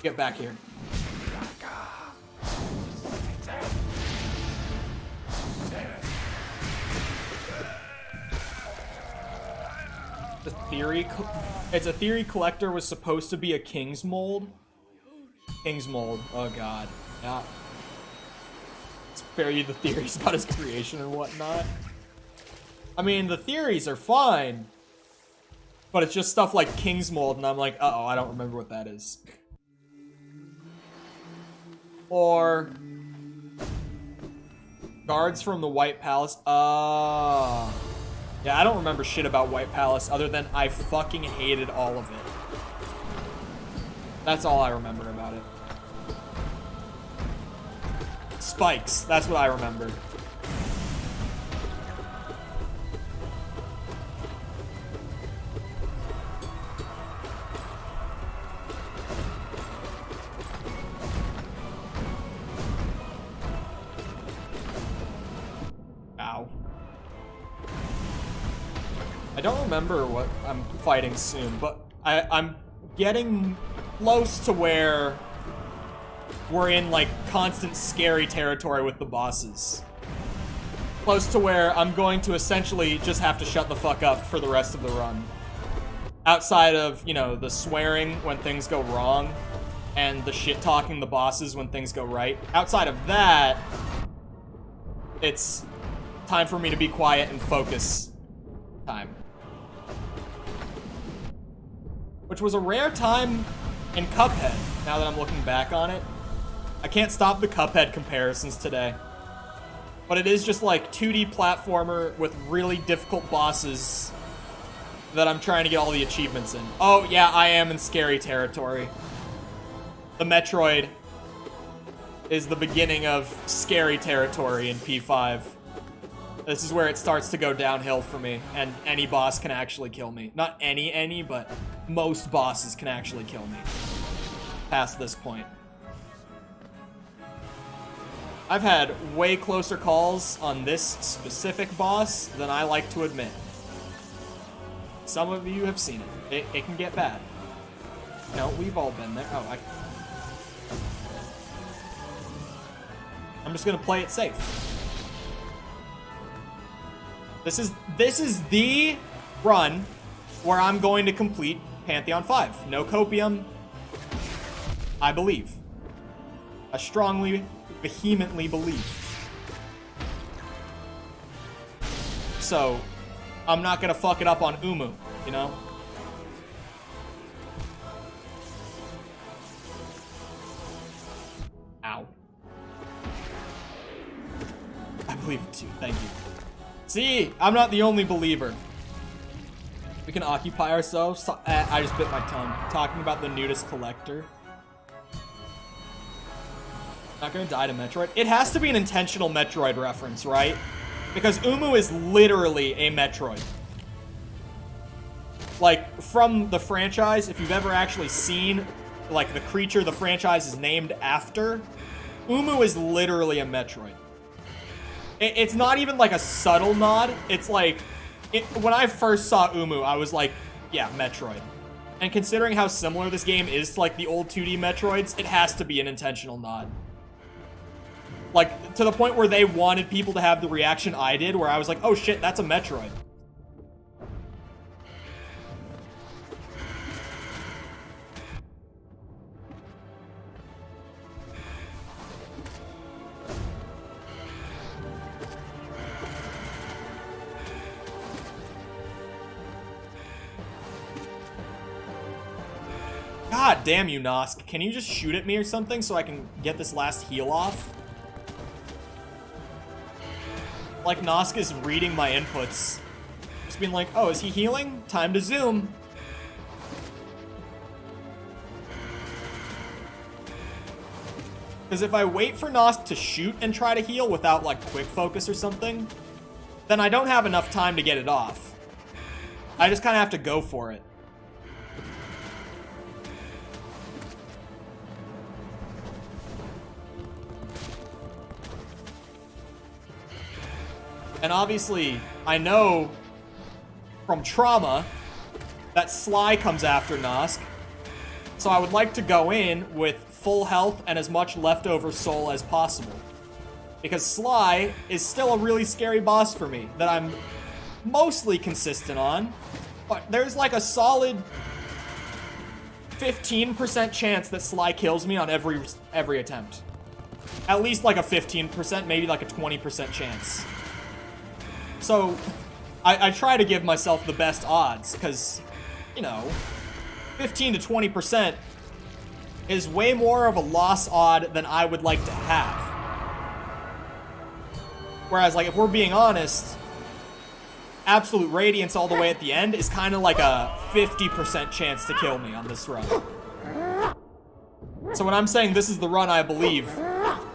Get back here. The theory, it's a theory collector was supposed to be a King's Mold. King's Mold, oh god, yeah. Spare you the theories about his creation and whatnot. I mean, the theories are fine, but it's just stuff like King's Mold, and I'm like, uh-oh, I don't remember what that is. Or guards from the White Palace. Yeah, I don't remember shit about White Palace other than I fucking hated all of it. That's all I remember about it. Spikes, that's what I remember. I don't remember what I'm fighting soon, but I'm getting close to where we're in, like, constant scary territory with the bosses. Close to where I'm going to essentially just have to shut the fuck up for the rest of the run. Outside of, you know, the swearing when things go wrong, and the shit-talking the bosses when things go right. Outside of that, it's time for me to be quiet and focus time. Which was a rare time in Cuphead, now that I'm looking back on it. I can't stop the Cuphead comparisons today. But it is just like 2D platformer with really difficult bosses that I'm trying to get all the achievements in. Oh yeah, I am in scary territory. The Metroid is the beginning of scary territory in P5. This is where it starts to go downhill for me, and any boss can actually kill me. Not any, but most bosses can actually kill me past this point. I've had way closer calls on this specific boss than I like to admit. Some of you have seen it. It can get bad. No, we've all been there. Oh, I'm just gonna play it safe. This is the run where I'm going to complete Pantheon 5. No copium. I believe. I strongly, vehemently believe. So, I'm not gonna fuck it up on Umu, you know? Ow. I believe it too, thank you. See, I'm not the only believer. We can occupy ourselves. I just bit my tongue. Talking about the nudist collector. Not gonna die to Metroid. It has to be an intentional Metroid reference, right? Because Umu is literally a Metroid. Like, from the franchise, if you've ever actually seen, like, the creature the franchise is named after, Umu is literally a Metroid. It's not even, like, a subtle nod. It's like, when I first saw Umu, I was like, yeah, Metroid. And considering how similar this game is to, like, the old 2D Metroids, it has to be an intentional nod. Like, to the point where they wanted people to have the reaction I did, where I was like, oh shit, that's a Metroid. God damn you, Nosk. Can you just shoot at me or something so I can get this last heal off? Like, Nosk is reading my inputs. Just being like, oh, is he healing? Time to zoom. Because if I wait for Nosk to shoot and try to heal without, like, quick focus or something, then I don't have enough time to get it off. I just kind of have to go for it. And obviously, I know from trauma that Sly comes after Nosk, so I would like to go in with full health and as much leftover soul as possible. Because Sly is still a really scary boss for me that I'm mostly consistent on, but there's like a solid 15% chance that Sly kills me on every attempt. At least like a 15%, maybe like a 20% chance. So, I try to give myself the best odds, because, you know, 15 to 20% is way more of a loss odd than I would like to have. Whereas, like, if we're being honest, Absolute Radiance all the way at the end is kind of like a 50% chance to kill me on this run. So when I'm saying this is the run I believe,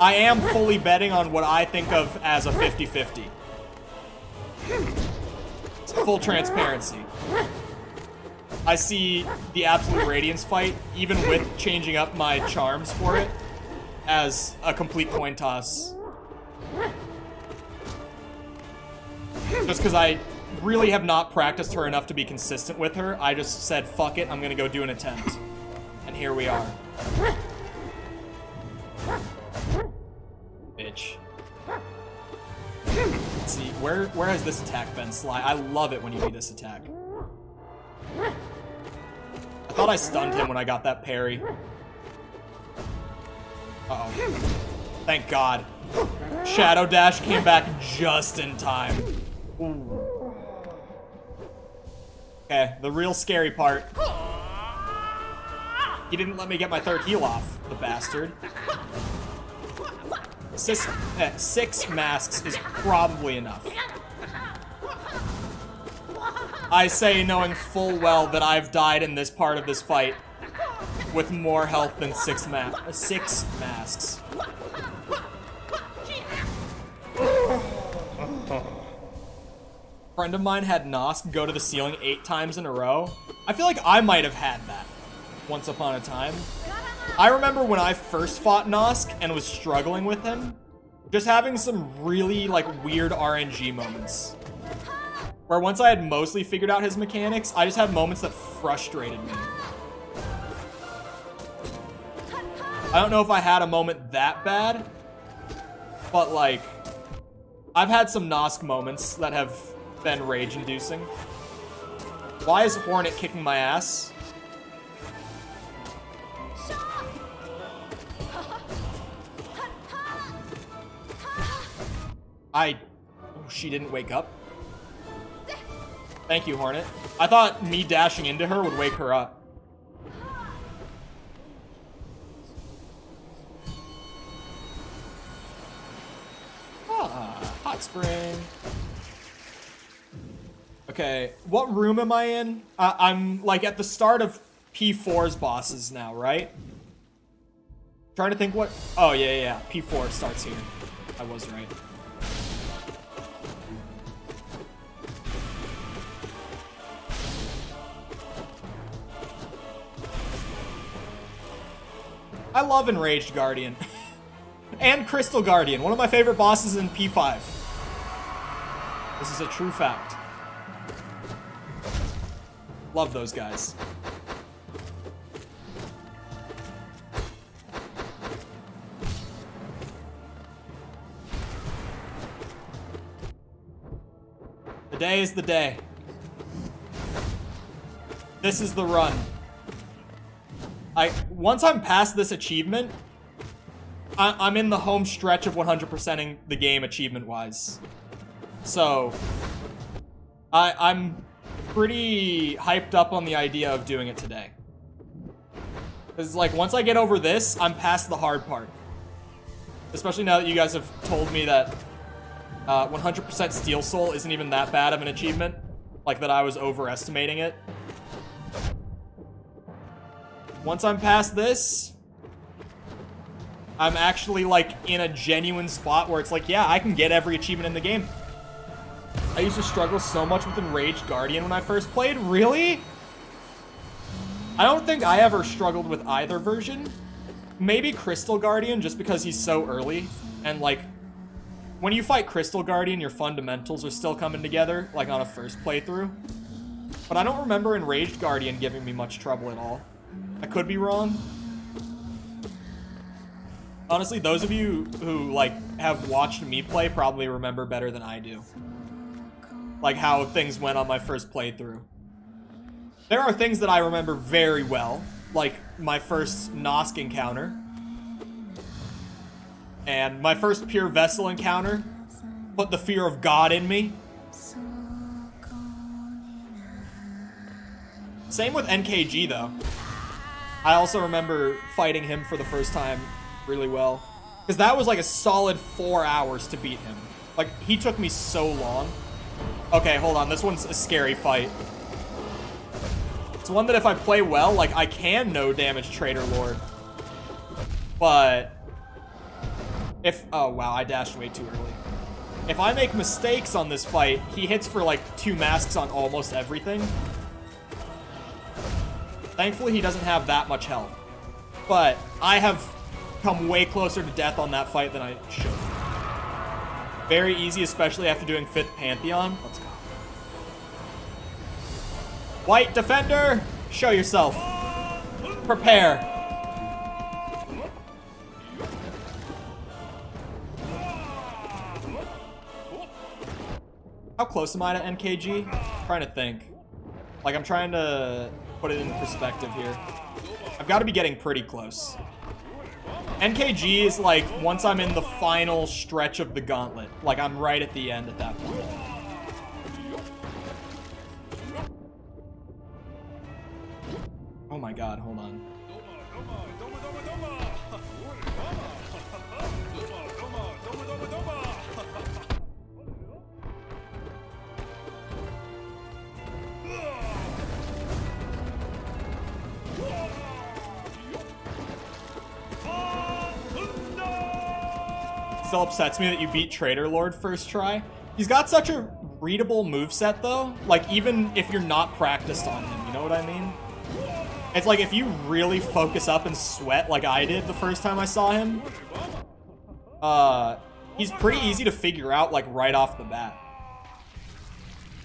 I am fully betting on what I think of as a 50-50. It's full transparency. I see the Absolute Radiance fight, even with changing up my charms for it, as a complete coin toss. Just because I really have not practiced her enough to be consistent with her, I just said, fuck it, I'm gonna go do an attempt. And here we are. Bitch. Let's see, where has this attack been, Sly? I love it when you do this attack. I thought I stunned him when I got that parry. Uh-oh. Thank God. Shadow Dash came back just in time. Ooh. Okay, the real scary part. He didn't let me get my third heal off, the bastard. Six masks is probably enough. I say knowing full well that I've died in this part of this fight with more health than six masks. A friend of mine had Nosk go to the ceiling 8 times in a row. I feel like I might have had that once upon a time. I remember when I first fought Nosk and was struggling with him, just having some really, like, weird RNG moments. Where once I had mostly figured out his mechanics, I just had moments that frustrated me. I don't know if I had a moment that bad, but, like, I've had some Nosk moments that have been rage-inducing. Why is Hornet kicking my ass? Oh, she didn't wake up? Thank you, Hornet. I thought me dashing into her would wake her up. Ah, hot spring. Okay, what room am I in? I'm, like, at the start of P4's bosses now, right? Trying to think what... Oh, yeah. P4 starts here. I was right. I love Enraged Guardian. And Crystal Guardian, one of my favorite bosses in P5. This is a true fact. Love those guys. Today is the day. This is the run. Once I'm past this achievement, I'm in the home stretch of 100%ing the game achievement-wise. So, I'm pretty hyped up on the idea of doing it today. Because, like, once I get over this, I'm past the hard part. Especially now that you guys have told me that 100% Steel Soul isn't even that bad of an achievement. Like, that I was overestimating it. Once I'm past this, I'm actually, like, in a genuine spot where it's like, yeah, I can get every achievement in the game. I used to struggle so much with Enraged Guardian when I first played. Really? I don't think I ever struggled with either version. Maybe Crystal Guardian, just because he's so early. And, like, when you fight Crystal Guardian, your fundamentals are still coming together, like, on a first playthrough. But I don't remember Enraged Guardian giving me much trouble at all. I could be wrong. Honestly, those of you who, like, have watched me play probably remember better than I do. Like, how things went on my first playthrough. There are things that I remember very well, like my first Nosk encounter. And my first Pure Vessel encounter put the fear of God in me. Same with NKG, though. I also remember fighting him for the first time really well. Because that was like a solid 4 hours to beat him. Like, he took me so long. Okay, hold on. This one's a scary fight. It's one that if I play well, like, I can no-damage Traitor Lord. But if... Oh, wow. I dashed way too early. If I make mistakes on this fight, he hits for, like, 2 masks on almost everything. Thankfully, he doesn't have that much health. But I have come way closer to death on that fight than I should. Very easy, especially after doing 5th Pantheon. Let's go. White Defender, show yourself. Prepare. How close am I to NKG? I'm trying to think. Like, I'm trying to put it in perspective here. I've got to be getting pretty close. NKG is like, once I'm in the final stretch of the gauntlet. Like, I'm right at the end at that point. Oh my god, hold on. Still upsets me that you beat Traitor Lord first try. He's got such a readable moveset though. Like, even if you're not practiced on him, you know what I mean? It's like if you really focus up and sweat like I did the first time I saw him, he's pretty easy to figure out, like, right off the bat.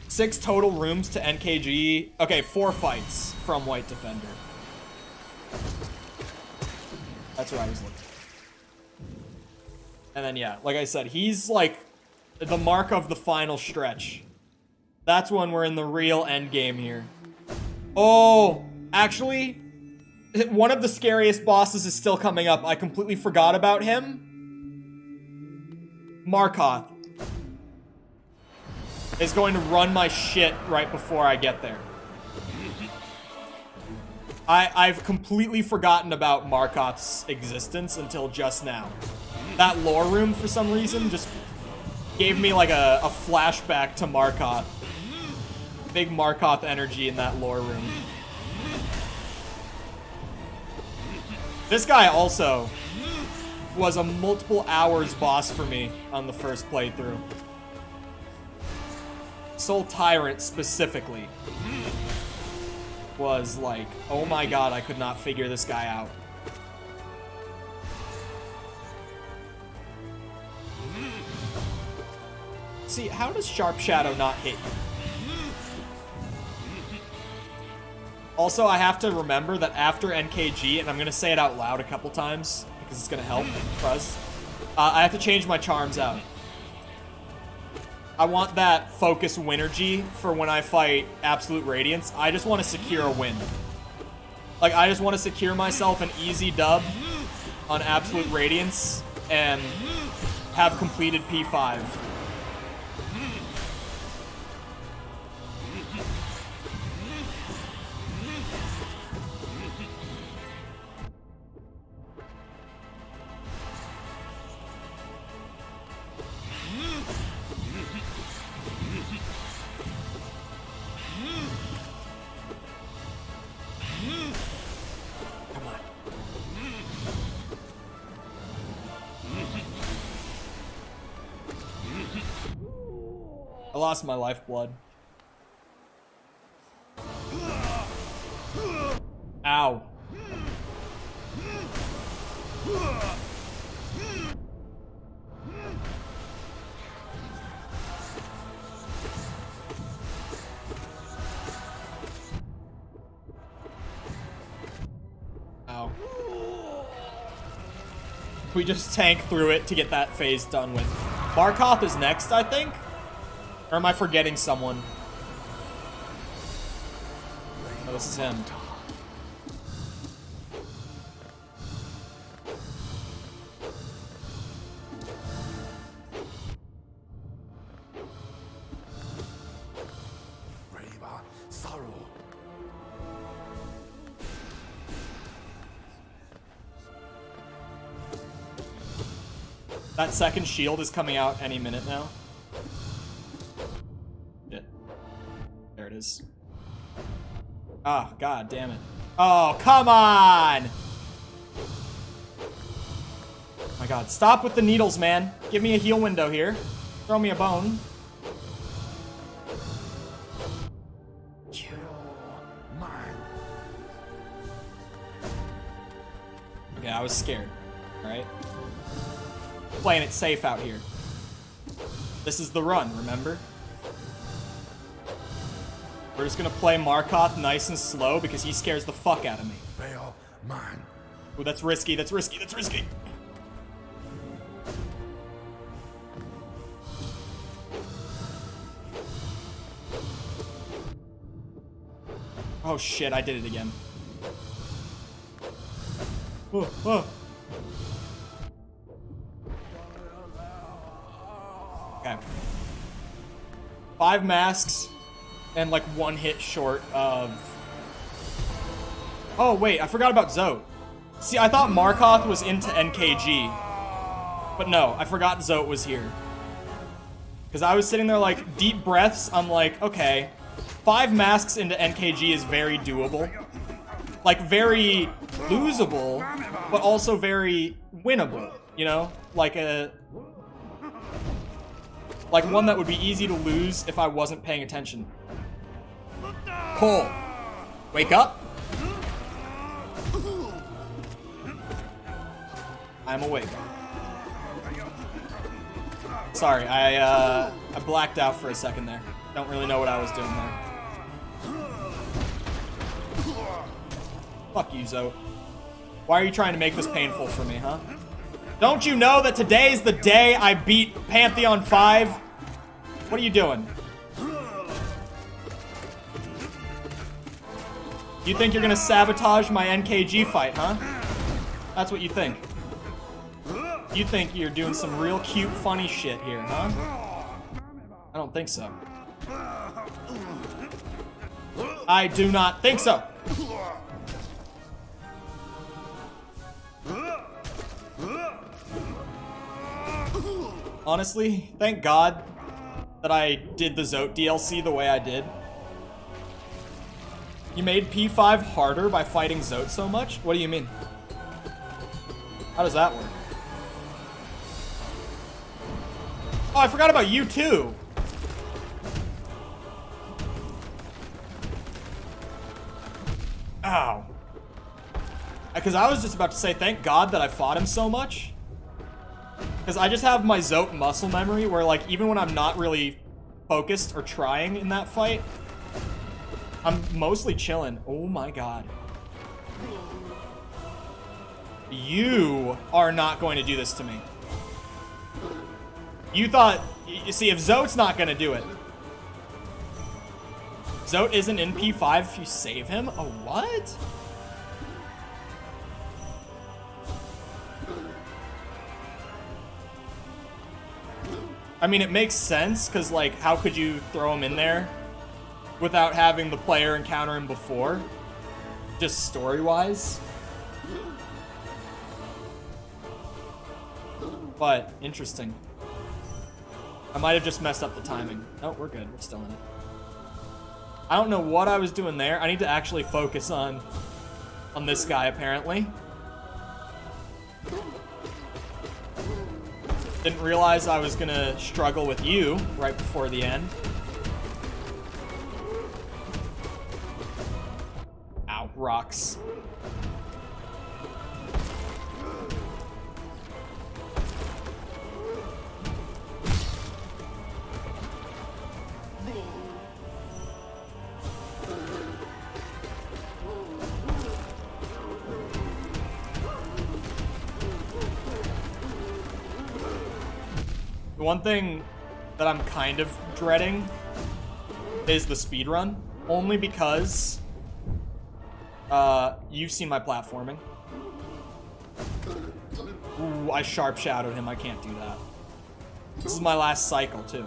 6 total rooms to NKG. Okay, 4 fights from White Defender. That's what I was looking for. And then, yeah, like I said, he's, like, the mark of the final stretch. That's when we're in the real end game here. Oh, actually, one of the scariest bosses is still coming up. I completely forgot about him. Markoth is going to run my shit right before I get there. I've completely forgotten about Markoth's existence until just now. That lore room, for some reason, just gave me like a flashback to Markoth. Big Markoth energy in that lore room. This guy also was a multiple hours boss for me on the first playthrough. Soul Tyrant specifically was like, oh my god, I could not figure this guy out. See, how does Sharp Shadow not hit you? Also, I have to remember that after NKG, and I'm going to say it out loud a couple times, because it's going to help, Fuzz, I have to change my charms out. I want that focus Winergy for when I fight Absolute Radiance. I just want to secure a win. Like, I just want to secure myself an easy dub on Absolute Radiance and have completed P5. I lost my lifeblood. Ow. Ow. We just tank through it to get that phase done with. Barkoth is next, I think? Or am I forgetting someone? Oh, this is him. That second shield is coming out any minute now. Shit. There it is. Ah, god damn it. Oh, come on! Oh my god, stop with the needles, man. Give me a heal window here. Throw me a bone. Okay, I was scared. Alright. Playing it safe out here. This is the run, remember? We're just gonna play Markoth nice and slow because he scares the fuck out of me. Ooh, that's risky, that's risky, that's risky. Oh shit, I did it again. Oh, oh. Okay. 5 masks and like 1 hit short of... Oh wait, I forgot about Zote. See, I thought Markoth was into NKG. But no, I forgot Zote was here. Because I was sitting there like, deep breaths, I'm like, okay, 5 masks into NKG is very doable. Like, very losable, but also very winnable, you know? Like one that would be easy to lose if I wasn't paying attention. Cole, wake up. I'm awake. Sorry, I blacked out for a second there. Don't really know what I was doing there. Fuck you, Zote. Why are you trying to make this painful for me, huh? Don't you know that today is the day I beat Pantheon 5? What are you doing? You think you're gonna sabotage my NKG fight, huh? That's what you think. You think you're doing some real cute, funny shit here, huh? I don't think so. I do not think so. Honestly, thank God that I did the Zote DLC the way I did. You made P5 harder by fighting Zote so much? What do you mean? How does that work? Oh, I forgot about you too. Ow. Because I was just about to say, thank God that I fought him so much. Because I just have my Zote muscle memory where, like, even when I'm not really focused or trying in that fight, I'm mostly chilling. Oh my god. You are not going to do this to me. You thought... You see, if Zote's not going to do it... Zote isn't in P5 if you save him? Oh, what? I mean, it makes sense, because, like, how could you throw him in there without having the player encounter him before? Just story-wise. But, interesting. I might have just messed up the timing. Oh, we're good. We're still in it. I don't know what I was doing there. I need to actually focus on this guy, apparently. Didn't realize I was gonna struggle with you right before the end. Ow, rocks. The one thing that I'm kind of dreading is the speedrun, only because you've seen my platforming. Ooh, I sharp shadowed him. I can't do that. This is my last cycle, too.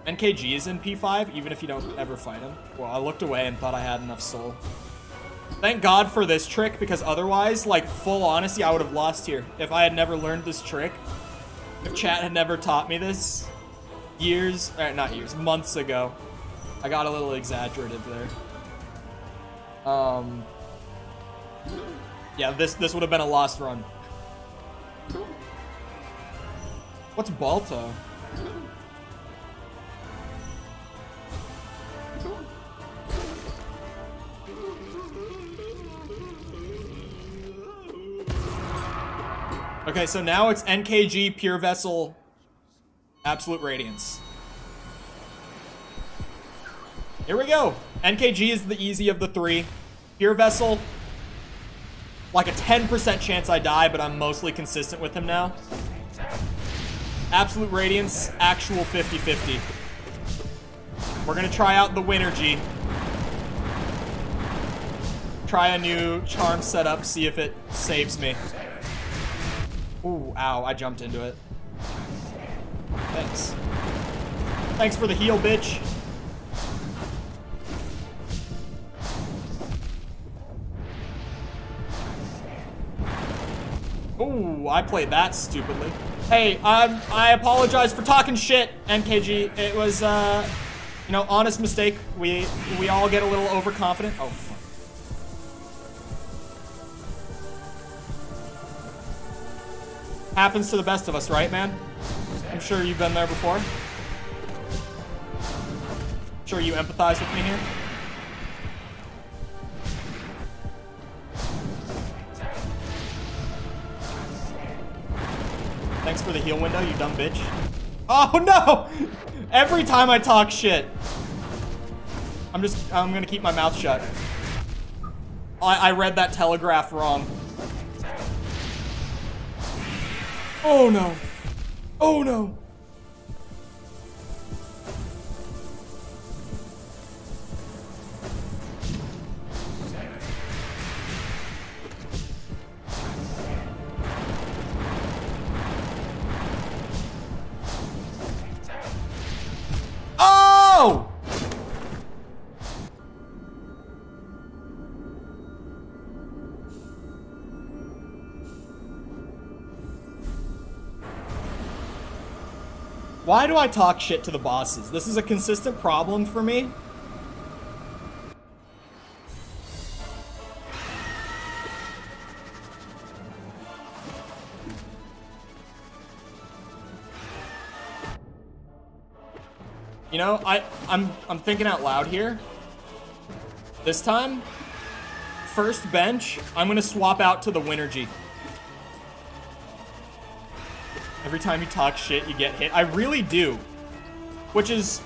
NKG is in P5, even if you don't ever fight him. Well, I looked away and thought I had enough soul. Thank God for this trick, because otherwise, like, full honesty, I would have lost here. If I had never learned this trick, if chat had never taught me this not years, months ago. I got a little exaggerative there. Yeah, this would have been a lost run. What's Balto? Okay, so now it's NKG, Pure Vessel, Absolute Radiance. Here we go. NKG is the easy of the three. Pure Vessel, like a 10% chance I die, but I'm mostly consistent with him now. Absolute Radiance, actual 50-50. We're gonna try out the Winnergy. Try a new charm setup, see if it saves me. Ooh, ow, I jumped into it. Thanks. Thanks for the heal, bitch. Ooh, I played that stupidly. Hey, I apologize for talking shit, NKG. It was, you know, honest mistake. We all get a little overconfident. Oh, fuck. Happens to the best of us, right, man? I'm sure you've been there before. Sure you empathize with me here. Thanks for the heal window, you dumb bitch. Oh no! Every time I talk shit, I'm gonna keep my mouth shut. I read that telegraph wrong. Oh no. Oh no. Oh! Why do I talk shit to the bosses? This is a consistent problem for me. You You know, I'm thinking out loud here. This time, first bench, I'm gonna swap out to the Winnergy. Every time you talk shit, you get hit. I really do. Which is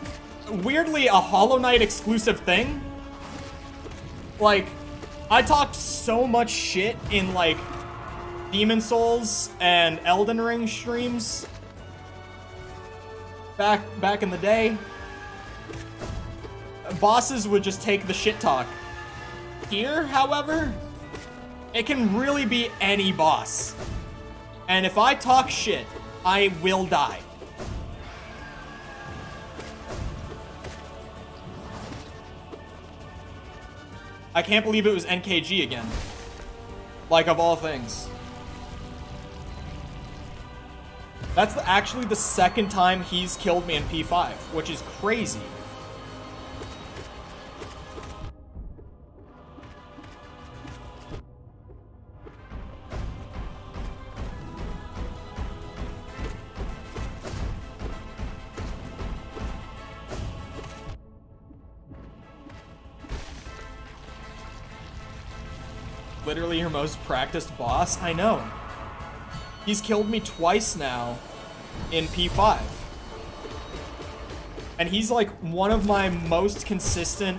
weirdly a Hollow Knight exclusive thing. Like, I talked so much shit in, like, Demon Souls and Elden Ring streams back in the day. Bosses would just take the shit talk. Here, however, it can really be any boss. And if I talk shit, I will die. I can't believe it was NKG again. Like, of all things. That's actually the second time he's killed me in P5, which is crazy. Literally your most practiced boss? I know. He's killed me twice now in P5. And he's like one of my most consistent,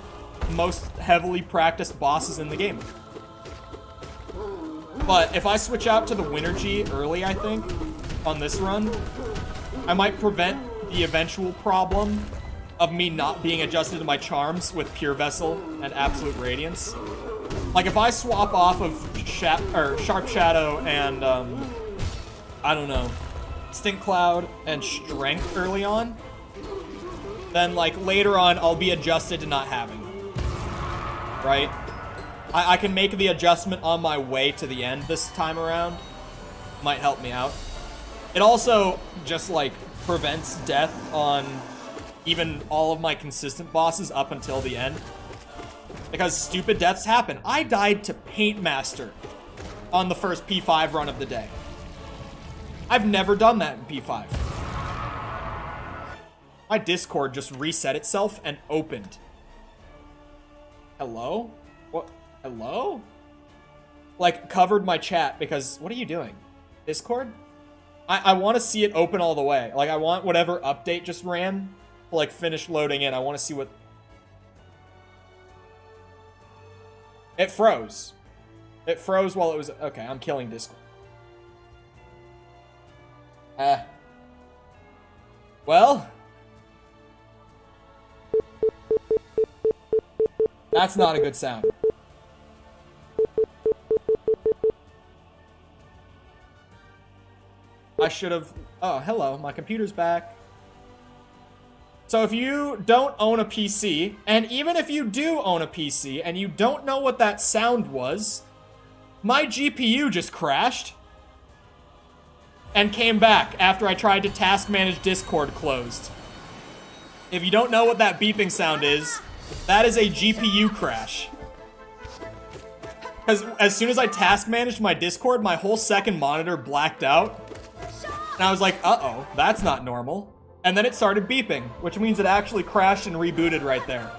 most heavily practiced bosses in the game. But if I switch out to the Winnergy early, I think, on this run, I might prevent the eventual problem of me not being adjusted to my charms with Pure Vessel and Absolute Radiance. Like, if I swap off of Sharp Shadow and, I don't know, Stink Cloud and Strength early on, then, like, later on, I'll be adjusted to not having them. Right? I can make the adjustment on my way to the end this time around. Might help me out. It also just, like, prevents death on even all of my consistent bosses up until the end. Because stupid deaths happen. I died to Paint Master on the first P5 run of the day. I've never done that in P5. My Discord just reset itself and opened. Hello? What? Hello? Like, covered my chat because... What are you doing? Discord? I want to see it open all the way. Like, I want whatever update just ran to, like, finish loading in. I want to see what... It froze. It froze while it was... Okay, I'm killing Discord. Well... That's not a good sound. I should have... Oh, hello. My computer's back. So if you don't own a PC, and even if you do own a PC, and you don't know what that sound was, my GPU just crashed and came back after I tried to task manage Discord closed. If you don't know what that beeping sound is, that is a GPU crash. Because as soon as I task managed my Discord, my whole second monitor blacked out. And I was like, uh-oh, that's not normal. And then it started beeping, which means it actually crashed and rebooted right there.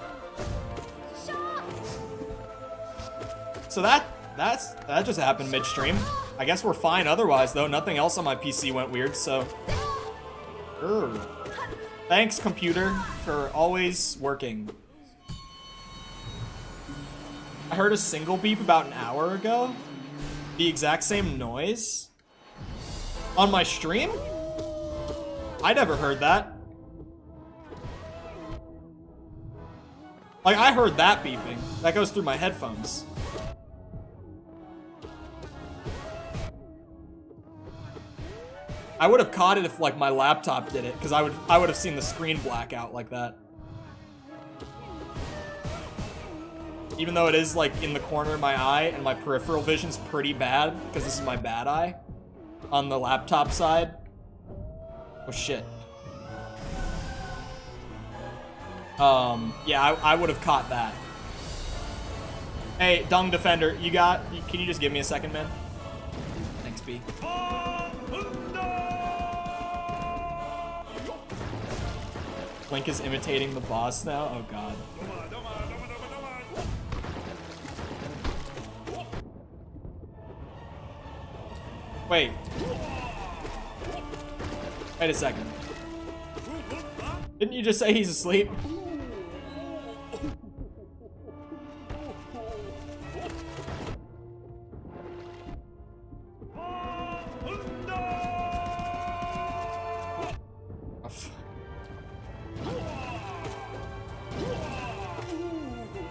So that just happened midstream. I guess we're fine otherwise, though. Nothing else on my PC went weird, so... Thanks, computer, for always working. I heard a single beep about an hour ago. The exact same noise. On my stream? I never heard that. Like, I heard that beeping. That goes through my headphones. I would have caught it if, like, my laptop did it, because I would have seen the screen black out like that. Even though it is, like, in the corner of my eye, and my peripheral vision's pretty bad, because this is my bad eye, on the laptop side. Oh, shit. Yeah, I would have caught that. Hey, Dung Defender, can you just give me a second, man? Thanks, B. Link is imitating the boss now? Oh god. Wait. Wait a second. Didn't you just say he's asleep?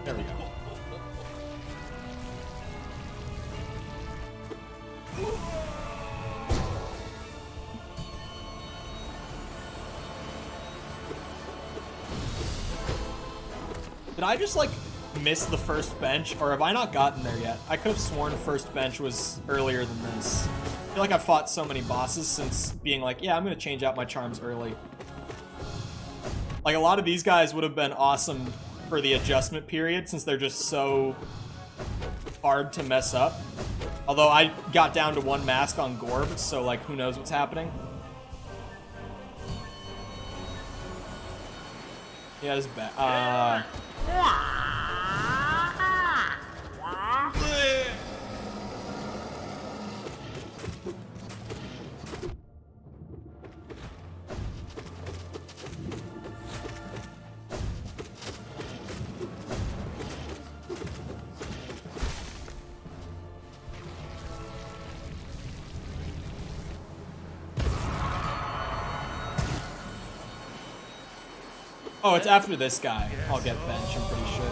There we go. Did I just, like, miss the first bench, or have I not gotten there yet? I could have sworn first bench was earlier than this. I feel like I've fought so many bosses since being like, yeah, I'm gonna change out my charms early. Like, a lot of these guys would have been awesome for the adjustment period, since they're just so hard to mess up. Although I got down to one mask on Gorb, so, like, who knows what's happening. Yeah, it's bad. Oh, it's after this guy. I'll get bench, I'm pretty sure.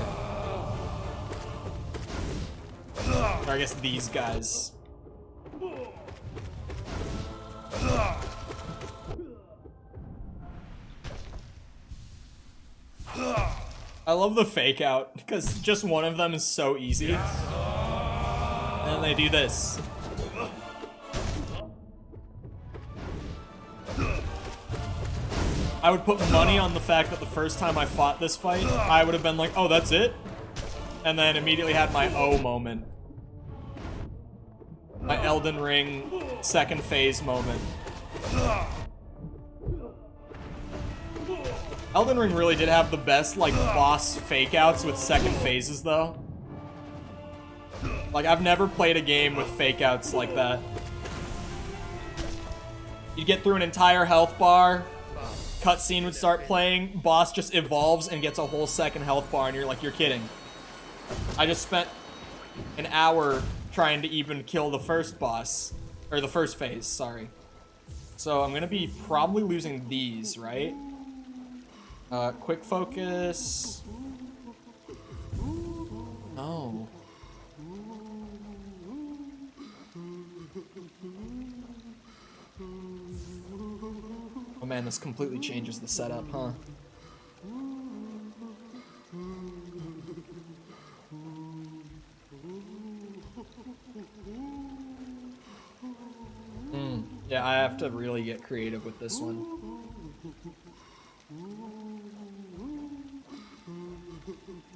Or I guess these guys. I love the fake out, because just one of them is so easy. And then they do this. I would put money on the fact that the first time I fought this fight, I would have been like, oh, that's it? And then immediately had my oh moment. My Elden Ring second phase moment. Elden Ring really did have the best, like, boss fake outs with second phases, though. Like, I've never played a game with fake outs like that. You'd get through an entire health bar, cutscene would start playing, boss just evolves and gets a whole second health bar, and you're like, you're kidding. I just spent an hour trying to even kill the first boss, or the first phase, sorry. So I'm gonna be probably losing these, right? Quick focus. No. Oh man, this completely changes the setup, huh? Yeah, I have to really get creative with this one.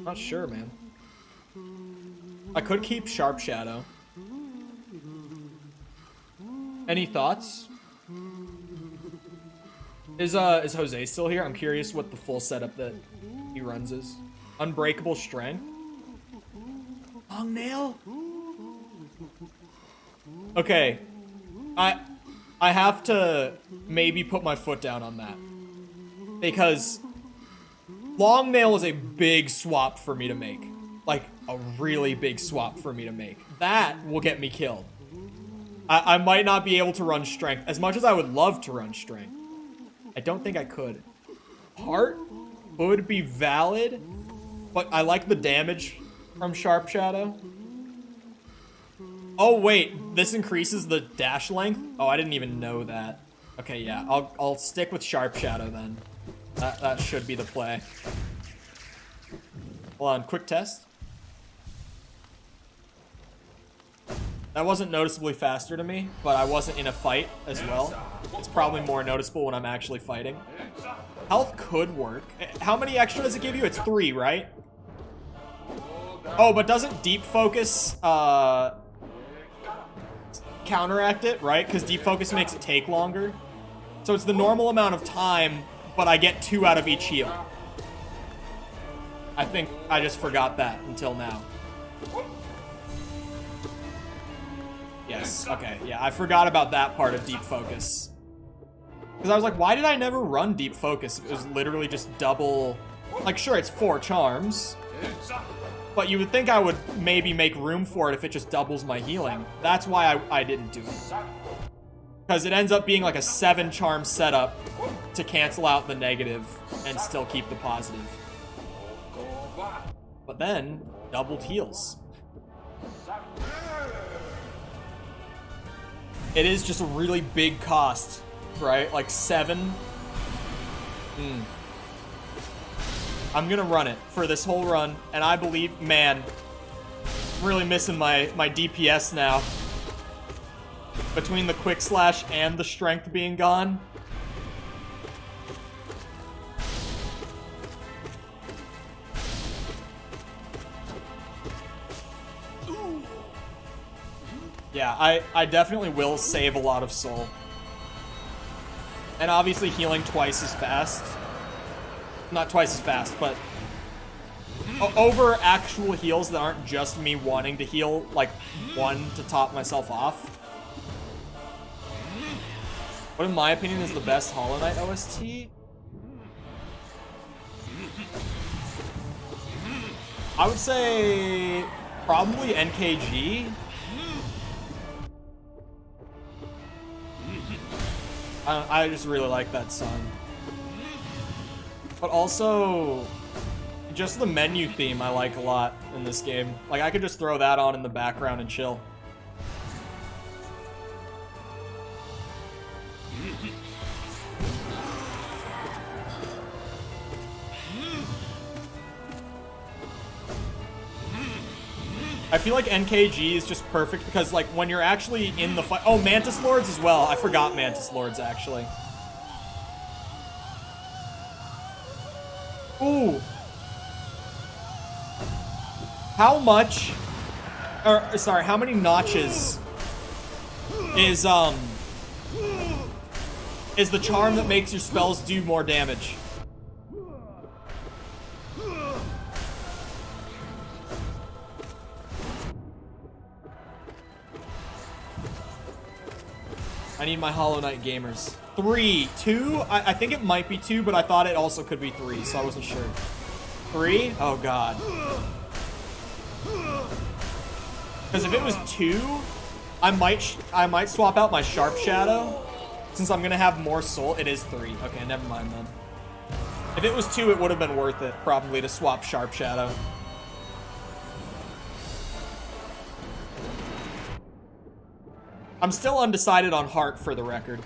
Not sure, man. I could keep Sharp Shadow. Any thoughts? Is Jose still here? I'm curious what the full setup that he runs is. Unbreakable Strength. Long Nail? Okay. I have to maybe put my foot down on that. Because Long Nail is a big swap for me to make. Like, a really big swap for me to make. That will get me killed. I might not be able to run Strength. As much as I would love to run Strength, I don't think I could. Heart would be valid, but I like the damage from Sharp Shadow. Oh wait, this increases the dash length? Oh, I didn't even know that. Okay, yeah, I'll stick with Sharp Shadow then. That should be the play. Hold on, quick test. That wasn't noticeably faster to me, but I wasn't in a fight as well. It's probably more noticeable when I'm actually fighting. Health could work. How many extra does it give you? It's 3, right? Oh, but doesn't Deep Focus counteract it, right? Because Deep Focus makes it take longer. So it's the normal amount of time, but I get 2 out of each heal. I think I just forgot that until now. Yes, okay, yeah, I forgot about that part of Deep Focus. Because I was like, why did I never run Deep Focus? It was literally just double... Like, sure, it's 4 charms. But you would think I would maybe make room for it if it just doubles my healing. That's why I didn't do it. Because it ends up being like a 7 charm setup to cancel out the negative and still keep the positive. But then, doubled heals. It is just a really big cost, right? Like 7. I'm gonna run it for this whole run, and I believe, man, I'm really missing my DPS now. Between the quick slash and the strength being gone. Yeah, I definitely will save a lot of soul. And obviously healing twice as fast. Not twice as fast, but over actual heals that aren't just me wanting to heal, like, 1 to top myself off. What, in my opinion, is the best Hollow Knight OST? I would say probably NKG. I just really like that song. But also, just the menu theme I like a lot in this game. Like, I could just throw that on in the background and chill. I feel like NKG is just perfect because, like, when you're actually in the fight... Oh, Mantis Lords as well. I forgot Mantis Lords, actually. Ooh. How much... Or, sorry, how many notches is the charm that makes your spells do more damage? I need my Hollow Knight gamers. 3, 2? I think it might be 2, but I thought it also could be 3, so I wasn't sure. 3? Oh god. Because if it was 2, I might swap out my Sharp Shadow. Since I'm gonna have more soul. It is 3. Okay, never mind then. If it was 2, it would have been worth it, probably, to swap Sharp Shadow. I'm still undecided on Heart, for the record.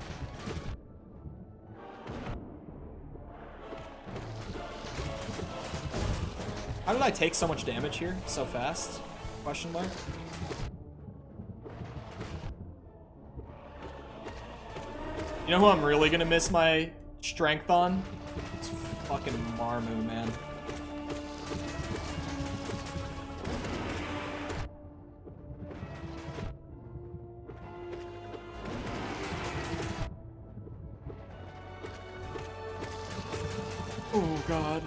How did I take so much damage here so fast? Question mark. You know who I'm really gonna miss my strength on? It's fucking Marmu, man. Oh god.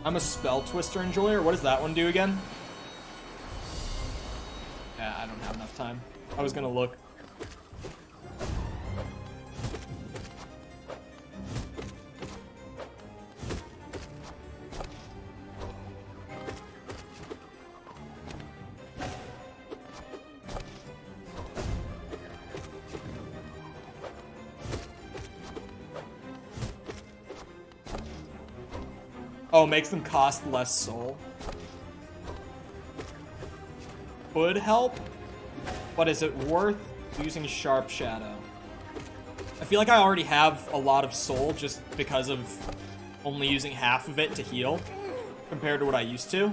I'm a Spell Twister enjoyer. What does that one do again? Yeah, I don't have enough time. I was gonna look. Oh, makes them cost less soul. Could help, but is it worth using Sharp Shadow? I feel like I already have a lot of soul just because of only using half of it to heal compared to what I used to.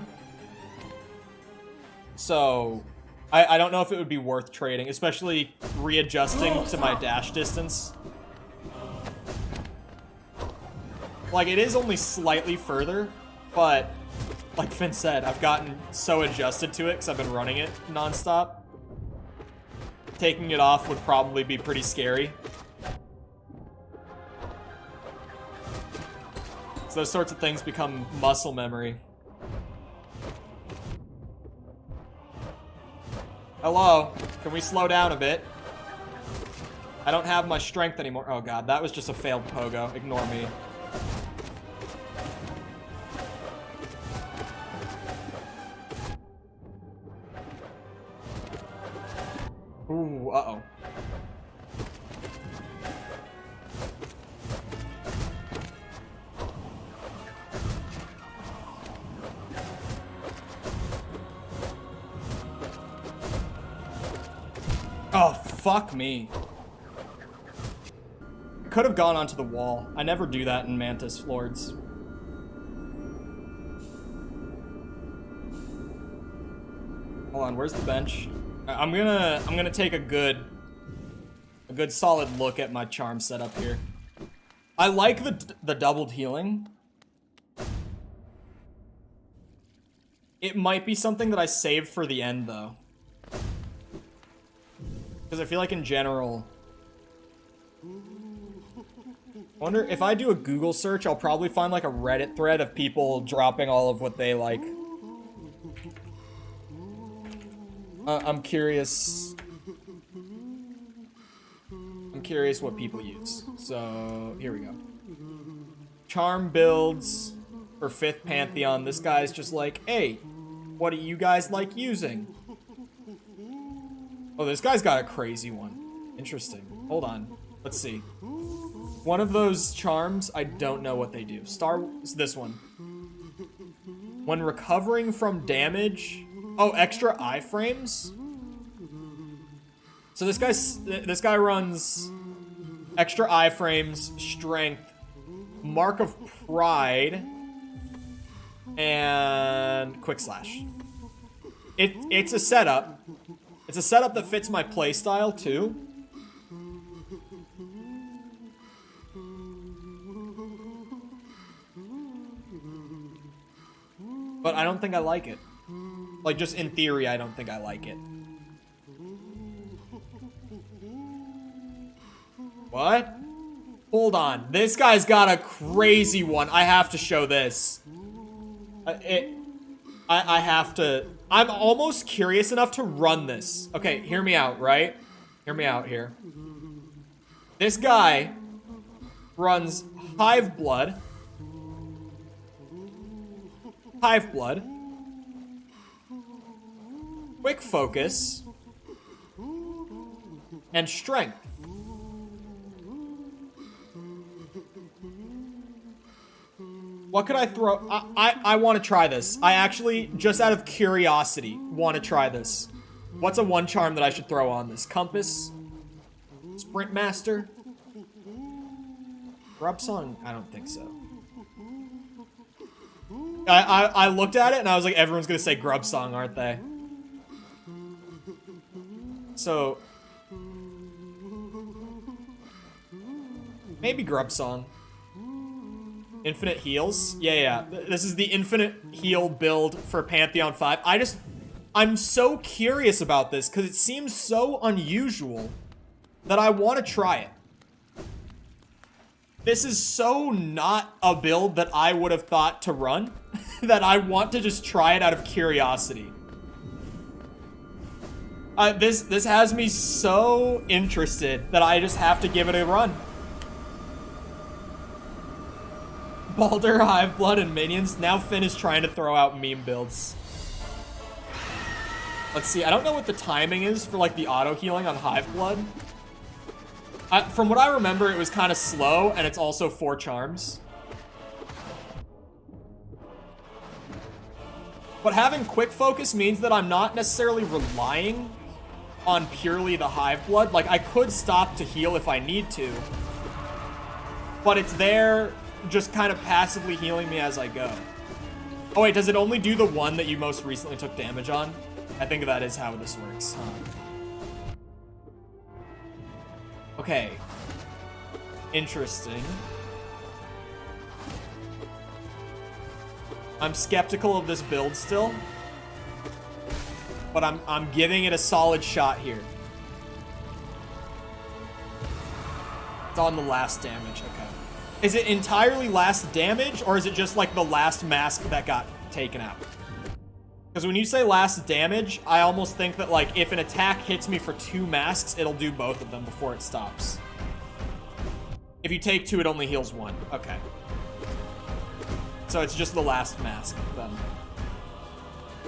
So, I don't know if it would be worth trading, especially readjusting to my dash distance. Like, it is only slightly further, but like Finn said, I've gotten so adjusted to it because I've been running it nonstop. taking it off would probably be pretty scary. So those sorts of things become muscle memory. Hello, can we slow down a bit? I don't have my strength anymore. Oh god, that was just a failed pogo. Ignore me. Ooh, uh-oh. Oh, fuck me. Could have gone onto the wall. I never do that in Mantis Lords. Hold on, where's the bench? I'm gonna take a good solid look at my charm setup here. I like the doubled healing. It might be something that I saved for the end though. Because I feel like in general, I wonder if I do a Google search, I'll probably find like a Reddit thread of people dropping all of what they like. I'm curious. I'm curious what people use. So here we go. Charm builds for 5th Pantheon. This guy's just like, hey, what do you guys like using? Oh, this guy's got a crazy one. Interesting. Hold on. Let's see. One of those charms, I don't know what they do. This one. When recovering from damage. Oh, extra iframes? So this guy runs extra iframes, strength, mark of pride, and quick slash. It's a setup. It's a setup that fits my playstyle too. But I don't think I like it. Like, just in theory, I don't think I like it. What? Hold on. This guy's got a crazy one. I have to show this. I have to... I'm almost curious enough to run this. Okay, hear me out, right? Hear me out here. This guy runs Hive Blood. Hive Blood. Quick Focus. And Strength. What could I throw? I want to try this. I actually, just out of curiosity, want to try this. What's a one charm that I should throw on this? Compass? Sprint Master? Grub Song? I don't think so. I looked at it and I was like, everyone's gonna say Grub Song, aren't they? So... maybe Grub Song. Infinite heals? Yeah. This is the infinite heal build for Pantheon 5. I'm so curious about this because it seems so unusual that I want to try it. This is so not a build that I would have thought to run that I want to just try it out of curiosity. This has me so interested that I just have to give it a run. Baldur, Hive Blood, and minions. Now Finn is trying to throw out meme builds. Let's see. I don't know what the timing is for like the auto healing on Hive Blood. From what I remember, it was kind of slow, and it's also 4 charms. But having quick focus means that I'm not necessarily relying on purely the Hive Blood. Like, I could stop to heal if I need to. But it's there just kind of passively healing me as I go. Oh wait, does it only do the one that you most recently took damage on? I think that is how this works, huh? Okay. Interesting. I'm skeptical of this build still. But I'm giving it a solid shot here. It's on the last damage, okay. Is it entirely last damage, or is it just like the last mask that got taken out? Because when you say last damage, I almost think that like if an attack hits me for 2 masks, it'll do both of them before it stops. If you take 2, it only heals 1. Okay. So it's just the last mask then.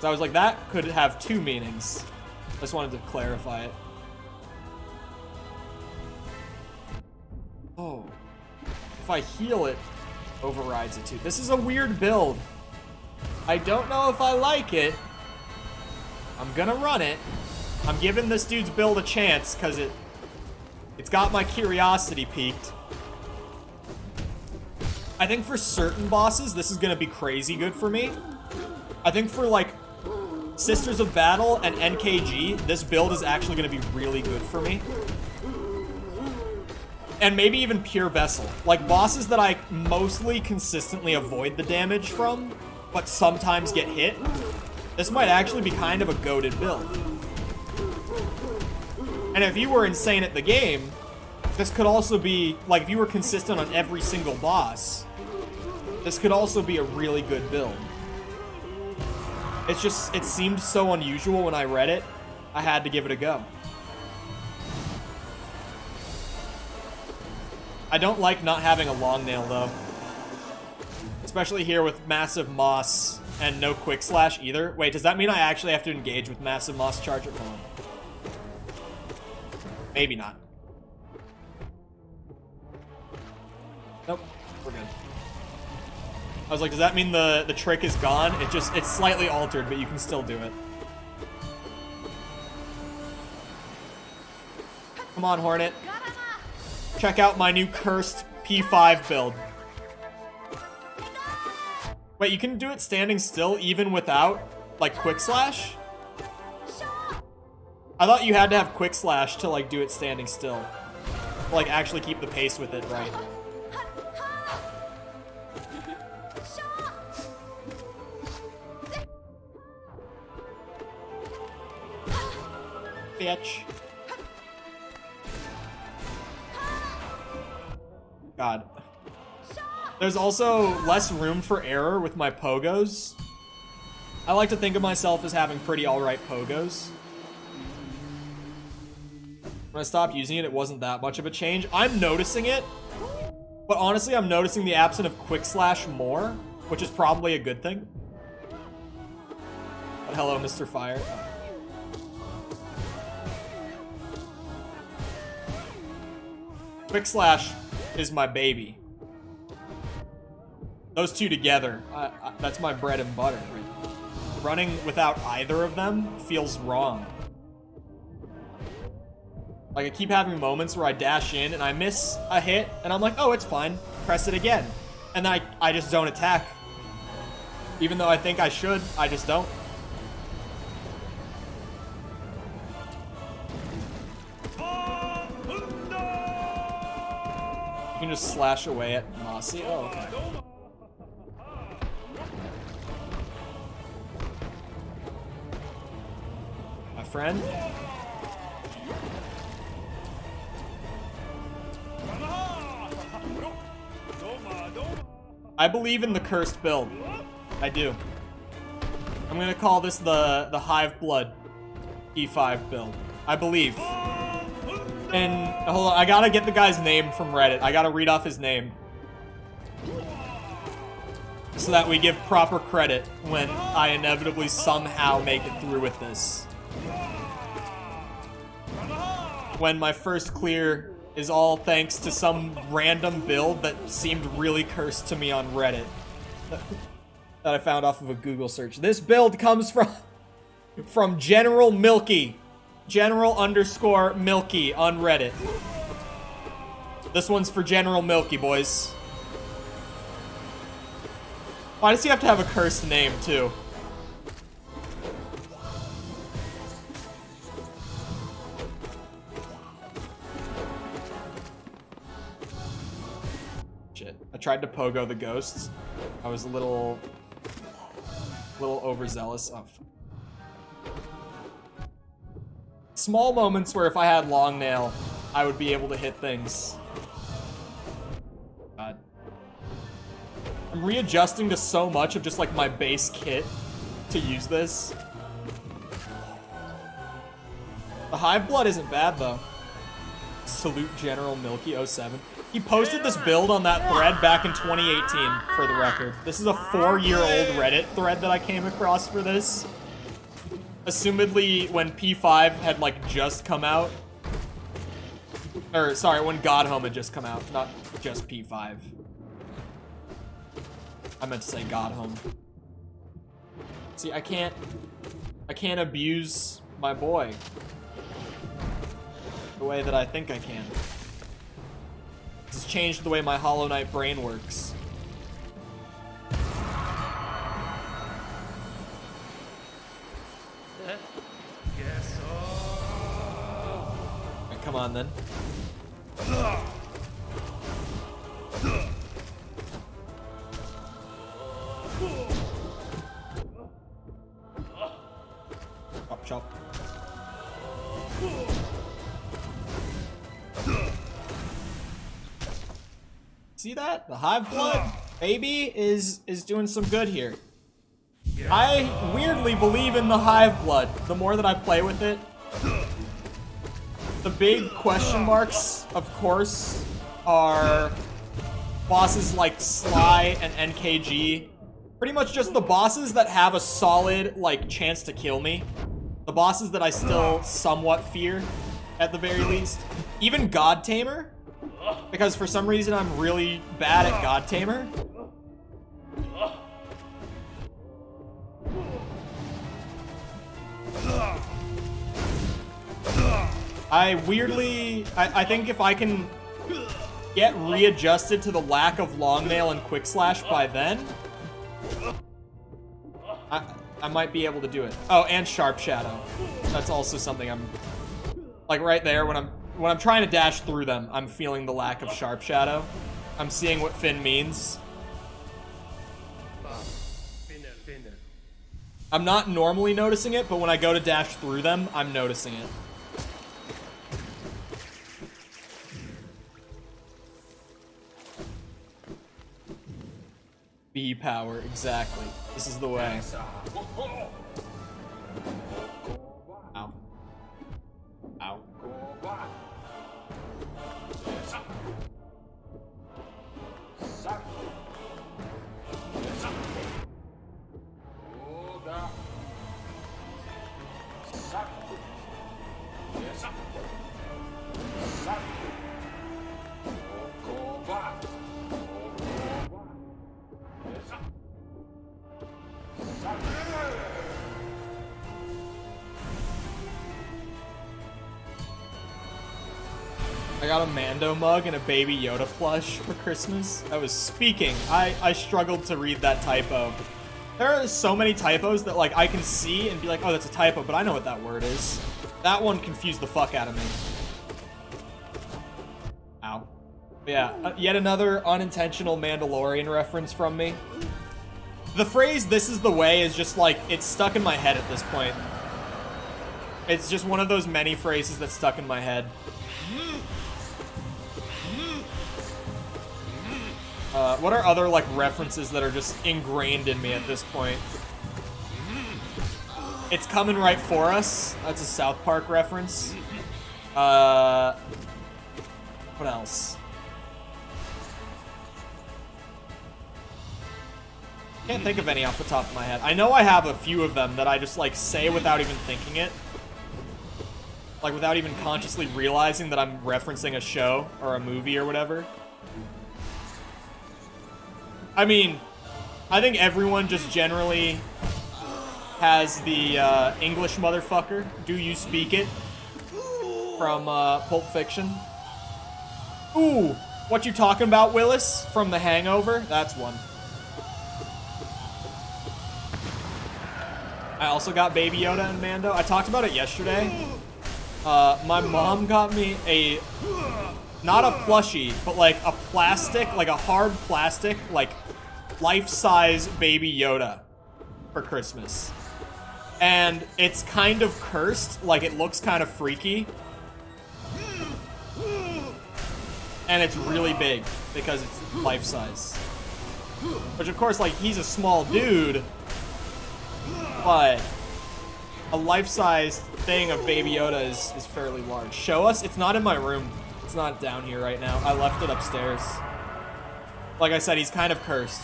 So I was like, that could have 2 meanings. I just wanted to clarify it. Oh. If I heal it, overrides it too. This is a weird build. I don't know if I like it. I'm gonna run it. I'm giving this dude's build a chance because it's got my curiosity piqued. I think for certain bosses, this is gonna be crazy good for me. I think for like Sisters of Battle and NKG, this build is actually gonna be really good for me. And maybe even Pure Vessel. Like bosses that I mostly consistently avoid the damage from, but sometimes get hit. This might actually be kind of a goated build. And if you were insane at the game, this could also be, like if you were consistent on every single boss, this could also be a really good build. It's just, it seemed so unusual when I read it, I had to give it a go. I don't like not having a long nail though. Especially here with Massive Moss and no Quick Slash either. Wait, does that mean I actually have to engage with Massive Moss Charger? Hold on. Maybe not. Nope, we're good. I was like, does that mean the trick is gone? It's slightly altered, but you can still do it. Come on, Hornet. Check out my new cursed P5 build. Wait, you can do it standing still even without, like, Quick Slash? I thought you had to have Quick Slash to, like, do it standing still. To, like, actually keep the pace with it right. Bitch. God. There's also less room for error with my pogos. I like to think of myself as having pretty alright pogos. When I stopped using it, it wasn't that much of a change. I'm noticing it, but honestly, I'm noticing the absence of Quick Slash more, which is probably a good thing. But hello, Mr. Fire. Quick Slash is my baby. Those two together, that's my bread and butter. Running without either of them feels wrong. Like, I keep having moments where I dash in and I miss a hit, and I'm like, oh, it's fine. Press it again. And then I just don't attack. Even though I think I should, I just don't. You can just slash away at Mossy. Oh, okay. My friend? I believe in the cursed build. I do. I'm gonna call this the Hive Blood E5 build. I believe. And hold on, I gotta get the guy's name from Reddit. I gotta read off his name. So that we give proper credit when I inevitably somehow make it through with this. When my first clear is all thanks to some random build that seemed really cursed to me on Reddit. That I found off of a Google search. This build comes from General Milky. General_Milky on Reddit. This one's for General Milky, boys. Why does he have to have a cursed name, too? Shit. I tried to pogo the ghosts. I was a little overzealous. Oh, small moments where if I had long nail, I would be able to hit things. I'm readjusting to so much of just like my base kit to use this. The Hive Blood isn't bad though. Salute General Milky07. He posted this build on that thread back in 2018, for the record. This is a 4-year-old Reddit thread that I came across for this. Assumedly when P5 had like just come out. Or sorry, when God Home had just come out, not just P5. I meant to say God Home. See, I can't abuse my boy the way that I think I can. This has changed the way my Hollow Knight brain works. Right, come on then. Chop chop. See that? The Hive Blood baby is doing some good here. I weirdly believe in the Hive Blood. The more that I play with it, the big question marks, of course, are bosses like Sly and NKG. Pretty much just the bosses that have a solid, like, chance to kill me. The bosses that I still somewhat fear, at the very least. Even God Tamer, because for some reason I'm really bad at God Tamer. I think if I can get readjusted to the lack of long nail and quick slash by then, I might be able to do it. Oh, and Sharp Shadow. That's also something I'm like right there when I'm trying to dash through them, I'm feeling the lack of Sharp Shadow. I'm seeing what Finn means. I'm not normally noticing it, but when I go to dash through them, I'm noticing it. B power, exactly. This is the way. Ow. Ow. I got a Mando mug and a Baby Yoda plush for Christmas. I was speaking. I struggled to read that typo. There are so many typos that like I can see and be like, oh, that's a typo, but I know what that word is. That one confused the fuck out of me. Ow. But yeah, yet another unintentional Mandalorian reference from me. The phrase, "this is the way," is just like, it's stuck in my head at this point. It's just one of those many phrases that's stuck in my head. What are other, like, references that are just ingrained in me at this point? It's coming right for us. That's a South Park reference. What else? Can't think of any off the top of my head. I know I have a few of them that I just, like, say without even thinking it. Like, without even consciously realizing that I'm referencing a show or a movie or whatever. I mean, I think everyone just generally has the English motherfucker, do you speak it, from Pulp Fiction. Ooh, what you talking about, Willis, from The Hangover? That's one. I also got Baby Yoda and Mando. I talked about it yesterday. My mom got me a, not a plushie, but like a plastic, like a hard plastic, like life-size Baby Yoda for Christmas. And it's kind of cursed, like it looks kind of freaky. And it's really big because it's life-size. Which, of course, like, he's a small dude, but a life-sized thing of Baby Yoda is fairly large. Show us? It's not in my room. It's not down here right now. I left it upstairs. Like I said, he's kind of cursed.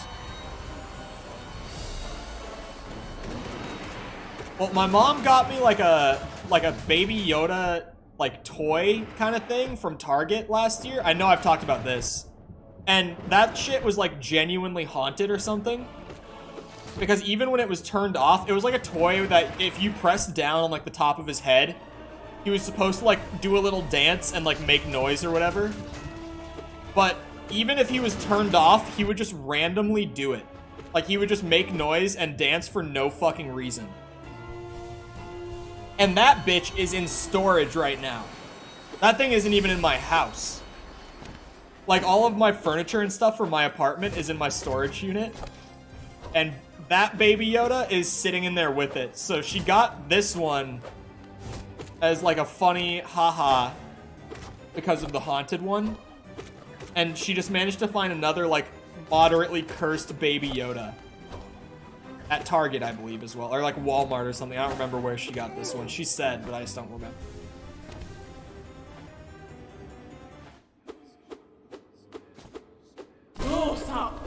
Well, my mom got me like a Baby Yoda like toy kind of thing from Target last year. I know I've talked about this. And that shit was like genuinely haunted or something. Because even when it was turned off, it was like a toy that if you pressed down on like the top of his head, he was supposed to like do a little dance and like make noise or whatever. But even if he was turned off, he would just randomly do it. Like he would just make noise and dance for no fucking reason. And that bitch is in storage right now. That thing isn't even in my house. Like, all of my furniture and stuff from my apartment is in my storage unit. And that Baby Yoda is sitting in there with it. So she got this one as, like, a funny haha because of the haunted one. And she just managed to find another, like, moderately cursed Baby Yoda. At Target, I believe, as well. Or, like, Walmart or something. I don't remember where she got this one. She said, but I just don't remember. Oh, stop!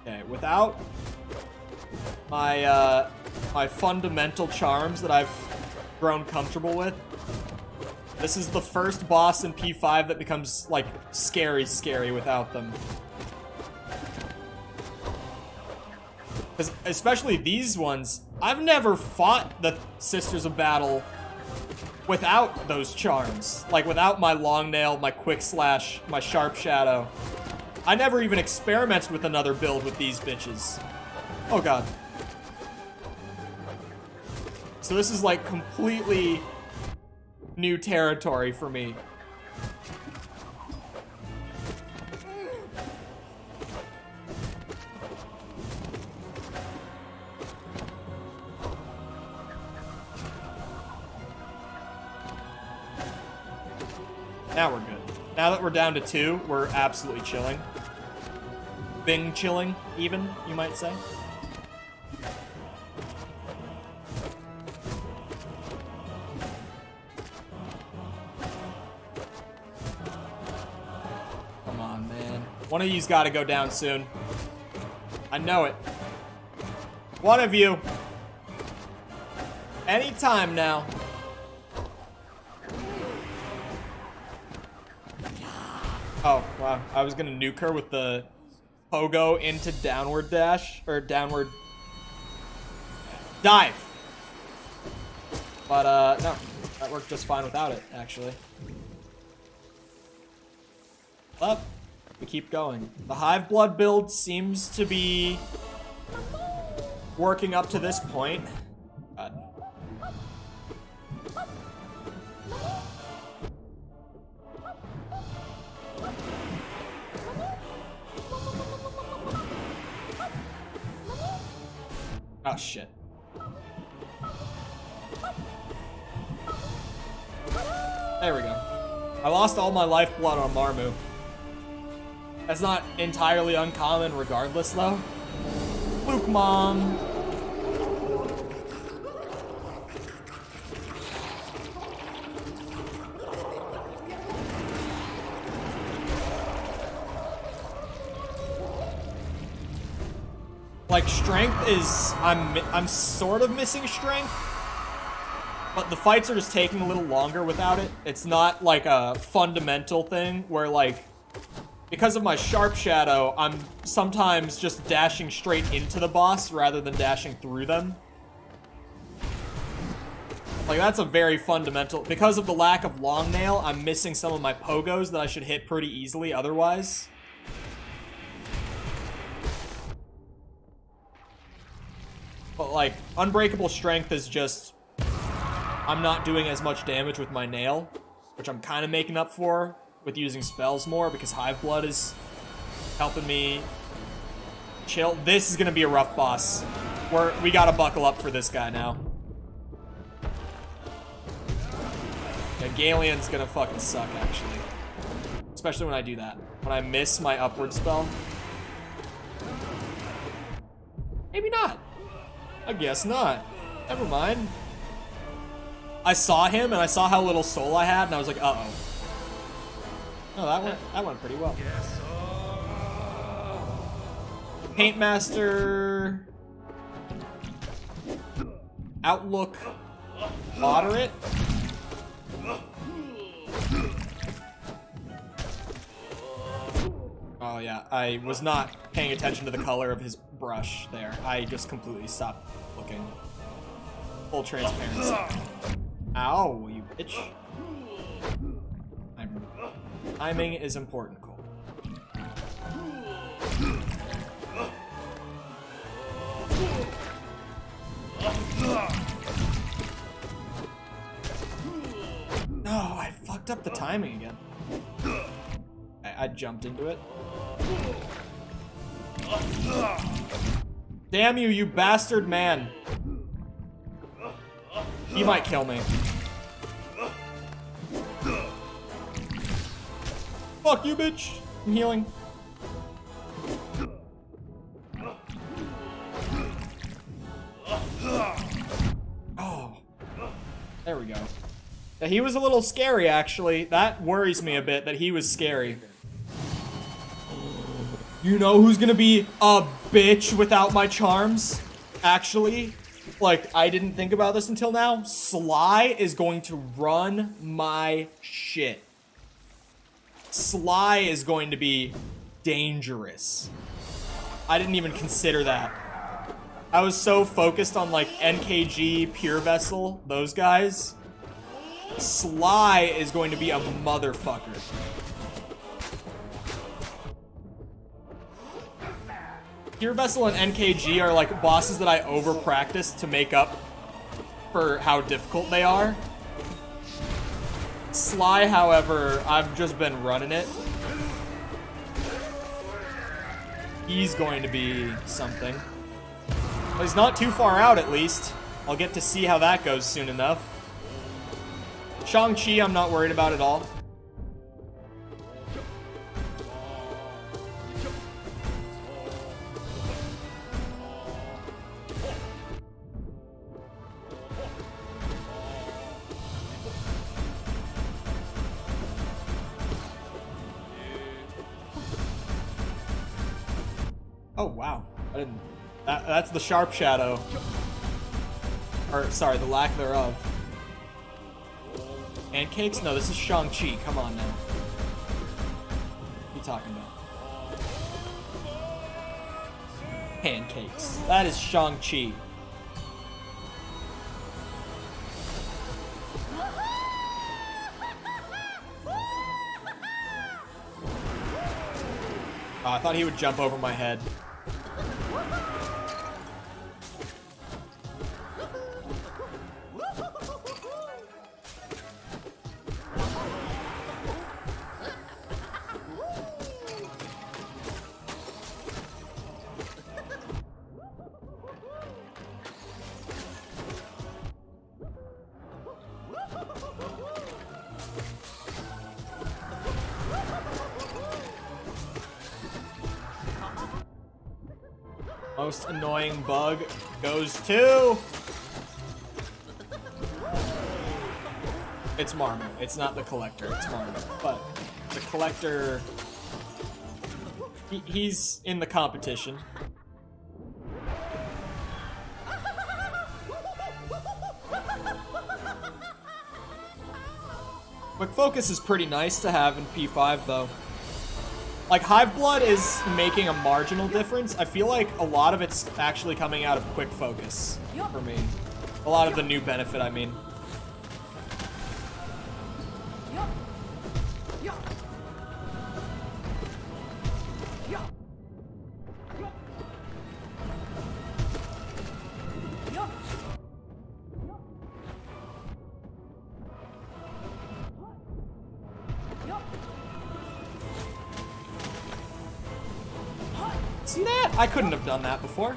Okay, without my, my fundamental charms that I've grown comfortable with, this is the first boss in P5 that becomes, like, scary without them. Because, especially these ones, I've never fought the Sisters of Battle without those charms. Like, without my long nail, my quick slash, my sharp shadow. I never even experimented with another build with these bitches. Oh god. So this is, like, completely new territory for me. Now we're good. Now that we're down to 2, we're absolutely chilling. Bing chilling, even, you might say. Come on, man. One of you's got to go down soon. I know it. One of you. Anytime now. Oh, wow. I was gonna nuke her with the pogo into downward dash, or downward dive. But, no. That worked just fine without it, actually. Up. We keep going. The Hive Blood build seems to be working up to this point. God. Oh, shit. There we go. I lost all my lifeblood on Marmu. That's not entirely uncommon regardless, though. Luke, Mom. Like, strength is... I'm sort of missing strength. But the fights are just taking a little longer without it. It's not, like, a fundamental thing where, like... Because of my sharp shadow, I'm sometimes just dashing straight into the boss rather than dashing through them. Like, that's a very fundamental... Because of the lack of long nail, I'm missing some of my pogos that I should hit pretty easily otherwise. But, like, Unbreakable Strength is just... I'm not doing as much damage with my nail, which I'm kind of making up for with using spells more, because Hive Blood is helping me chill. This is going to be a rough boss. We got to buckle up for this guy now. Yeah, Galeon's gonna fucking suck, actually. Especially when I do that. When I miss my upward spell. Maybe not. I guess not. Never mind. I saw him and I saw how little soul I had and I was like, uh-oh. No, that went pretty well. Paintmaster. Outlook. Moderate. Oh yeah, I was not paying attention to the color of his brush there. I just completely stopped looking. Full transparency. Ow, you bitch. Timing is important, Cole. No, I fucked up the timing again. I jumped into it. Damn you, you bastard man. He might kill me. Fuck you, bitch. I'm healing. Oh. There we go. Yeah, he was a little scary, actually. That worries me a bit, that he was scary. You know who's gonna be a bitch without my charms? Actually, like, I didn't think about this until now. Sly is going to run my shit. Sly is going to be dangerous. I didn't even consider that. I was so focused on, like, NKG, Pure Vessel, those guys. Sly is going to be a motherfucker. Pure Vessel and NKG are like bosses that I over-practiced to make up for how difficult they are. Sly, however, I've just been running it. He's going to be something. But he's not too far out, at least. I'll get to see how that goes soon enough. Shang-Chi, I'm not worried about at all. Oh, wow. I didn't... That's the sharp shadow. Or, sorry, the lack thereof. Pancakes? No, this is Shang-Chi. Come on now. What are you talking about? Pancakes. That is Shang-Chi. Oh, I thought he would jump over my head. Most annoying bug goes to... It's Marmot. It's not the Collector. It's Marmot. But the Collector... He's in the competition. Quick Focus is pretty nice to have in P5, though. Like, Hive Blood is making a marginal difference. I feel like a lot of it's actually coming out of Quick Focus for me. A lot of the new benefit, I mean. See that? I couldn't have done that before.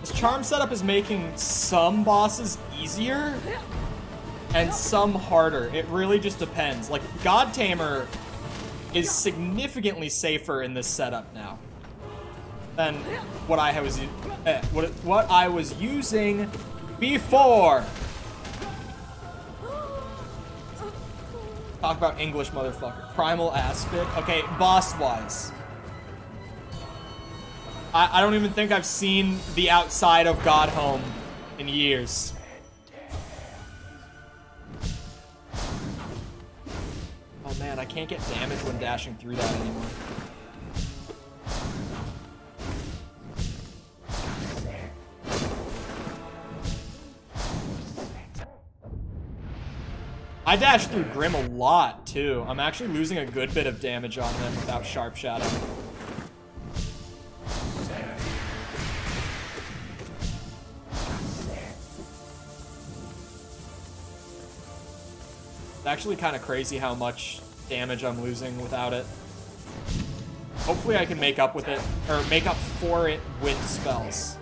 This charm setup is making some bosses easier and some harder. It really just depends. Like, God Tamer is significantly safer in this setup now than what I was using before. Talk about English, motherfucker. Primal Aspid. Okay, boss-wise. I don't even think I've seen the outside of Godhome in years. Oh man, I can't get damage when dashing through that anymore. I dash through Grim a lot, too. I'm actually losing a good bit of damage on him without Sharp Shadow. It's actually kind of crazy how much damage I'm losing without it. Hopefully I can make up with it, or make up for it with spells.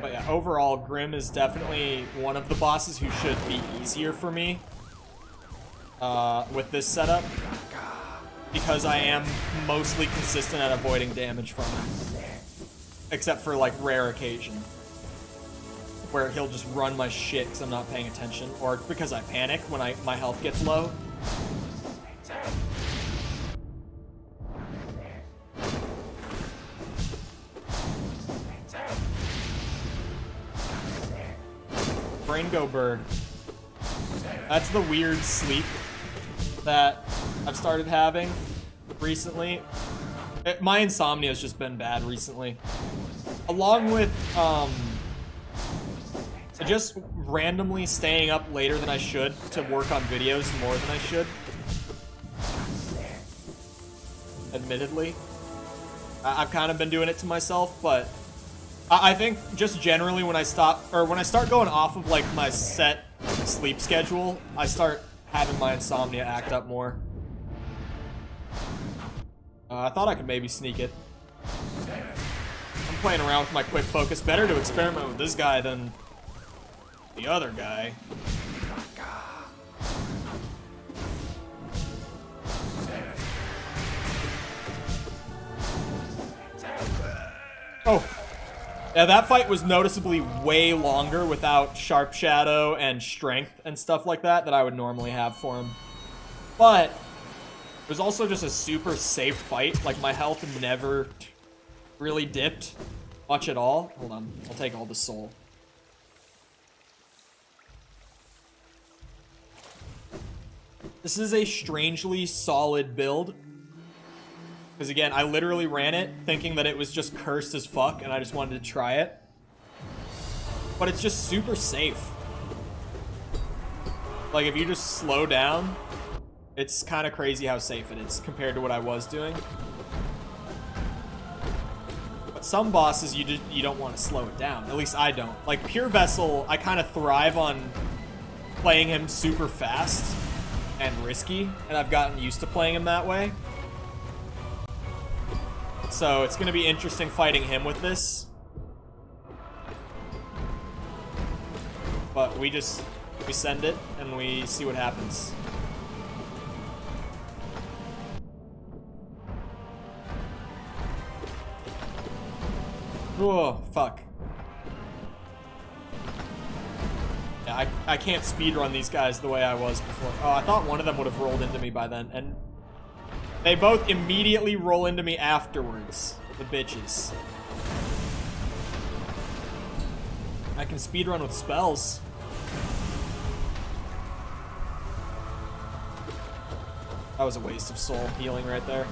But yeah, overall, Grim is definitely one of the bosses who should be easier for me with this setup, because I am mostly consistent at avoiding damage from him, except for like rare occasion where he'll just run my shit because I'm not paying attention, or because I panic when my health gets low. Brain Go Bird. That's the weird sleep that I've started having recently. My insomnia has just been bad recently. Along with, just randomly staying up later than I should to work on videos more than I should. Admittedly. I've kind of been doing it to myself, but I think just generally when I start going off of like my set sleep schedule, I start having my insomnia act up more. I thought I could maybe sneak it. I'm playing around with my quick focus. Better to experiment with this guy than the other guy. Oh. Yeah, that fight was noticeably way longer without Sharp Shadow and Strength and stuff like that I would normally have for him. But it was also just a super safe fight. Like, my health never really dipped much at all. Hold on, I'll take all the soul. This is a strangely solid build. Because again, I literally ran it thinking that it was just cursed as fuck and I just wanted to try it. But it's just super safe. Like, if you just slow down, it's kind of crazy how safe it is compared to what I was doing. But some bosses, you don't want to slow it down. At least I don't. Like, Pure Vessel, I kind of thrive on playing him super fast and risky, and I've gotten used to playing him that way. So it's going to be interesting fighting him with this. But we send it and we see what happens. Oh, fuck. Yeah, I can't speedrun these guys the way I was before. Oh, I thought one of them would have rolled into me by then, and they both immediately roll into me afterwards, the bitches. I can speedrun with spells. That was a waste of soul healing right there.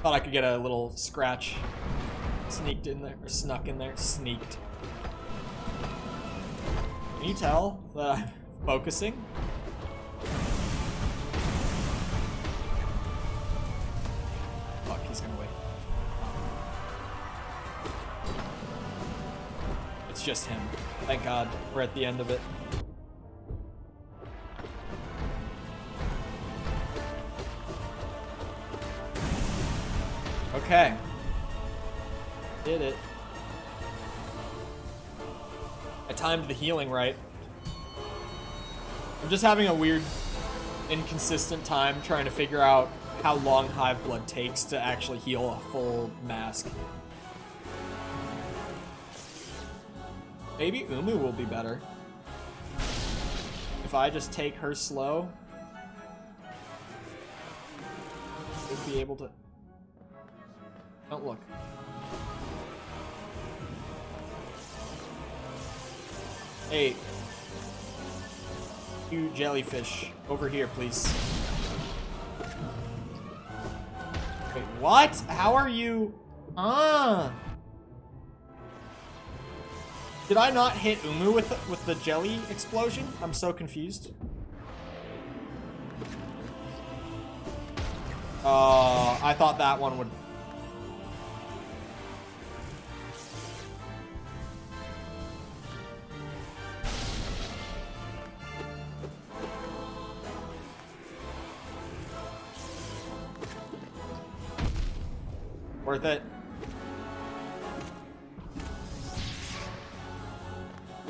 Thought I could get a little scratch. Sneaked in there, or snuck in there, sneaked. Can you tell that I'm focusing? it's just him. Thank God we're at the end of it. Okay. Did it. I timed the healing right. I'm just having a weird, inconsistent time trying to figure out how long Hive Blood takes to actually heal a full mask. Maybe Umu will be better. If I just take her slow, should be able to... Don't look. Hey. You jellyfish. Over here, please. Wait, what? How are you... Did I not hit Umu with the jelly explosion? I'm so confused. I thought that one would... Worth it.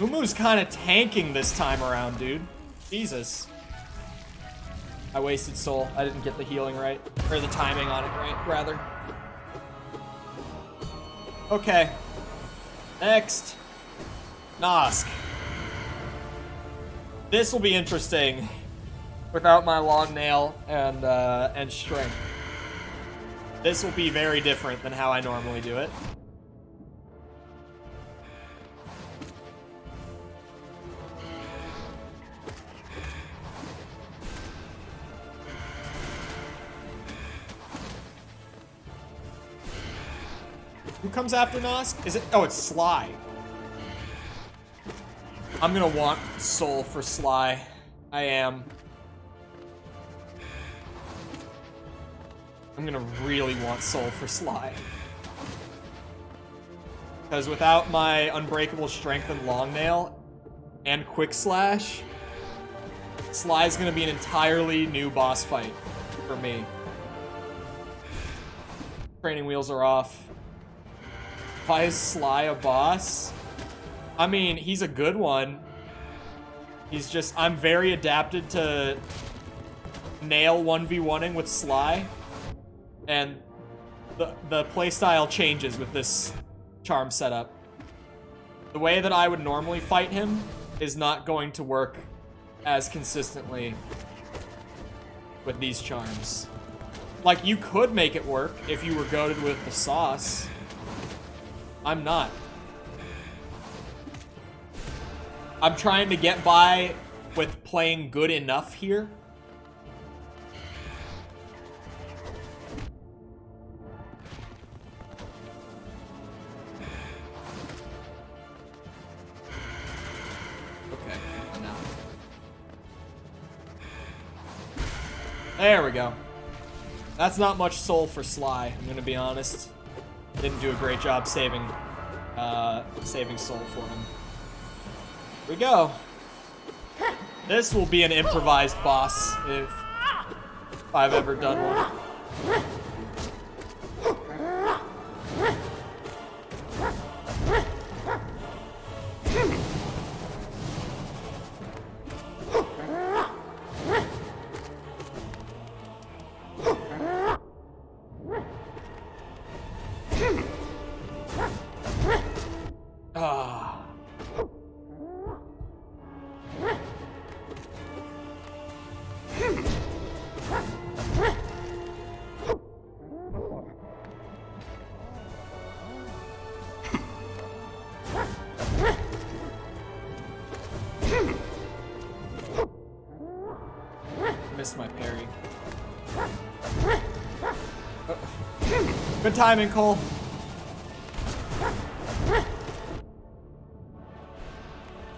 Umu's kind of tanking this time around, dude. Jesus. I wasted soul. I didn't get the healing right. Or the timing on it right, rather. Okay. Next. Nosk. This will be interesting. Without my long nail and strength. This will be very different than how I normally do it. Who comes after Nosk? Is it? Oh, it's Sly. I'm gonna want soul for Sly. I am. I'm gonna really want soul for Sly. Because without my unbreakable strength and long nail and quick slash, Sly's gonna be an entirely new boss fight for me. Training wheels are off. Why is Sly a boss? I mean, he's a good one. He's just, I'm very adapted to nail 1v1ing with Sly. And the playstyle changes with this charm setup. The way that I would normally fight him is not going to work as consistently with these charms. Like, you could make it work if you were goated with the sauce. I'm not. I'm trying to get by with playing good enough here. Okay, now. There we go. That's not much soul for Sly, I'm gonna be honest. Didn't do a great job saving soul for him. Here we go. This will be an improvised boss if I've ever done one. Missed my parry. Good timing, Cole.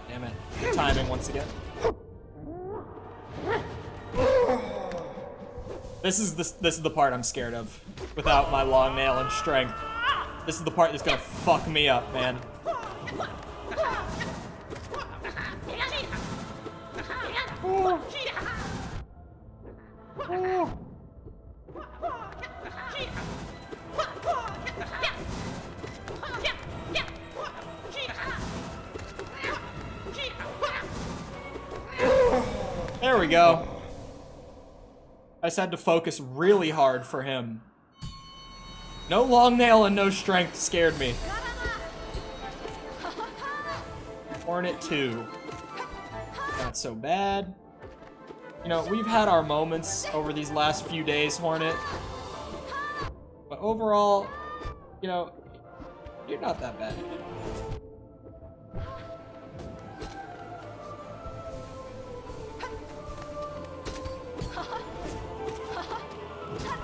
Damn it. Good timing once again. This is the part I'm scared of. Without my long nail and strength. This is the part that's gonna fuck me up, man. There we go. I just had to focus really hard for him. No long nail and no strength scared me. Hornet 2. Not so bad. You know, we've had our moments over these last few days, Hornet. But overall, you know, you're not that bad.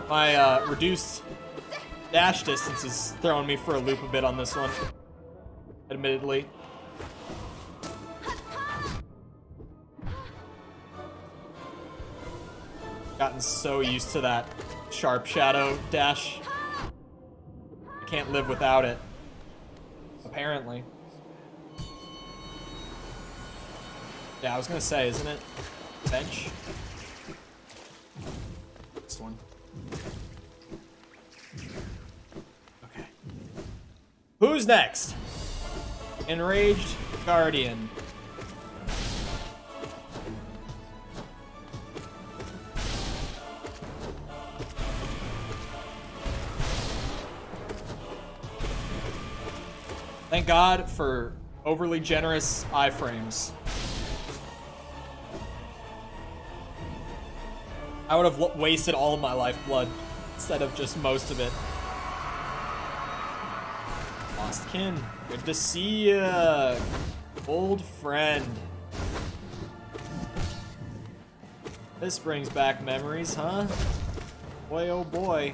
My reduced dash distance is throwing me for a loop a bit on this one, admittedly. Gotten so used to that sharp shadow dash. I can't live without it, apparently. Yeah, I was gonna say, isn't it bench? This one. Okay. Who's next? Enraged Guardian. Thank God for overly generous iframes. I would have wasted all of my lifeblood instead of just most of it. Lost kin, good to see ya. Old friend. This brings back memories, huh? Boy, oh boy.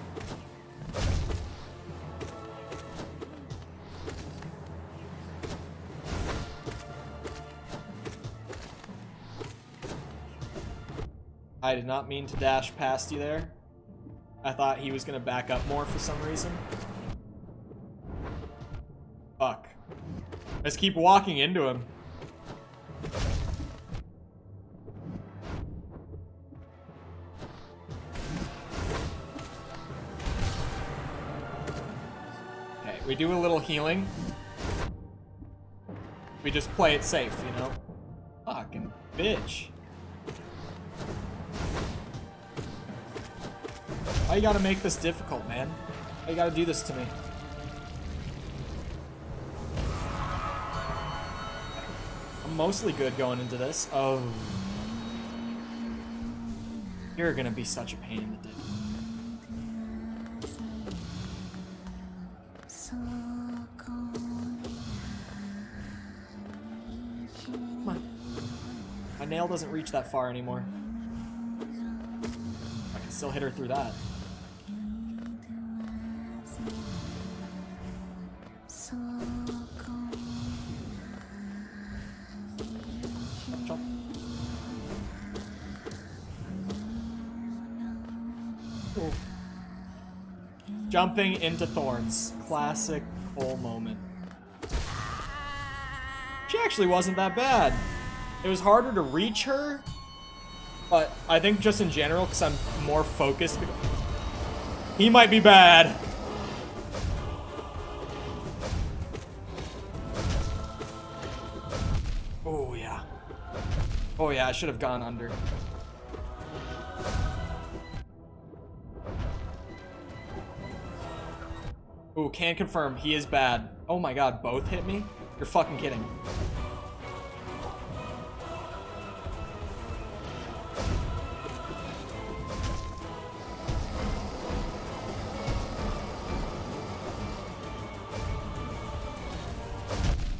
I did not mean to dash past you there. I thought he was gonna back up more for some reason. Fuck. I just keep walking into him. Okay, we do a little healing. We just play it safe, you know? Fucking bitch. Why you gotta make this difficult, man? Why you gotta do this to me? I'm mostly good going into this. Oh. You're gonna be such a pain in the dick. Come on. My nail doesn't reach that far anymore. I can still hit her through that. Jumping into thorns. Classic Cole moment. She actually wasn't that bad. It was harder to reach her, but I think just in general, because I'm more focused. He might be bad. Oh, yeah. Oh, yeah, I should have gone under. Ooh, can confirm, he is bad. Oh my god, both hit me? You're fucking kidding.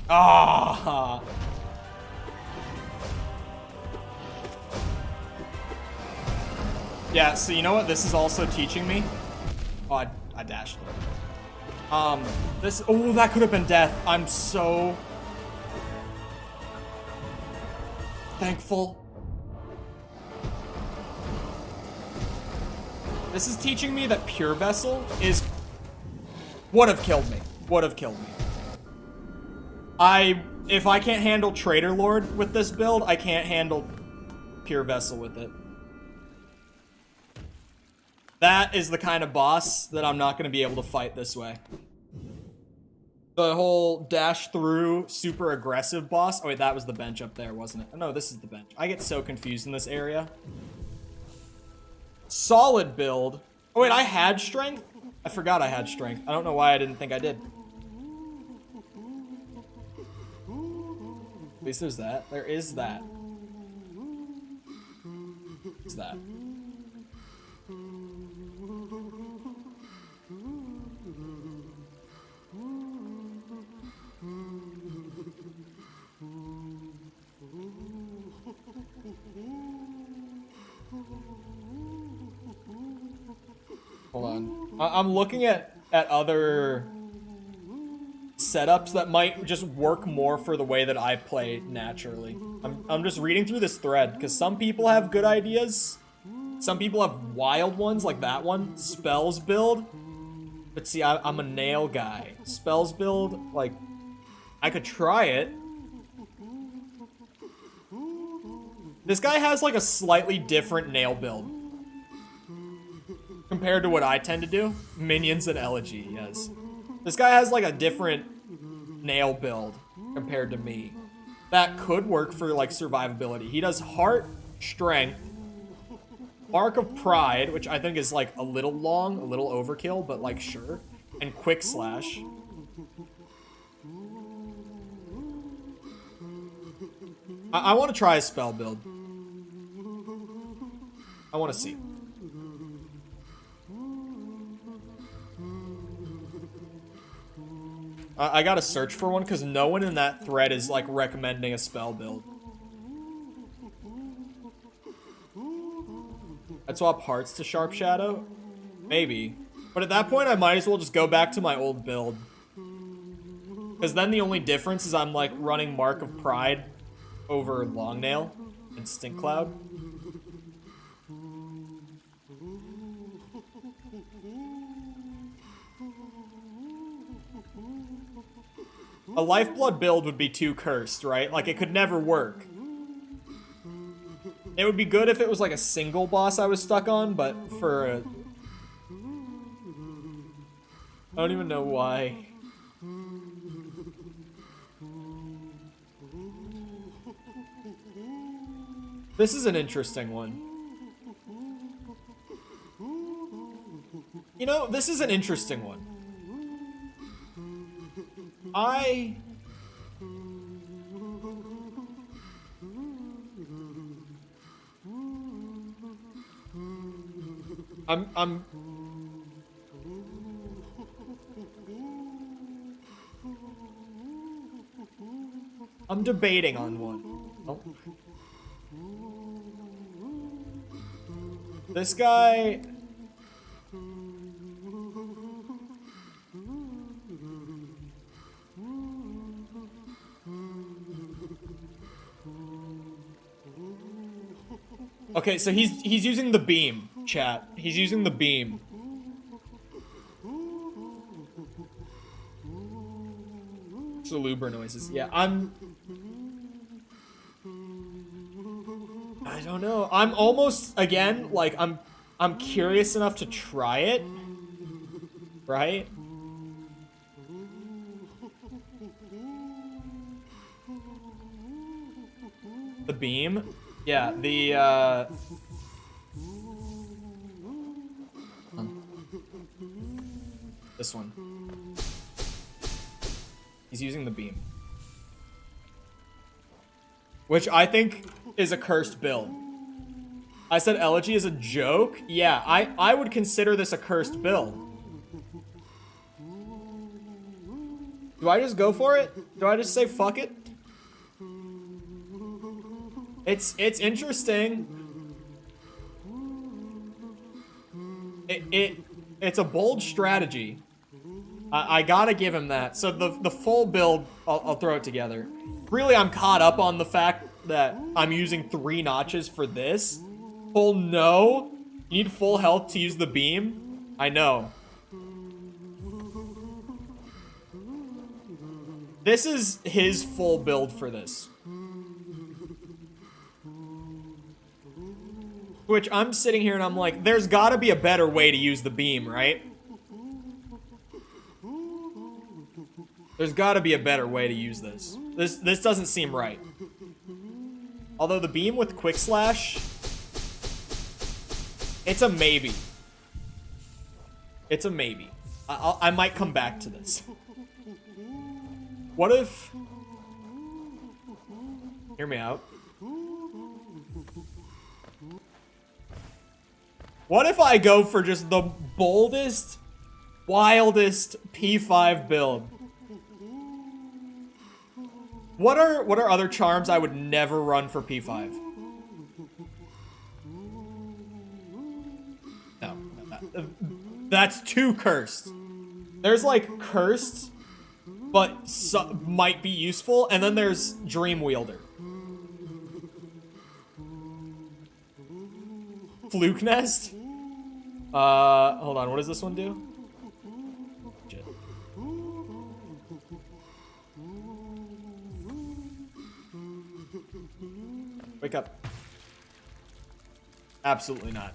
Ah! Yeah, so you know what this is also teaching me? Oh, I dashed. Oh, that could have been death. I'm so thankful. This is teaching me that Pure Vessel would have killed me. Would have killed me. If I can't handle Traitor Lord with this build, I can't handle Pure Vessel with it. That is the kind of boss that I'm not going to be able to fight this way. The whole dash through super aggressive boss. Oh wait, that was the bench up there, wasn't it? Oh, no, this is the bench. I get so confused in this area. Solid build. Oh wait, I had strength? I forgot I had strength. I don't know why I didn't think I did. At least there's that. There is that. What's that? Hold on. I'm looking at other setups that might just work more for the way that I play naturally. I'm just reading through this thread because some people have good ideas. Some people have wild ones like that one. Spells build. But see, I'm a nail guy. Spells build, like, I could try it. This guy has like a slightly different nail build compared to what I tend to do. Minions and elegy, yes. This guy has like a different nail build compared to me. That could work for like survivability. He does heart, strength, mark of pride, which I think is like a little long, a little overkill, but like sure. And quick slash. I want to try a spell build. I want to see. I gotta search for one because no one in that thread is like recommending a spell build. I'd swap hearts to Sharp Shadow? Maybe. But at that point I might as well just go back to my old build. Because then the only difference is I'm like running Mark of Pride over Long Nail and Stink Cloud. A Lifeblood build would be too cursed, right? Like, it could never work. It would be good if it was like a single boss I was stuck on, but for a... I don't even know why. This is an interesting one. You know, this is an interesting one. I'm debating on one. Oh. This guy... Okay, so he's using the beam, chat. He's using the beam. Saluber noises. Yeah, I don't know. I'm almost, again, like, I'm curious enough to try it. Right? The beam? Yeah, the, this one. He's using the beam. Which I think is a cursed build. I said elegy is a joke? Yeah, I would consider this a cursed build. Do I just go for it? Do I just say fuck it? It's interesting. It's a bold strategy. I gotta give him that. So the full build, I'll throw it together. Really, I'm caught up on the fact that I'm using 3 notches for this. Full no. You need full health to use the beam. I know. This is his full build for this. Which I'm sitting here and I'm like, there's gotta be a better way to use the beam, right? There's gotta be a better way to use this. This doesn't seem right. Although the beam with quick slash, it's a maybe. It's a maybe. I might come back to this. What if... Hear me out. What if I go for just the boldest, wildest P5 build? What are other charms I would never run for P5? No, that's too cursed. There's like cursed, but might be useful, and then there's Dream Wielder. Fluke Nest? Hold on, what does this one do? Shit. Wake up. Absolutely not.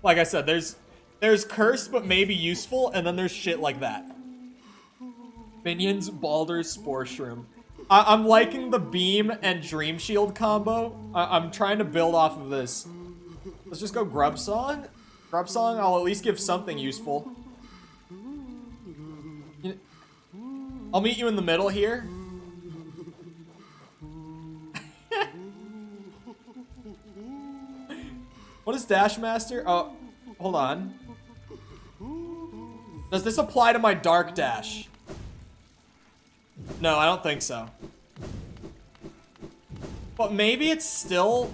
Like I said, there's cursed but maybe useful, and then there's shit like that. Minions, Baldur's, Spore Shroom. I'm liking the Beam and Dream Shield combo. I'm trying to build off of this. Let's just go Grub Song. Grub Song, I'll at least give something useful. I'll meet you in the middle here. What is Dash Master? Oh, hold on. Does this apply to my Dark Dash? No, I don't think so. But maybe it's still...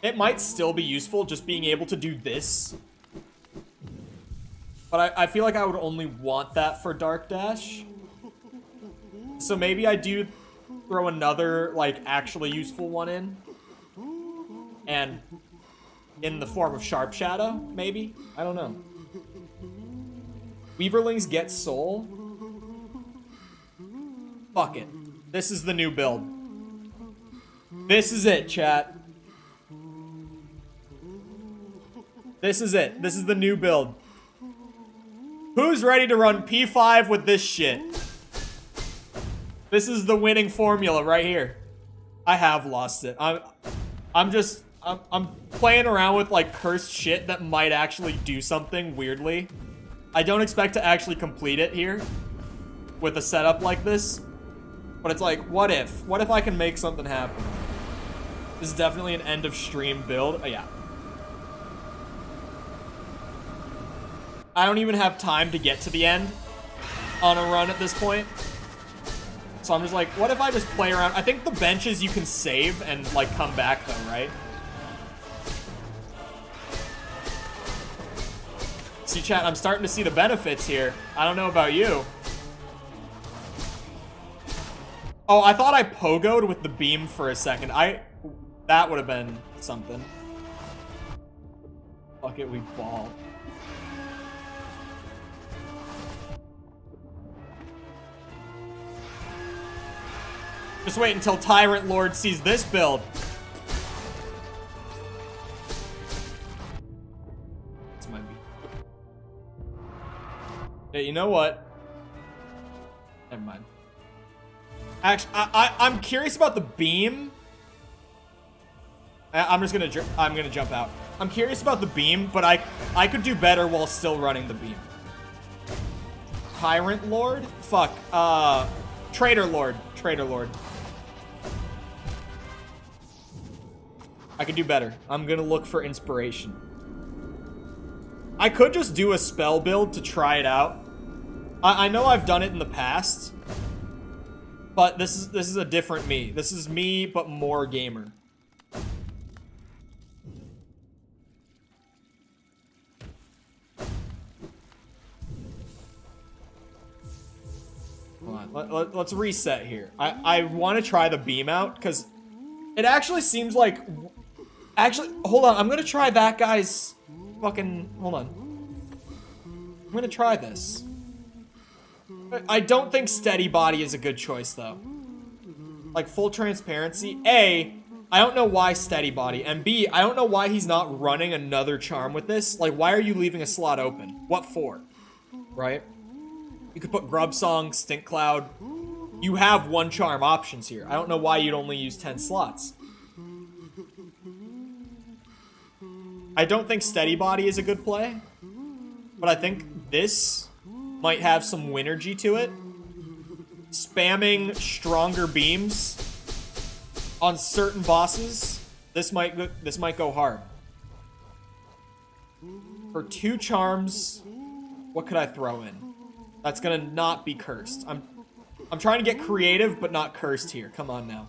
It might still be useful just being able to do this. But I feel like I would only want that for Dark Dash. So maybe I do throw another, like, actually useful one in. And in the form of Sharp Shadow, maybe? I don't know. Weaverlings get soul. Fuck it. This is the new build. This is it, chat. This is it. This is the new build. Who's ready to run P5 with this shit? This is the winning formula right here. I have lost it. I'm playing around with like cursed shit that might actually do something weirdly. I don't expect to actually complete it here with a setup like this. But it's like, what if? What if I can make something happen? This is definitely an end of stream build. Oh, yeah. I don't even have time to get to the end on a run at this point. So I'm just like, what if I just play around? I think the benches you can save and like come back though, right? See, chat, I'm starting to see the benefits here. I don't know about you. Oh, I thought I pogoed with the beam for a second. That would have been something. Fuck it, we ball. Just wait until Tyrant Lord sees this build. This might be. Yeah, you know what? Never mind. Actually, I'm curious about the beam. I'm gonna jump out. I'm curious about the beam, but I could do better while still running the beam. Tyrant Lord? Fuck. Traitor Lord. Traitor Lord. I could do better. I'm gonna look for inspiration. I could just do a spell build to try it out. I know I've done it in the past, but this is a different me. This is me, but more gamer. Hold on. Let's reset here. I want to try the beam out because it actually seems like. Actually, hold on. I'm gonna try that guy's fucking. Hold on. I'm gonna try this. I don't think steady body is a good choice, though. Like, full transparency. A, I don't know why steady body. And B, I don't know why he's not running another charm with this. Like, why are you leaving a slot open? What for? Right? You could put Grub Song, Stink Cloud. You have one charm options here. I don't know why you'd only use 10 slots. I don't think steady body is a good play. But I think this might have some Winergy to it. Spamming stronger beams on certain bosses, this might go hard. For 2 charms, what could I throw in? That's gonna not be cursed. I'm trying to get creative, but not cursed here. Come on now.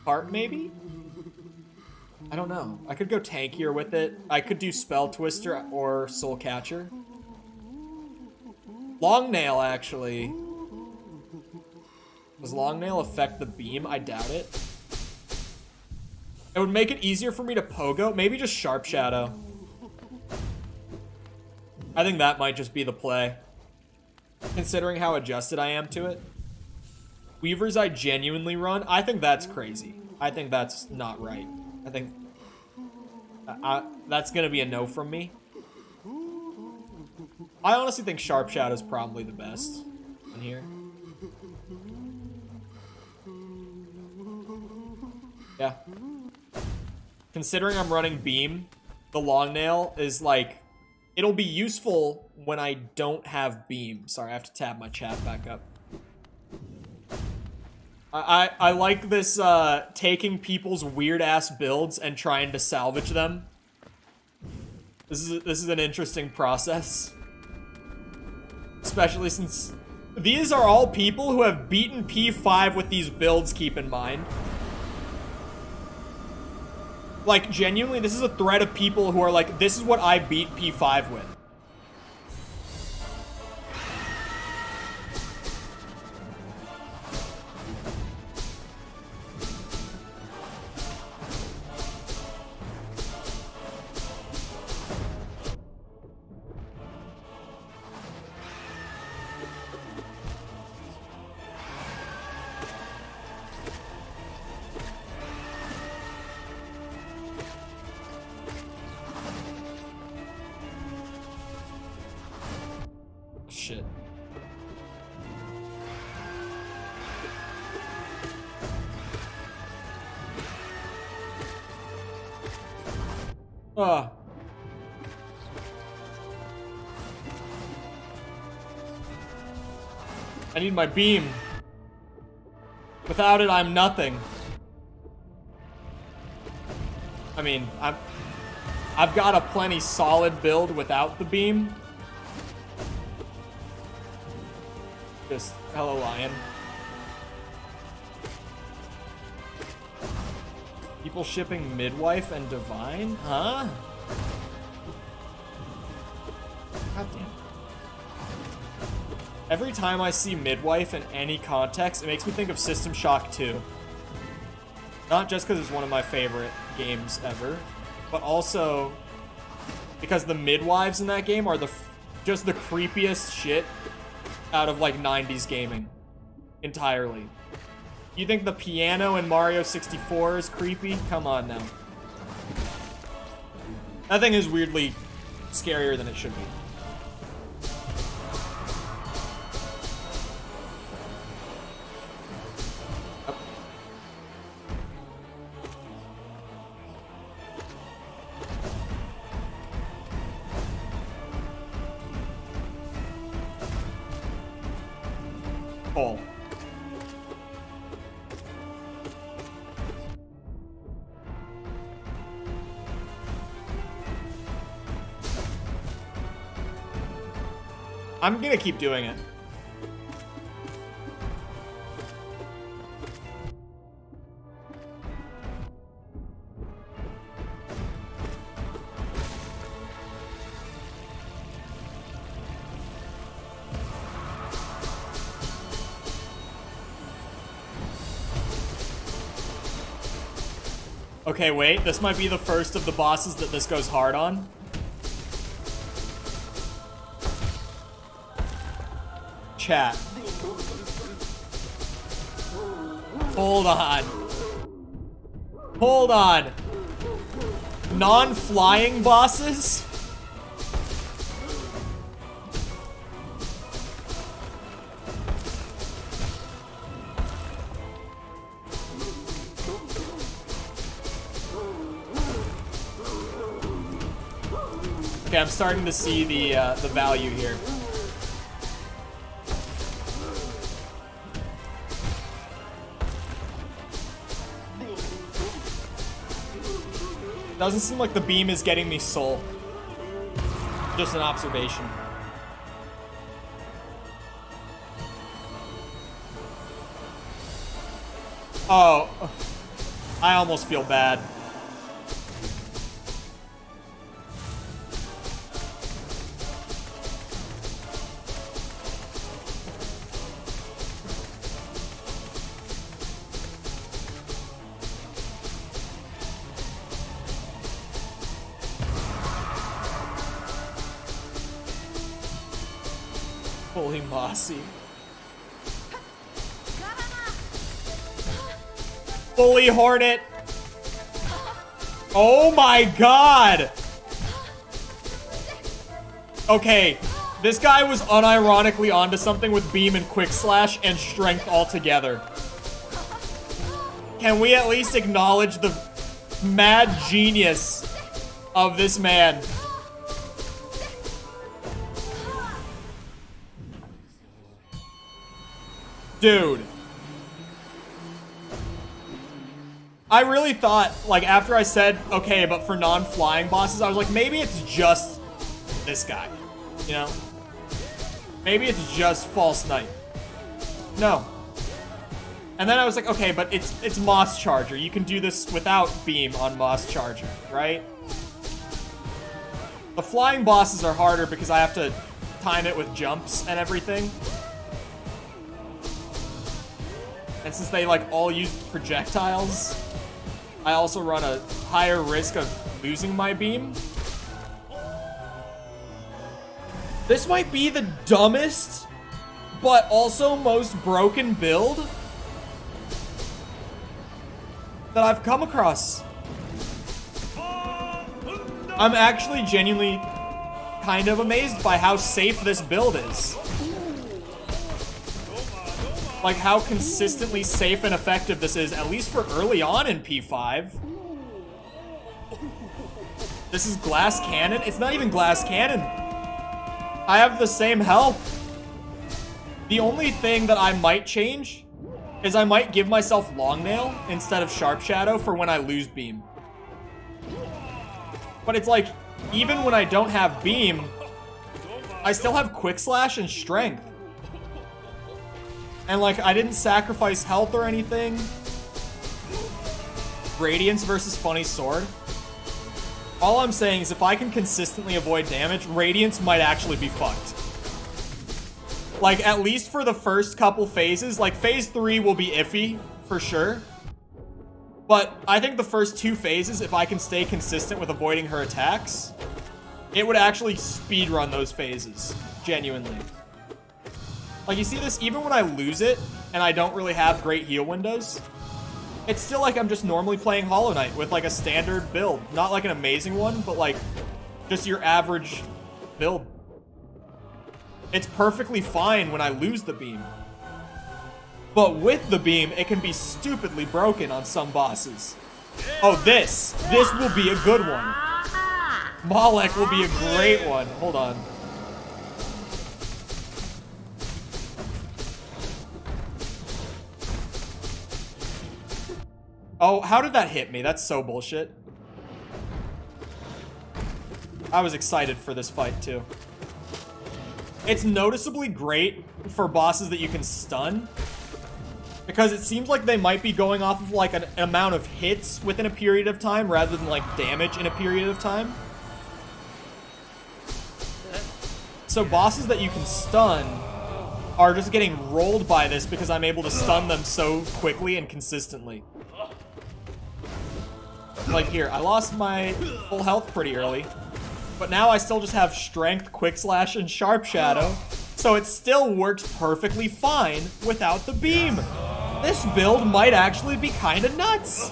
Heart, maybe? I don't know. I could go tankier with it. I could do Spell Twister or Soul Catcher. Long Nail, actually. Does Long Nail affect the beam? I doubt it. It would make it easier for me to pogo. Maybe just Sharp Shadow. I think that might just be the play, considering how adjusted I am to it. Weavers I genuinely run. I think that's crazy. I think that's not right. I think that's gonna be a no from me. I honestly think Sharp Shadow is probably the best in here. Yeah. Considering I'm running Beam, the Long Nail is like, it'll be useful when I don't have Beam. Sorry, I have to tab my chat back up. I like this taking people's weird ass builds and trying to salvage them. This is an interesting process. Especially since these are all people who have beaten P5 with these builds, keep in mind. Like, genuinely, this is a thread of people who are like, this is what I beat P5 with. Shit. I need my beam. Without it, I'm nothing. I mean, I've got a plenty solid build without the beam. Just, hello, Lion. People shipping Midwife and Divine? Huh? God damn. Every time I see Midwife in any context, it makes me think of System Shock 2. Not just because it's one of my favorite games ever, but also because the midwives in that game are just the creepiest shit out of, like, 90s gaming. Entirely. You think the piano in Mario 64 is creepy? Come on now. That thing is weirdly scarier than it should be. Pull. I'm gonna keep doing it. Okay, wait. This might be the first of the bosses that this goes hard on. Chat. Hold on. Hold on. Non-flying bosses? Okay, I'm starting to see the value here. Doesn't seem like the beam is getting me soul. Just an observation. Oh, I almost feel bad. Holy mossy. Fully Hornet. Oh my god. Okay, this guy was unironically onto something with beam and quick slash and strength all together. Can we at least acknowledge the mad genius of this man? Dude. I really thought, like, after I said, okay, but for non-flying bosses, I was like, maybe it's just this guy, you know? Maybe it's just False Knight. No. And then I was like, okay, but it's Moss Charger. You can do this without beam on Moss Charger, right? The flying bosses are harder because I have to time it with jumps and everything. And since they, like, all use projectiles, I also run a higher risk of losing my beam. This might be the dumbest, but also most broken build that I've come across. I'm actually genuinely kind of amazed by how safe this build is. Like, how consistently safe and effective this is, at least for early on in P5. This is glass cannon? It's not even glass cannon. I have the same health. The only thing that I might change is I might give myself long nail instead of sharp shadow for when I lose beam. But it's like, even when I don't have beam, I still have quick slash and strength. And, like, I didn't sacrifice health or anything. Radiance versus Funny Sword. All I'm saying is if I can consistently avoid damage, Radiance might actually be fucked. Like, at least for the first couple phases. Like, phase 3 will be iffy, for sure. But I think the first 2 phases, if I can stay consistent with avoiding her attacks, it would actually speedrun those phases. Genuinely. Like, you see this, even when I lose it, and I don't really have great heal windows, it's still like I'm just normally playing Hollow Knight with, like, a standard build. Not, like, an amazing one, but, like, just your average build. It's perfectly fine when I lose the beam. But with the beam, it can be stupidly broken on some bosses. Oh, this will be a good one. Malek will be a great one. Hold on. Oh, how did that hit me? That's so bullshit. I was excited for this fight, too. It's noticeably great for bosses that you can stun, because it seems like they might be going off of, like, an amount of hits within a period of time rather than, like, damage in a period of time. So bosses that you can stun are just getting rolled by this because I'm able to stun them so quickly and consistently. Like here, I lost my full health pretty early, but now I still just have strength, quick slash, and sharp shadow, so it still works perfectly fine without the beam. This build might actually be kind of nuts.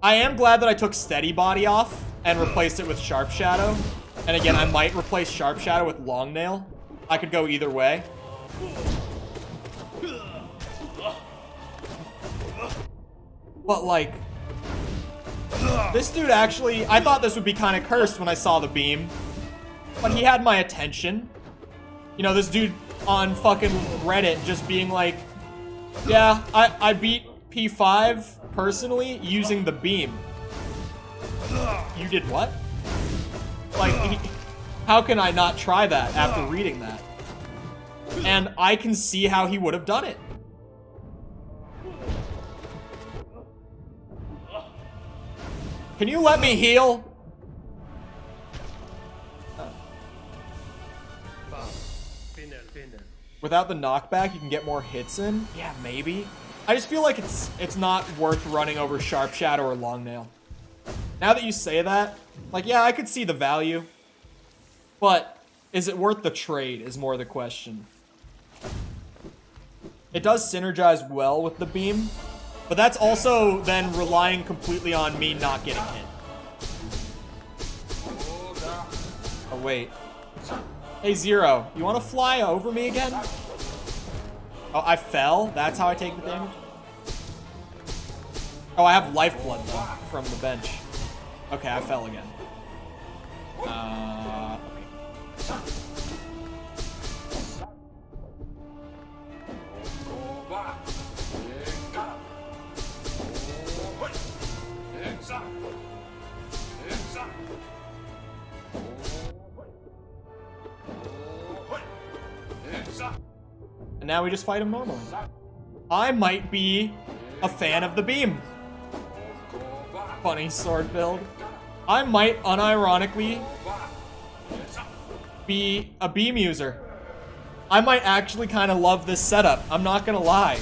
I am glad that I took steady body off and replaced it with sharp shadow. And again, I might replace sharp shadow with long nail. I could go either way. But like, this dude actually, I thought this would be kind of cursed when I saw the beam, but he had my attention. You know, this dude on fucking Reddit just being like, yeah, I beat P5 personally using the beam. You did what? Like, how can I not try that after reading that? And I can see how he would have done it. Can you let me heal? Without the knockback, you can get more hits in? Yeah, maybe. I just feel like it's not worth running over Sharp Shadow or Long Nail. Now that you say that, like, yeah, I could see the value. But is it worth the trade is more the question. It does synergize well with the beam, but that's also then relying completely on me not getting hit. Oh, wait. Hey, Zero, you want to fly over me again? Oh, I fell? That's how I take the damage? Oh, I have lifeblood, though, from the bench. Okay, I fell again. Okay. And now we just fight him normally. I might be a fan of the beam. Funny sword build. I might unironically be a beam user. I might actually kind of love this setup. I'm not gonna lie.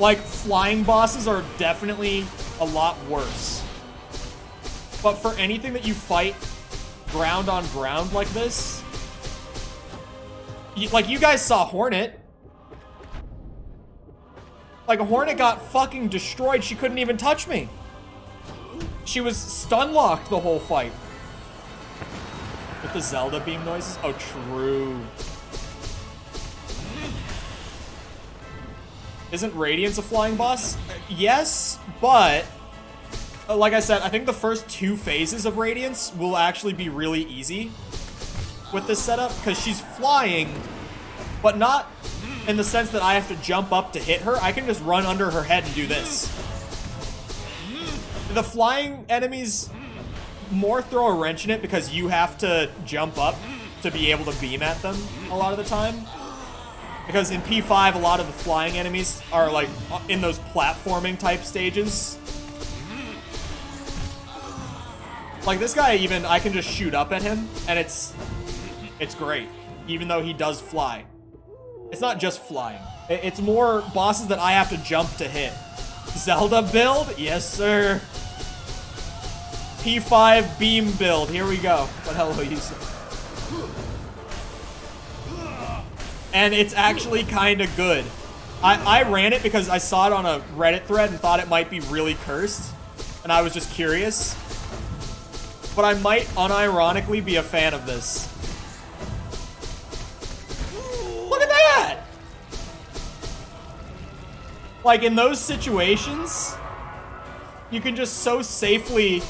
Like, flying bosses are definitely a lot worse. But for anything that you fight ground on ground like this, like, you guys saw Hornet. Like, Hornet got fucking destroyed. She couldn't even touch me. She was stun locked the whole fight. With the Zelda beam noises? Oh, true. Isn't Radiance a flying boss? Yes, but like I said, I think the first 2 phases of Radiance will actually be really easy with this setup, because she's flying, but not in the sense that I have to jump up to hit her. I can just run under her head and do this. The flying enemies more throw a wrench in it because you have to jump up to be able to beam at them a lot of the time. Because in P5, a lot of the flying enemies are like in those platforming type stages. Like this guy even, I can just shoot up at him and it's great, even though he does fly. It's not just flying. It's more bosses that I have to jump to hit. Zelda build? Yes, sir. P5 beam build. Here we go. But hello, Yusuf. And it's actually kind of good. I ran it because I saw it on a Reddit thread and thought it might be really cursed. And I was just curious. But I might unironically be a fan of this. Look at that! Like, in those situations, you can just so safely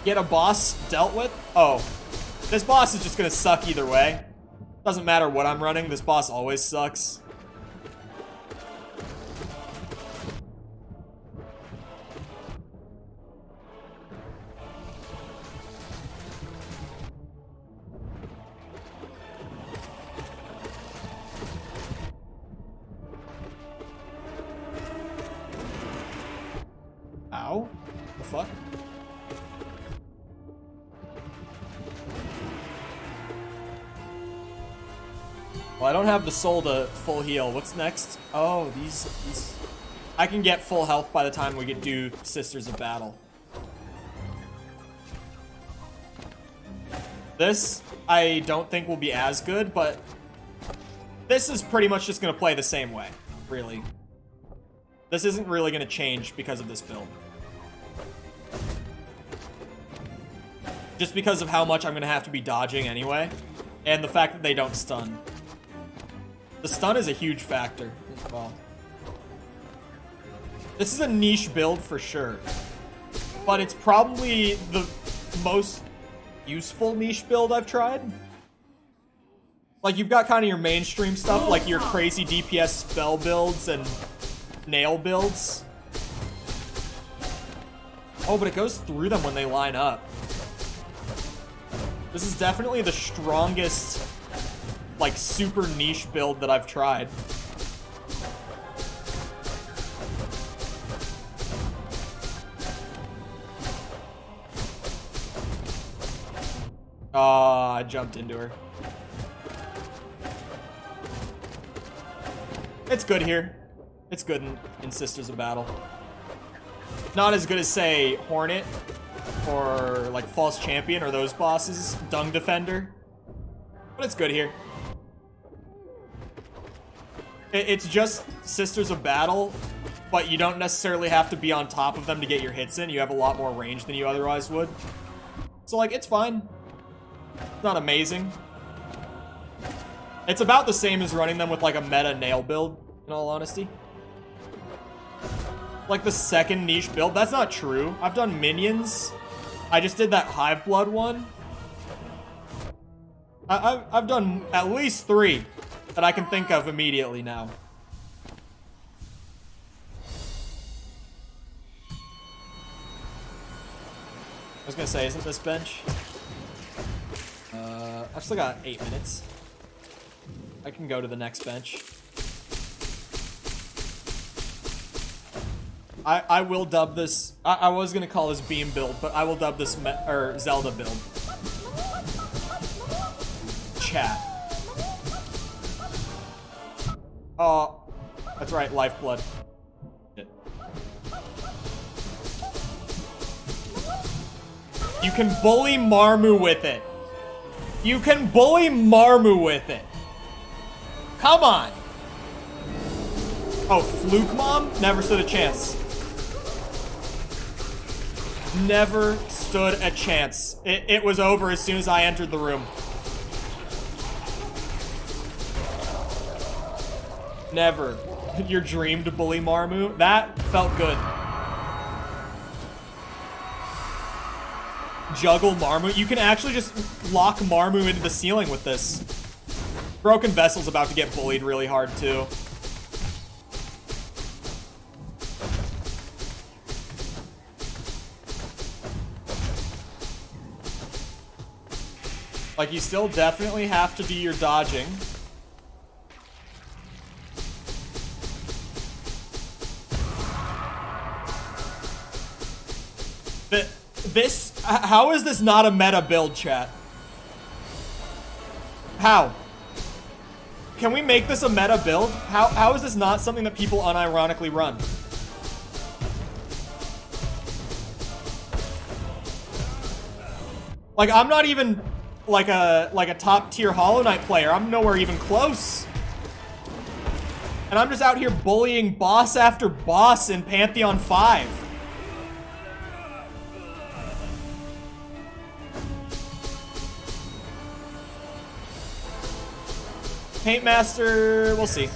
get a boss dealt with. Oh, this boss is just gonna suck either way. Doesn't matter what I'm running, this boss always sucks. Ow. The fuck? Well, I don't have the soul to full heal. What's next? Oh, these... I can get full health by the time we get do Sisters of Battle. This, I don't think will be as good, but this is pretty much just going to play the same way, really. This isn't really going to change because of this build. Just because of how much I'm going to have to be dodging anyway, and the fact that they don't stun. The stun is a huge factor as well. This is a niche build for sure, but it's probably the most useful niche build I've tried. Like, you've got kind of your mainstream stuff, like your crazy DPS spell builds and nail builds. Oh, but it goes through them when they line up. This is definitely the strongest, like, super niche build that I've tried. Oh, I jumped into her. It's good here. It's good in Sisters of Battle. Not as good as, say, Hornet or, like, False Champion or those bosses. Dung Defender. But it's good here. It's just Sisters of Battle, but you don't necessarily have to be on top of them to get your hits in. You have a lot more range than you otherwise would. So, like, it's fine. It's not amazing. It's about the same as running them with, like, a meta nail build, in all honesty. Like, the second niche build. That's not true. I've done minions. I just did that Hive Blood one. I've done at least 3 that I can think of immediately now. I was gonna say, isn't this bench? I've still got 8 minutes. I can go to the next bench. I will dub this. I was gonna call this Beam build, but I will dub this Zelda build. Chat. Oh, that's right, Lifeblood. Shit. You can bully Marmu with it. You can bully Marmu with it. Come on. Oh, Fluke Mom? Never stood a chance. Never stood a chance. It was over as soon as I entered the room. Never. Your dream to bully Marmu? That felt good. Juggle Marmu. You can actually just lock Marmu into the ceiling with this. Broken Vessel's about to get bullied really hard, too. Like, you still definitely have to do your dodging. How is this not a meta build, chat? How? Can we make this a meta build? How is this not something that people unironically run? Like, I'm not even like a top tier Hollow Knight player. I'm nowhere even close. And I'm just out here bullying boss after boss in Pantheon 5. Paintmaster, we'll see.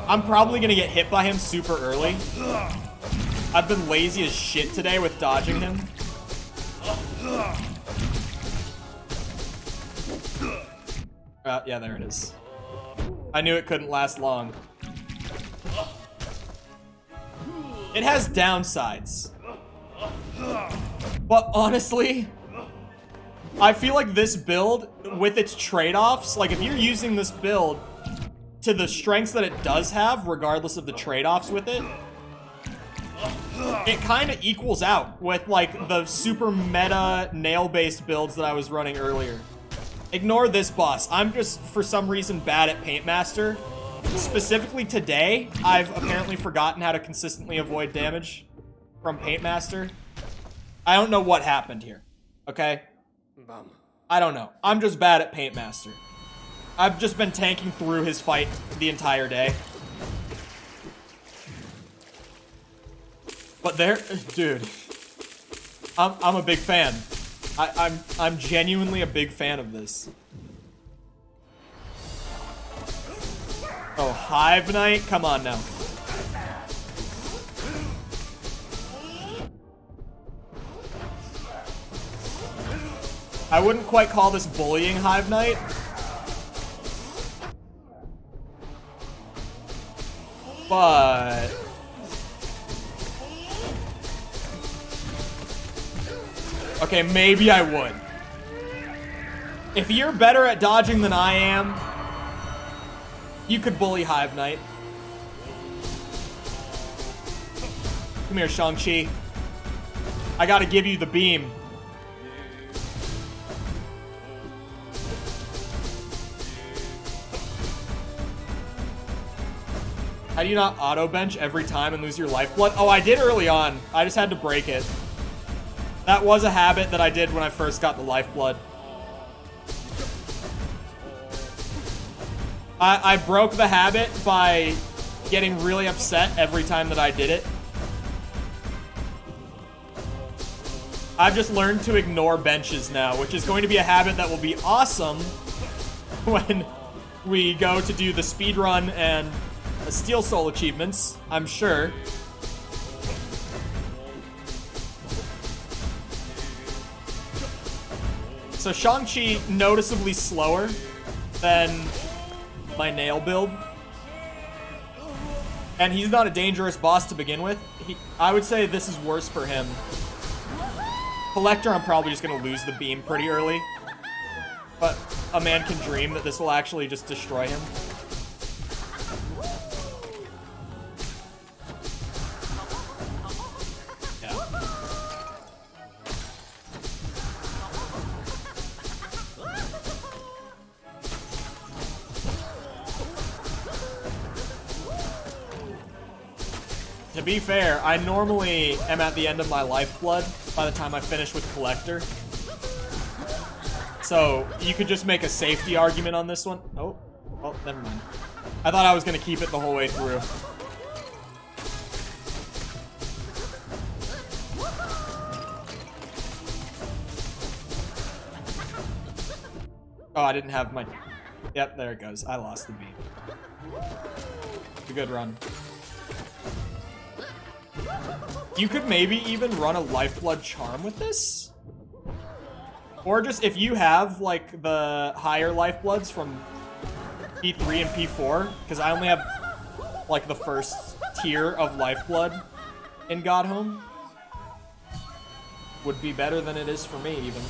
I'm probably gonna get hit by him super early. I've been lazy as shit today with dodging him. Yeah, there it is. I knew it couldn't last long. It has downsides. But honestly, I feel like this build, with its trade-offs, like if you're using this build to the strengths that it does have, regardless of the trade-offs with it, it kind of equals out with like the super meta nail-based builds that I was running earlier. Ignore this boss. I'm just, for some reason, bad at Paintmaster. Specifically today, I've apparently forgotten how to consistently avoid damage from Paintmaster. I don't know what happened here, okay? I don't know. I'm just bad at Paintmaster. I've just been tanking through his fight the entire day. But there, dude, I'm a big fan. I'm genuinely a big fan of this. Oh, Hive Knight? Come on now. I wouldn't quite call this bullying, Hive Knight. But... okay, maybe I would. If you're better at dodging than I am, you could bully Hive Knight. Come here, Shang-Chi. I gotta give you the beam. How do you not auto bench every time and lose your lifeblood? Oh, I did early on. I just had to break it. That was a habit that I did when I first got the lifeblood. I broke the habit by getting really upset every time that I did it. I've just learned to ignore benches now, which is going to be a habit that will be awesome when we go to do the speedrun and the Steel Soul achievements, I'm sure. So Shang-Chi noticeably slower than my nail build. And he's not a dangerous boss to begin with. I would say this is worse for him. Collector, I'm probably just gonna lose the beam pretty early. But a man can dream that this will actually just destroy him. To be fair, I normally am at the end of my lifeblood by the time I finish with Collector. So, you could just make a safety argument on this one. Oh, never mind. I thought I was going to keep it the whole way through. Oh, I didn't have my... Yep, there it goes. I lost the beam. It's a good run. You could maybe even run a Lifeblood Charm with this? Or just, if you have, like, the higher Lifebloods from P3 and P4, because I only have, like, the first tier of Lifeblood in Godhome, would be better than it is for me, even.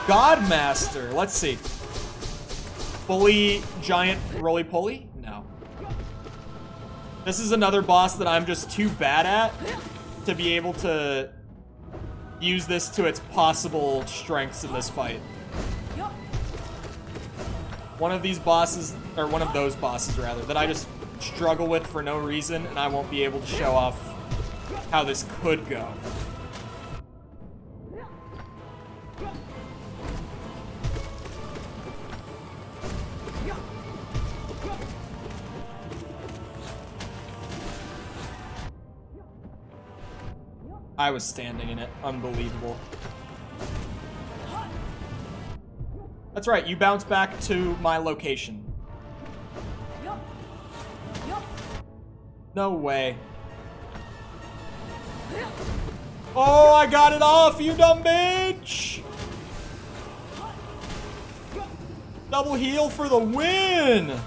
Godmaster! Let's see. Fully giant roly-poly? No. This is another boss that I'm just too bad at to be able to use this to its possible strengths in this fight. One of these bosses, or one of those bosses rather, that I just struggle with for no reason, and I won't be able to show off how this could go. I was standing in it. Unbelievable. That's right, you bounce back to my location. No way. Oh, I got it off, you dumb bitch! Double heal for the win!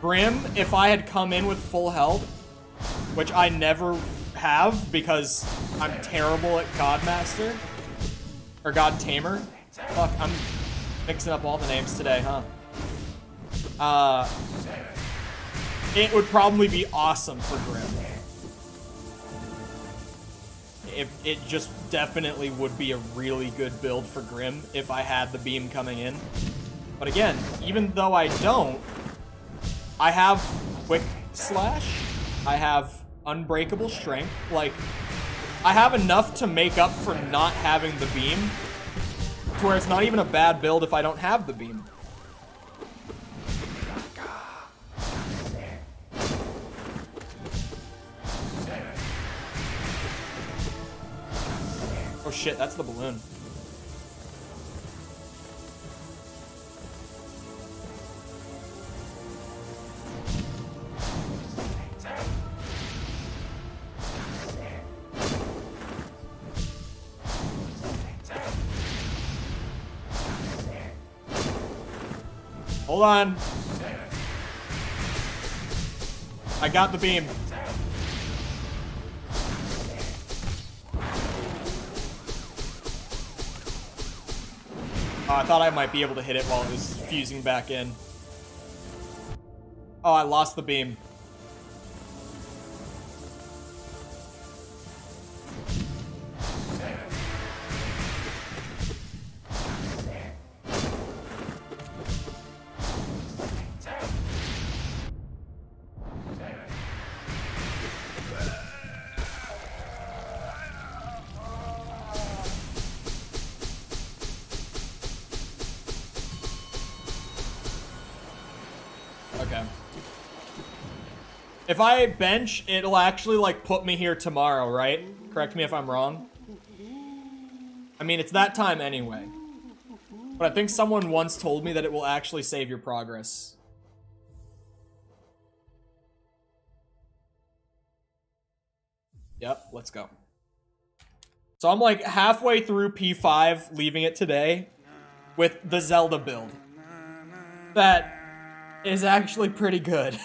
Grim, if I had come in with full health, which I never have because I'm terrible at Godmaster. Or God Tamer. Fuck, I'm mixing up all the names today, huh? It would probably be awesome for Grim. It just definitely would be a really good build for Grim if I had the beam coming in. But again, even though I don't, I have Quick Slash, I have Unbreakable Strength, like, I have enough to make up for not having the beam, to where it's not even a bad build if I don't have the beam. Oh shit, that's the balloon. Hold on. I got the beam. Oh, I thought I might be able to hit it while it was fusing back in. Oh, I lost the beam. Okay. If I bench, it'll actually, like, put me here tomorrow, right? Correct me if I'm wrong. I mean, it's that time anyway. But I think someone once told me that it will actually save your progress. Yep, let's go. So I'm, like, halfway through P5, leaving it today, with the Zelda build. That is actually pretty good.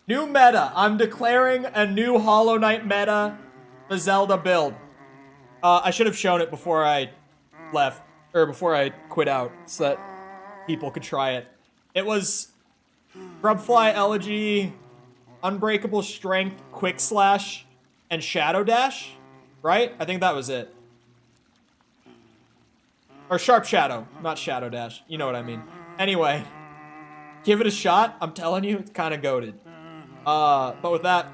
New meta. I'm declaring a new Hollow Knight meta, the Zelda build. I should have shown it before I left, or before I quit out, so that people could try it. It was Grubfly Elegy, Unbreakable Strength, Quick Slash, and Shadow Dash, right? I think that was it. Or Sharp Shadow, not Shadow Dash. You know what I mean. Anyway. Give it a shot. I'm telling you, it's kind of goated. But with that,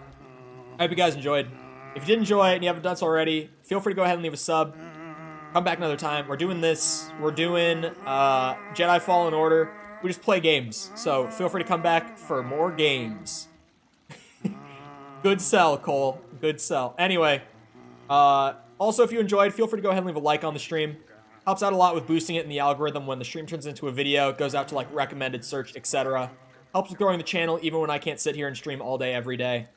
I hope you guys enjoyed. If you did enjoy it and you haven't done so already, feel free to go ahead and leave a sub. Come back another time. We're doing this. We're doing Jedi Fallen Order. We just play games. So feel free to come back for more games. Good sell, Cole. Good sell. Anyway, also if you enjoyed, feel free to go ahead and leave a like on the stream. Helps out a lot with boosting it in the algorithm when the stream turns into a video. It goes out to, like, recommended, search, etc. Helps with growing the channel even when I can't sit here and stream all day, every day.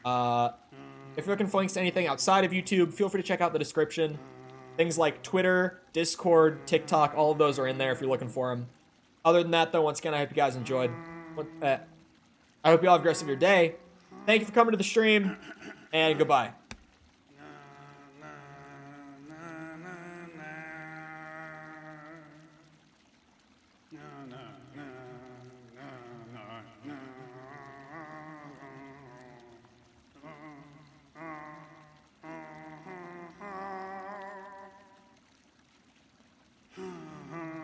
If you're looking for links to anything outside of YouTube, feel free to check out the description. Things like Twitter, Discord, TikTok, all of those are in there if you're looking for them. Other than that, though, once again, I hope you guys enjoyed. I hope you all have the rest of your day. Thank you for coming to the stream, and goodbye.